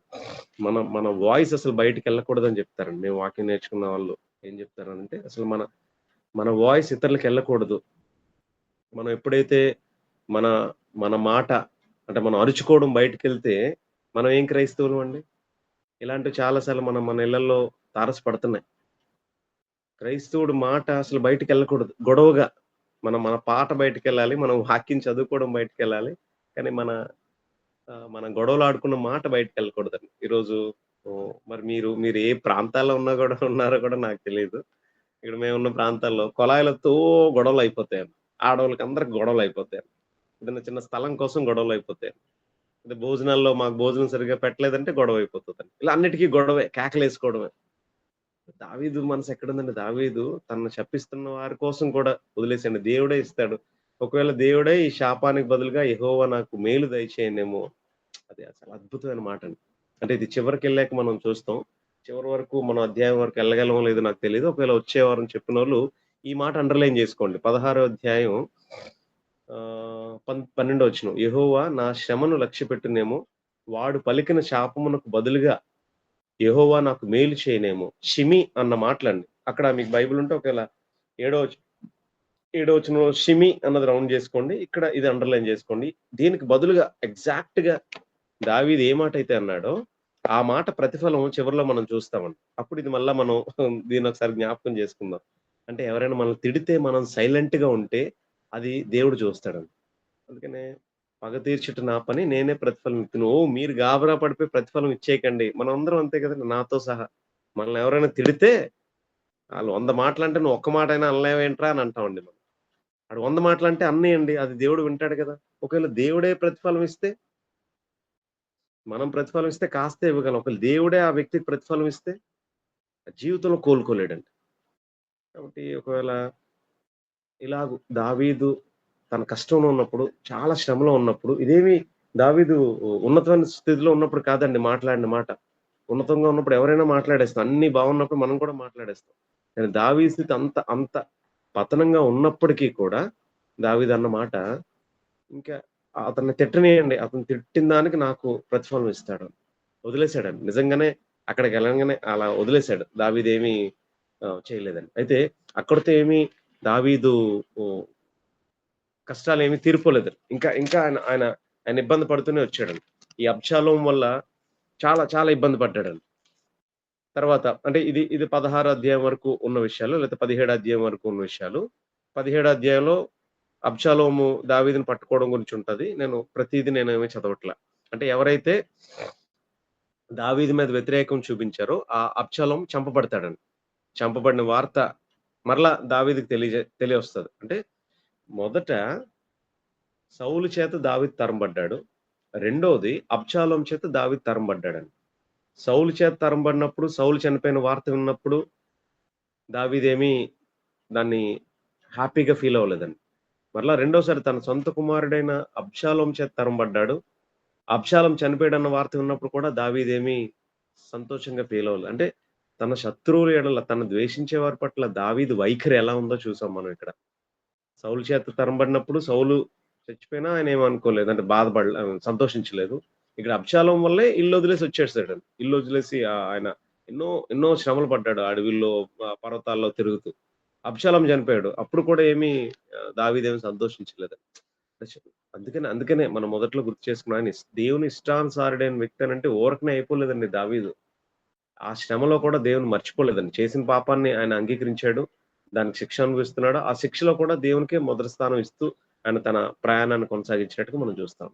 మన మన వాయిస్ అసలు బయటికెళ్ళకూడదని చెప్తారండి. మేము వాక్యం నేర్చుకున్న వాళ్ళు ఏం చెప్తారనంటే అసలు మన వాయిస్ ఇతరులకు వెళ్ళకూడదు. మనం ఎప్పుడైతే మన మన మాట అంటే మనం అరుచుకోవడం బయటికెళ్తే మనం ఏం క్రైస్తవులం అండి? ఇలాంటివి చాలా సార్లు మనం మన ఇళ్లల్లో తారసపడుతున్నాయి. క్రైస్తవుడు మాట అసలు బయటికెళ్ళకూడదు. గొడవగా మనం మన పాట బయటికెళ్ళాలి. మనం వాక్యం చదువుకోవడం బయటికెళ్ళాలి. కానీ మన గొడవలాడుకున్న మాట బయటికెళ్ళకూడదండి. ఈరోజు మరి మీరు ఏ ప్రాంతాల్లో ఉన్నారో కూడా నాకు తెలీదు. ఇక్కడ మేమున్న ప్రాంతాల్లో కుళాయిలతో గొడవలయిపోతాయండి. ఆడోళ్ళకందరికి గొడవలయిపోతాయండి. ఏదైనా చిన్న స్థలం కోసం గొడవలయిపోతాయండి. అంటే భోజనాల్లో మాకు భోజనం సరిగ్గా పెట్టలేదంటే గొడవయిపోతదండి. ఇలా అన్నిటికి గొడవే. కేకలేసుకోవడమే. దావీదు మనసు ఎక్కడుందండి? దావీదు తనను శపిస్తున్న వారి కోసం కూడా వదిలేసాడు. దేవుడే ఇస్తాడు. ఒకవేళ దేవుడే ఈ శాపానికి బదులుగా యెహోవా నాకు మేలు దయచేయనేమో. అది అసలు అద్భుతమైన మాటండి. అంటే ఇది చివరికెళ్ళాక మనం చూస్తాం. చివరి వరకు మనం అధ్యాయం వరకు ఎళ్ళగలమో లేదో నాకు తెలీదు. ఒకవేళ వచ్చే వారం చెప్పినోళ్ళు ఈ మాట అండర్‌లైన్ చేసుకోండి. 16వ అధ్యాయం 12వ వచనం. యెహోవా నా శ్రమను లక్ష్యపెట్టునేమో, వాడు పలికిన శాపమునకు బదులుగా యెహోవా నాకు మేలు చేయనేమో. షిమి అన్న మాటలండి. అక్కడ మీకు బైబిల్ ఉంటే ఒకవేళ ఏడో వచనంలో షిమి అన్నది రౌండ్ చేసుకోండి. ఇక్కడ ఇది అండర్‌లైన్ చేసుకోండి. దీనికి బదులుగా ఎగ్జాక్ట్‌గా దావీదు ఏ మాట అయితే అన్నాడో, ఆ మాట ప్రతిఫలం చివరిలో మనం చూస్తామండి. అప్పుడు ఇది మళ్ళా మనం దీన్ని ఒకసారి జ్ఞాపకం చేసుకుందాం. అంటే ఎవరైనా మనల్ని తిడితే మనం సైలెంట్‌గా ఉంటే అది దేవుడు చూస్తాడండి. అందుకనే పగ తీర్చుట నా పని నేనే ప్రతిఫలం ఇత్తును. మీరు గాబరా పడిపోయి ప్రతిఫలం ఇచ్చేయకండి. మనమందరం అంతే కదండీ నాతో సహా. మనల్ని ఎవరైనా తిడితే ఆళ్ళు 100 మాటలంటే నువ్వు ఒక్క మాటైనా అనలేవేంట్రా అని అంటామండి మనం. ఆడు 100 మాటలంటే అన్నీయండి. అది దేవుడు వింటాడు కదా! ఒకవేళ దేవుడే ప్రతిఫలం ఇస్తే? మనం ప్రతిఫలం ఇస్తే కాస్తే ఇవ్వగలం. ఒకవేళ దేవుడే ఆ వ్యక్తికి ప్రతిఫలం ఇస్తే జీవితంలో కోలుకోలేడండి. కాబట్టి ఒకవేళ ఇలాగు దావీదు తన కష్టంలో ఉన్నప్పుడు, చాలా శ్రమలో ఉన్నప్పుడు ఇదేమి దావీదు ఉన్నతమైన స్థితిలో ఉన్నప్పుడు కాదండి మాట్లాడిన మాట. ఉన్నతంగా ఉన్నప్పుడు ఎవరైనా మాట్లాడేస్తాం. అన్నీ బాగున్నప్పుడు మనం కూడా మాట్లాడేస్తాం. కానీ దావీదు స్థితి అంత పతనంగా ఉన్నప్పటికీ కూడా దావీదన్న మాట ఇంకా అతన్ని తిట్టనీయండి. అతను తిట్టిన దానికి నాకు ప్రతిఫలం ఇస్తాడు. వదిలేసాడండి. నిజంగానే అక్కడికెళ్ళంగానే అలా వదిలేసాడు. దావీదేమి చేయలేదండి. అయితే అక్కడితో ఏమి దావీదు ఓహ్, కష్టాలేమి తీరిపోలేదు. ఇంకా ఆయన ఇబ్బంది పడుతూనే వచ్చాడండి. ఈ అబ్షాలోము వల్ల చాలా చాలా ఇబ్బంది పడ్డాడండి. తర్వాత అంటే ఇది 16 అధ్యాయం వరకు ఉన్న విషయాలు. లేకపోతే 17 అధ్యాయం వరకు ఉన్న విషయాలు. 17 అధ్యాయంలో అబ్షాలోము దావీదుని పట్టుకోవడం గురించి ఉంటది. ప్రతీది నేనేమి చదవట్ల. అంటే ఎవరైతే దావీదు మీద వ్యతిరేకం చూపించారో ఆ అబ్షాలోము చంపబడతాడండి. చంపబడిన వార్త మరలా దావీదుకి తెలియొస్తది. అంటే మొదట సౌలు చేత దావీదు తరంబడ్డాడు. రెండోది అబ్షాలోము చేత దావీదు తరంబడ్డాడండి. సౌలు చేత తరంబడినప్పుడు, సౌలు చనిపోయిన వార్త విన్నప్పుడు దావీదేమి దాన్ని హ్యాపీగా ఫీల్ అవ్వలేదండి. మరలా రెండోసారి తన సొంత కుమారుడైన అబ్షాలోము చేత తరంబడ్డాడు. అబ్షాలోము చనిపోయాడన్న వార్త విన్నప్పుడు కూడా దావీదేమి సంతోషంగా ఫీల్ అవ్వలేదు. అంటే తన శత్రువుల ఎడల, తను ద్వేషించే వారి పట్ల దావీదు వైఖరి ఎలా ఉందో చూసాం మనం ఇక్కడ. సౌలు చేత తరంబడినప్పుడు సౌలు చచ్చిపోయినా ఆయన ఏమనుకోలేదు. అంటే సంతోషించలేదు. ఇక్కడ అబ్షాలోము వల్లే ఇల్లు వదిలేసి వచ్చేసాడండి. ఇల్లు వదిలేసి ఆయన ఎన్నో శ్రమలు పడ్డాడు అడవిల్లో, పర్వతాల్లో తిరుగుతూ. అబ్షాలోము చనిపోయాడు. అప్పుడు కూడా దావీదేమి సంతోషించలేదు. అందుకనే మనం మొదట్లో గుర్తు చేసుకున్నాం. ఆయన దేవుని ఇష్టానుసారుడైన వ్యక్తి అనంటే ఊరకనే అయిపోలేదండి దావీదు. ఆ శ్రమలో కూడా దేవుని మర్చిపోలేదండి. చేసిన పాపాన్ని ఆయన అంగీకరించాడు. దానికి శిక్ష అనుభవిస్తున్నాడు. ఆ శిక్షలో కూడా దేవునికే మొదటి స్థానం ఇస్తూ ఆయన తన ప్రయాణాన్ని కొనసాగించినట్టుగా మనం చూస్తాం.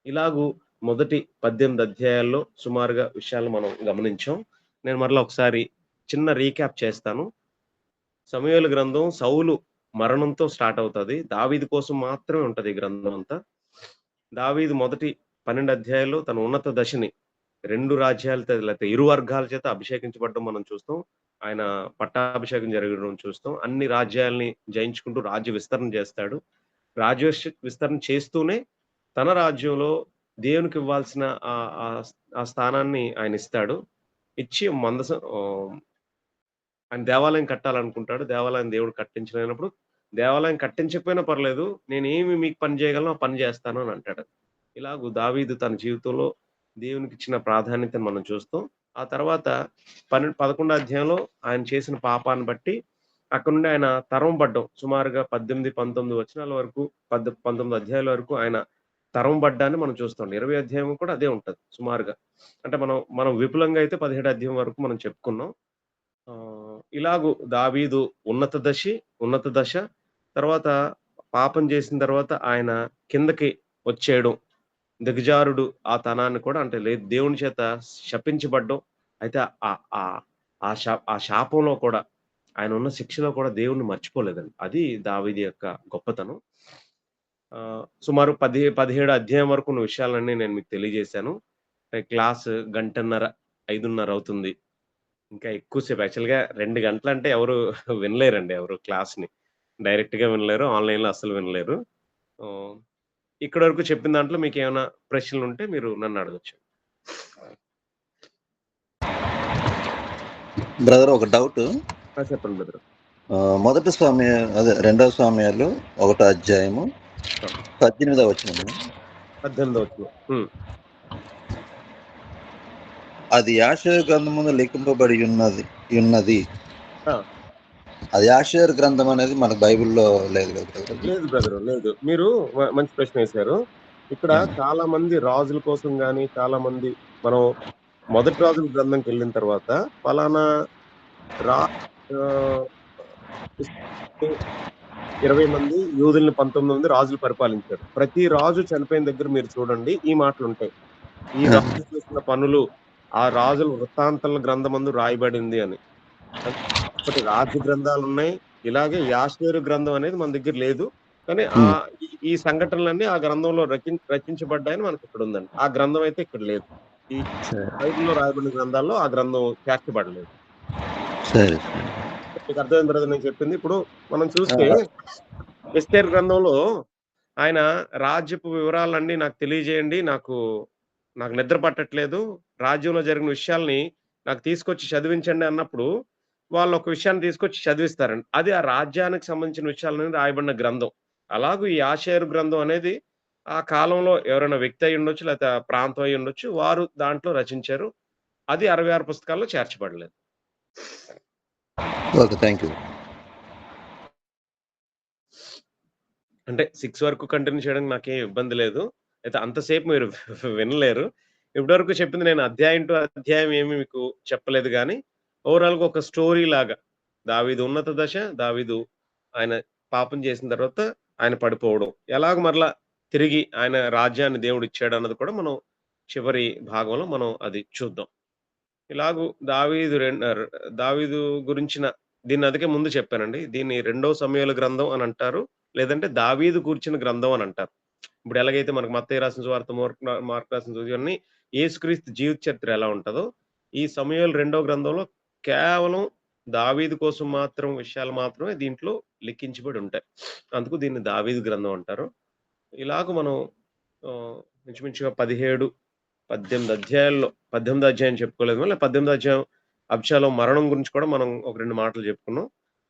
ఇలాగూ మొదటి 18 అధ్యాయాల్లో సుమారుగా విషయాలు మనం గమనించాం. నేను మరలా ఒకసారి చిన్న రీక్యాప్ చేస్తాను. సమూయేలు గ్రంథం సౌలు మరణంతో స్టార్ట్ అవుతది. దావీదు కోసం మాత్రమే ఉంటది ఈ గ్రంథం అంతా. దావీదు మొదటి 12 అధ్యాయాల్లో తన ఉన్నత దశని 2 రాజ్యాలతో లేకపోతే ఇరు వర్గాల చేత అభిషేకించబడడం మనం చూస్తాం. ఆయన పట్టాభిషేకం జరగడం చూస్తాం. అన్ని రాజ్యాల్ని జయించుకుంటూ రాజ్య విస్తరణ చేస్తాడు. విస్తరణ చేస్తూనే తన రాజ్యంలో దేవునికి ఇవ్వాల్సిన ఆ స్థానాన్ని ఆయన ఇస్తాడు. ఇచ్చి ఆయన దేవాలయం కట్టాలనుకుంటాడు. దేవాలయం దేవుడు కట్టించలేనప్పుడు, దేవాలయం కట్టించకపోయినా పర్లేదు. నేనేమి మీకు పని చేయగలనో ఆ పని చేస్తాను అని అంటాడు. ఇలాగూ దావీదు తన జీవితంలో దేవునికిచ్చిన ప్రాధాన్యతను మనం చూస్తాం. ఆ తర్వాత 11 అధ్యాయంలో ఆయన చేసిన పాపాన్ని బట్టి అక్కడ నుండి ఆయన తరం పడ్డం సుమారుగా 18-19 వచనాల వరకు 19 అధ్యాయాల వరకు ఆయన తరం పడ్డాన్ని మనం చూస్తాం. 20 అధ్యాయం కూడా అదే ఉంటది సుమారుగా. అంటే మనం విపులంగా అయితే 17 అధ్యాయం వరకు మనం చెప్పుకున్నాం. ఇలాగు దావీదు ఉన్నత దశ తర్వాత పాపం చేసిన తర్వాత ఆయన కిందకి వచ్చేయడం, దిగజారుడు ఆ తనాన్ని కూడా అంటే లేదు దేవుని చేత శపించబడ్డం. అయితే ఆ శాపంలో కూడా ఆయన ఉన్న శిక్షలో కూడా దేవుణ్ణి మర్చిపోలేదండి. అది దావీదు యొక్క గొప్పతనం. సుమారు 17 అధ్యాయం వరకు ఉన్న విషయాలన్నీ నేను మీకు తెలియజేశాను. క్లాస్ గంటన్నర, 5:30 అవుతుంది. ఇంకా ఎక్కువసేపు యాక్చువల్‌గా 2 గంటలంటే ఎవరు వినలేరండి ఎవరు క్లాస్‌ని. డైరెక్ట్‌గా వినలేరు. ఆన్‌లైన్‌లో అస్సలు వినలేరు. ఆహ్, ఇక్కడి వరకు చెప్పిన దాంట్లో మీకేమైనా ప్రశ్నలుంటే మీరు నన్ను అడగొచ్చు. బ్రదర్ ఒక డౌటు. చెప్పండి బ్రదర్. మొదటి రెండవ సమయాలు 1 అధ్యాయము 18వ వచనం. 18వ వచనం. అది యాషేరు గ్రంథమున లిఖింపబడి ఉన్నది. అది యాషేరు గ్రంథం అనేది మనకు బైబిల్‌లో లేదు కదా? లేదు బ్రదర్ లేదు. మీరు మంచి ప్రశ్న వేశారు. ఇక్కడ చాలా మంది రాజుల కోసం గాని, చాలా మంది మనం మొదటి రాజుల గ్రంథంకి వెళ్ళిన తర్వాత పలానా రా 20 మంది యూదుల్ని 19 మంది రాజులు పరిపాలించారు. ప్రతి రాజు చనిపోయిన దగ్గర మీరు చూడండి ఈ మాటలుంటాయి. ఈ రాజు చేసిన పనులు ఆ రాజుల వృత్తాంతాల గ్రంథమందు రాయబడింది అని. ఒకటి రాజ్య గ్రంథాలు ఉన్నాయి. ఇలాగే యాషేరు గ్రంథం అనేది మన దగ్గర లేదు. కానీ ఈ సంఘటనలన్నీ ఆ గ్రంథంలో రచించబడ్డాయని మనకి ఇక్కడ ఉందండి. ఆ గ్రంథం అయితే ఇక్కడ లేదు. ఈ బైబిల్‌లో రాయబడిన గ్రంథాల్లో ఆ గ్రంథం చేర్చబడలేదు. సరే. మీకు అర్థమైంది బ్రదర్ నేను చెప్పింది. ఇప్పుడు మనం చూస్తే ఎస్తేరు గ్రంథంలో ఆయన రాజ్యపు వివరాలన్నీ నాకు తెలియజేయండి. నాకు నిద్ర పట్టట్లేదు. రాజ్యంలో జరిగిన విషయాల్ని నాకు తీసుకొచ్చి చదివించండి అన్నప్పుడు వాళ్ళు ఒక విషయాన్ని తీసుకొచ్చి చదివిస్తారండి. అది ఆ రాజ్యానికి సంబంధించిన విషయాలని రాయబడిన గ్రంథం. అలాగూ ఈ యాషేరు గ్రంథం అనేది ఆ కాలంలో ఎవరైనా వ్యక్తి అయ్యుండొచ్చు, లేకపోతే ప్రాంతం అయ్యుండొచ్చు. వారు దాంట్లో రచించారు. అది 66 పుస్తకాల్లో చేర్చబడలేదు. ఓకే. థాంక్యూ. అంటే 6 వరకు కంటిన్యూ చేయడానికి నాకేం ఇబ్బంది లేదు. అయితే అంతసేపు మీరు వినలేరు. ఇప్పటివరకు చెప్పింది నేను అధ్యాయం టు అధ్యాయం ఏమి మీకు చెప్పలేదు గానీ, ఓవరాల్‌గా ఒక స్టోరీ లాగా దావీదు ఉన్నత దశ, దావీదు ఆయన పాపం చేసిన తర్వాత ఆయన పడిపోవడం. ఎలాగ మరలా తిరిగి ఆయన రాజ్యాన్ని దేవుడిచ్చాడన్నది కూడా మనం చివరి భాగంలో మనం అది చూద్దాం. ఇలాగు దావీదు గురించిన దీన్ని అందుకే ముందు చెప్పానండి. దీన్ని రెండో సమూయేలు గ్రంథం అని అంటారు. లేదంటే దావీదు గూర్చిన గ్రంథం అని అంటారు. ఇప్పుడు ఎలాగైతే మనకు మత్తయి రాసిన సువార్త, మార్కు రాసిన సువార్త ఇవన్నీ యేసుక్రీస్తు జీవిత చరిత్ర ఎలా ఉంటదో, ఈ సమూయేలు రెండో గ్రంథంలో కేవలం దావీదు కోసం విషయాలు మాత్రమే దీంట్లో లిఖించబడి ఉంటాయి. అందుకు దీన్ని దావీదు గ్రంథం అంటారు. ఇలాగ మనం ఇంచుమించుగా 18 అధ్యాయాల్లో 18 అధ్యాయం చెప్పుకోలేదు. మళ్ళీ 18 అధ్యాయం అబ్షాలోము మరణం గురించి కూడా మనం ఒక 2 మాటలు చెప్పుకున్నాం.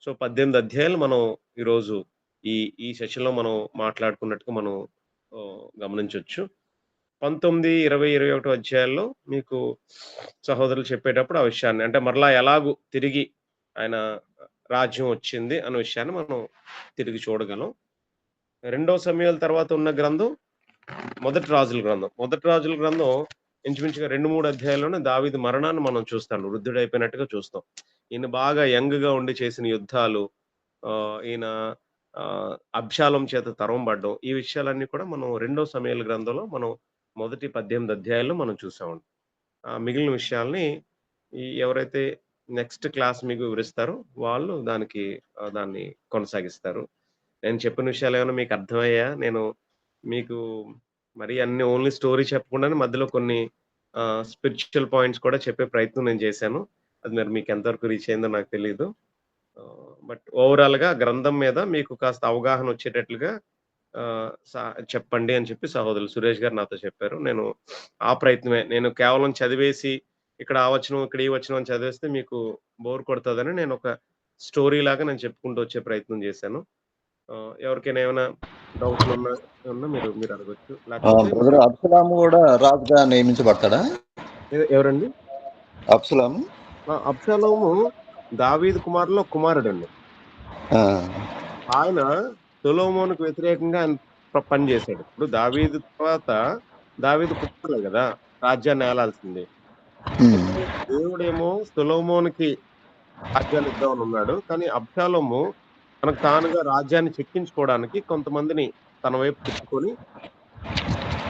సో 18 అధ్యాయాలు మనం ఈరోజు ఈ సెషన్‌లో మనం మాట్లాడుకున్నట్టుగా మనం గమనించొచ్చు. 19, 20, 21 అధ్యాయాల్లో మీకు సహోదరులు చెప్పేటప్పుడు ఆ విషయాన్ని అంటే మరలా ఎలాగూ తిరిగి ఆయన రాజ్యం వచ్చింది అన్న విషయాన్ని మనం తిరిగి చూడగలం. రెండో సమూయేలు తర్వాత ఉన్న గ్రంథం మొదటి రాజుల గ్రంథం. మొదటి రాజుల గ్రంథం ఇంచుమించుగా 2, 3 అధ్యాయాల్లోనే దావీదు మరణాన్ని మనం చూస్తాం. వృద్ధుడైపోయినట్టుగా చూస్తాం. ఈయన బాగా యంగ్‌గా ఉండి చేసిన యుద్ధాలు, ఈయన అబ్షాలోము చేత తరం పడ్డం, ఈ విషయాలన్నీ కూడా మనం రెండో సమూయేలు గ్రంథంలో మనం మొదటి 18 అధ్యాయాల్లో మనం చూసామండి. మిగిలిన విషయాల్ని ఎవరైతే నెక్స్ట్ క్లాస్ మీకు వివరిస్తారో వాళ్ళు దాన్ని కొనసాగిస్తారు. నేను చెప్పిన విషయాలు ఏమైనా మీకు అర్థమయ్యాయా? నేను మీకు మరి అన్ని ఓన్లీ స్టోరీ చెప్పకుండానే మధ్యలో కొన్ని స్పిరిచువల్ పాయింట్స్ కూడా చెప్పే ప్రయత్నం నేను చేశాను. అది మరి మీకు ఎంతవరకు రీచ్ అయిందో నాకు తెలీదు. బట్ ఓవరాల్‌గా గ్రంథం మీద మీకు కాస్త అవగాహన వచ్చేటట్లుగా చెప్పండి అని చెప్పి సహోదరులు సురేష్ గారు నాతో చెప్పారు. నేను ఆ ప్రయత్నమే. నేను కేవలం చదివేసి ఇక్కడ ఆ వచనం, ఇక్కడ ఈ వచనం అని చదివేస్తే మీకు బోర్ కొడతదని నేను ఒక స్టోరీ లాగా నేను చెప్పుకుంటూ వచ్చే ప్రయత్నం చేశాను. ఎవరికైనా ఏమైనా డౌట్‌లున్నా మీరు అడగొచ్చు. లేకపోతే బ్రదర్ అబ్షాలోము కూడా రాజుగా నియమించబడతాడా? ఎవరండి? అబ్షాలోము? అబ్షాలోము దావీదు కుమారుల్లో కుమారుడండి. ఆ, ఆయన సొలొమోనుకు వ్యతిరేకంగా ఆయన పని చేశాడు. ఇప్పుడు దావీదు తర్వాత దావీదు కుమారులే కదా రాజ్యాన్ని ఏలాల్సింది. ఉమ్, అయితే దేవుడేమో సొలొమోనుకి రాజ్యాన్ని ఇద్దామని ఉన్నాడు. కానీ అబ్షాలోము తనకు తానుగా రాజ్యాన్ని చెక్కించుకోవడానికి కొంతమందిని తన వైపు తిప్పుకొని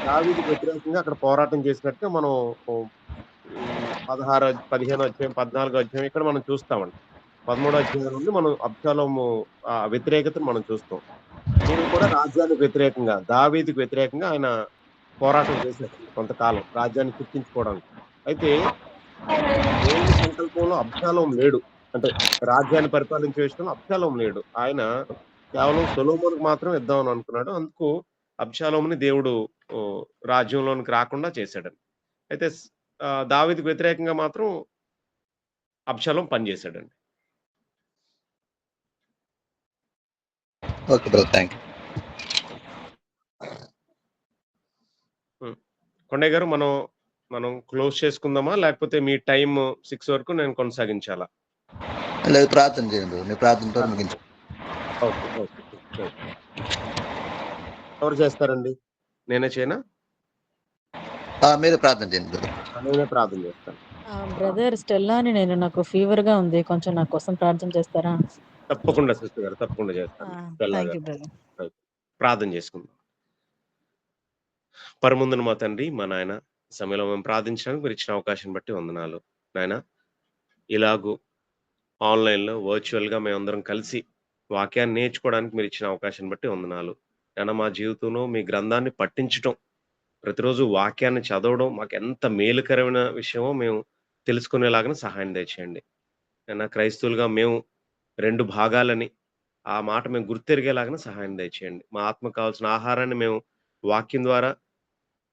దావీదుకు వ్యతిరేకంగా అక్కడ పోరాటం చేసినట్టుగా మనం 16 15 అధ్యాయం, 14 అధ్యాయం ఇక్కడ మనం చూస్తామండి. 13 అధ్యాయం నుండి మనం అబ్షాలోము వ్యతిరేకతను మనం చూస్తాం. ఈయన కూడా రాజ్యానికి వ్యతిరేకంగా, దావీదుకు వ్యతిరేకంగా ఆయన పోరాటం చేశాడండి కొంతకాలం రాజ్యాన్ని చిక్కించుకోవడానికి. అయితే దేవుని సంకల్పంలో అబ్షాలోము లేడు. అంటే రాజ్యాన్ని పరిపాలించే విషయంలో అబ్షాలోము లేడు. ఆయన కేవలం సొలొమోనుకు మాత్రం ఇద్దామని అనుకున్నాడు. అందుకు అబ్షాలోముని దేవుడు రాజ్యంలోనికి రాకుండా చేశాడండి. అయితే దావీదుకు వ్యతిరేకంగా మాత్రం అబ్షాలోము పనిచేశాడండి. Okay brother, thank you. Kondaiah గారు మనం క్లోజ్ చేసుకుందామా? లేకపోతే మీ టైం 6 వరకు నేను కొనసాగించాలా? లేదు, ప్రార్థన చేయండి బ్రదర్. మీ ప్రార్థనతో ముగించు. ఓకే. ఎవరు చేస్తారండి? నేనే చేయనా? మీరే ప్రార్థన చేయండి బ్రదర్. నేనే ప్రార్థన చేస్తాను. బ్రదర్ స్టెల్లా అని నేను, నాకు ఫీవర్ గా ఉంది, కొంచెం నా కోసం ప్రార్థన చేస్తారా? తప్పకుండా సిస్టర్ గారు, తప్పకుండా చేస్తాను. Thank you brother. ప్రార్థన చేసుకుందాం. పరముందున మా తండ్రి, మా నాయన, సమయంలో మేము ప్రార్థించడానికి మీరు ఇచ్చిన అవకాశం బట్టి వందనాలు నాయన. ఇలాగూ ఆన్లైన్లో వర్చువల్గా మేమందరం కలిసి వాక్యాన్ని నేర్చుకోవడానికి మీరు ఇచ్చిన అవకాశం బట్టి వందనాలు నాయన. మా జీవితంలో మీ గ్రంథాన్ని పఠించడం, ప్రతిరోజు వాక్యాన్ని చదవడం మాకు ఎంత మేలుకరమైన విషయమో మేము తెలుసుకునేలాగా సహాయం దయచేయండి నాయన. క్రైస్తవులుగా మేము 2 భాగాలని ఆ మాట మేము గుర్తెరిగేలాగా సహాయం దయచేయండి. మా ఆత్మకు కావాల్సిన ఆహారాన్ని మేము వాక్యం ద్వారా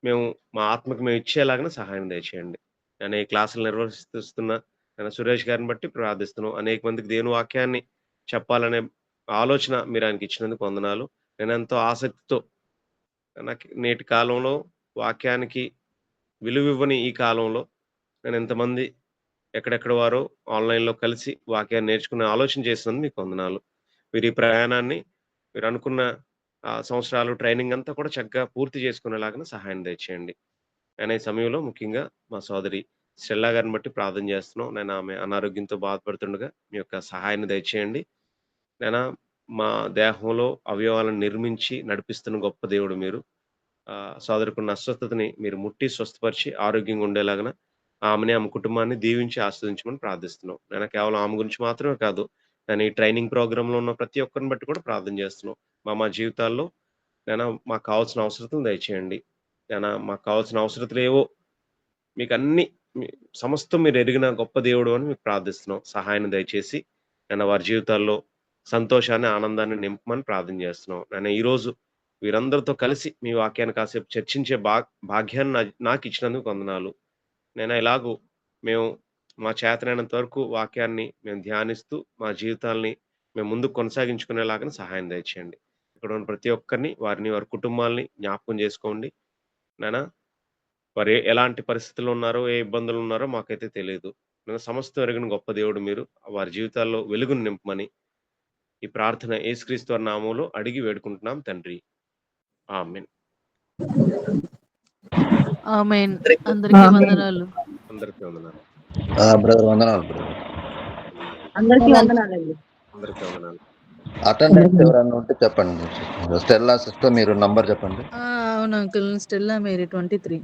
మేము మా ఆత్మకు మేము ఇచ్చేలాగా సహాయం దయచేయండి. నేను ఈ క్లాసులు నిర్వహిస్తున్న నేను సురేష్ గారిని బట్టి ప్రార్థిస్తున్నాను. అనేక మందికి దేవుని వాక్యాన్ని చెప్పాలనే ఆలోచన మీరు ఆయనకి ఇచ్చినందుకు వందనాలు. నేను ఎంతో ఆసక్తితో నాకు నేటి కాలంలో వాక్యానికి విలువివ్వని ఈ కాలంలో నేను ఎంతమంది ఎక్కడెక్కడ వారో ఆన్లైన్లో కలిసి వాక్యాన్ని నేర్చుకునే ఆలోచన చేసినందుకు మీకు వందనాలు. మీరు ఈ ప్రయాణాన్ని మీరు అనుకున్న సంవత్సరాలు ట్రైనింగ్ అంతా కూడా చక్కగా పూర్తి చేసుకునేలాగా సహాయం దయచేయండి. అనే సమయంలో ముఖ్యంగా మా సోదరి స్టెల్లా గారిని బట్టి ప్రార్థన చేస్తున్నాం. నేను ఆమె అనారోగ్యంతో బాధపడుతుండగా మీ యొక్క సహాయాన్ని దయచేయండి. నేను మా దేహంలో అవయవాలను నిర్మించి నడిపిస్తున్న గొప్ప దేవుడు మీరు. సోదరుకున్న అస్వస్థతని మీరు ముట్టి స్వస్థపరిచి ఆరోగ్యంగా ఉండేలాగా ఆమెని, ఆమె కుటుంబాన్ని దీవించి ఆస్వాదించమని ప్రార్థిస్తున్నాం. నేను కేవలం ఆమె గురించి మాత్రమే కాదు, నేను ఈ ట్రైనింగ్ ప్రోగ్రాంలో ఉన్న ప్రతి ఒక్కరిని బట్టి కూడా ప్రార్థన చేస్తున్నాం. మా జీవితాల్లో నేను మాకు కావాల్సిన అవసరతలు దయచేయండి. నేను మాకు కావాల్సిన అవసరతలు ఏవో మీకు అన్ని సమస్తం మీరు ఎరిగిన గొప్ప దేవుడు అని మీకు ప్రార్థిస్తున్నాం. సహాయాన్ని దయచేసి నేను వారి జీవితాల్లో సంతోషాన్ని, ఆనందాన్ని నింపమని ప్రార్థన చేస్తున్నాం. నేను ఈరోజు వీరందరితో కలిసి మీ వాక్యాన్ని కాసేపు చర్చించే భాగ్యాన్ని నాకు ఇచ్చినందుకు వందనాలు. నేను ఇలాగూ మేము మా చేతనైనంత వరకు వాక్యాన్ని మేము ధ్యానిస్తూ మా జీవితాల్ని మేము ముందుకు కొనసాగించుకునేలాగా సహాయం దయచేయండి. ఇక్కడ ఉన్న ప్రతి ఒక్కరిని, వారిని, వారి కుటుంబాలని జ్ఞాపకం చేసుకోండి నాయనా. వారు ఎలాంటి పరిస్థితుల్లో ఉన్నారో, ఏ ఇబ్బందులు ఉన్నారో మాకైతే తెలియదు. నేను సమస్తం ఎరిగిన గొప్ప దేవుడు మీరు. వారి జీవితాల్లో వెలుగును నింపమని ఈ ప్రార్థన యేసుక్రీస్తు వారి నామములో అడిగి వేడుకుంటున్నాం తండ్రి. ఆమేన్. ఆమేన్. అందరికీ వందనాలు. అందరికీ వందనాలు. బ్రదర్ వందనాలు బ్రదర్. అందరికీ వందనాలండి. అందరికీ వందనాలు. అటెండెన్స్ ఎవరన్నా ఉంటే చెప్పండి. స్టెల్లా సిస్టర్ మీరు నంబర్ చెప్పండి. అవును అంకుల్, స్టెల్లా మేరీ 23.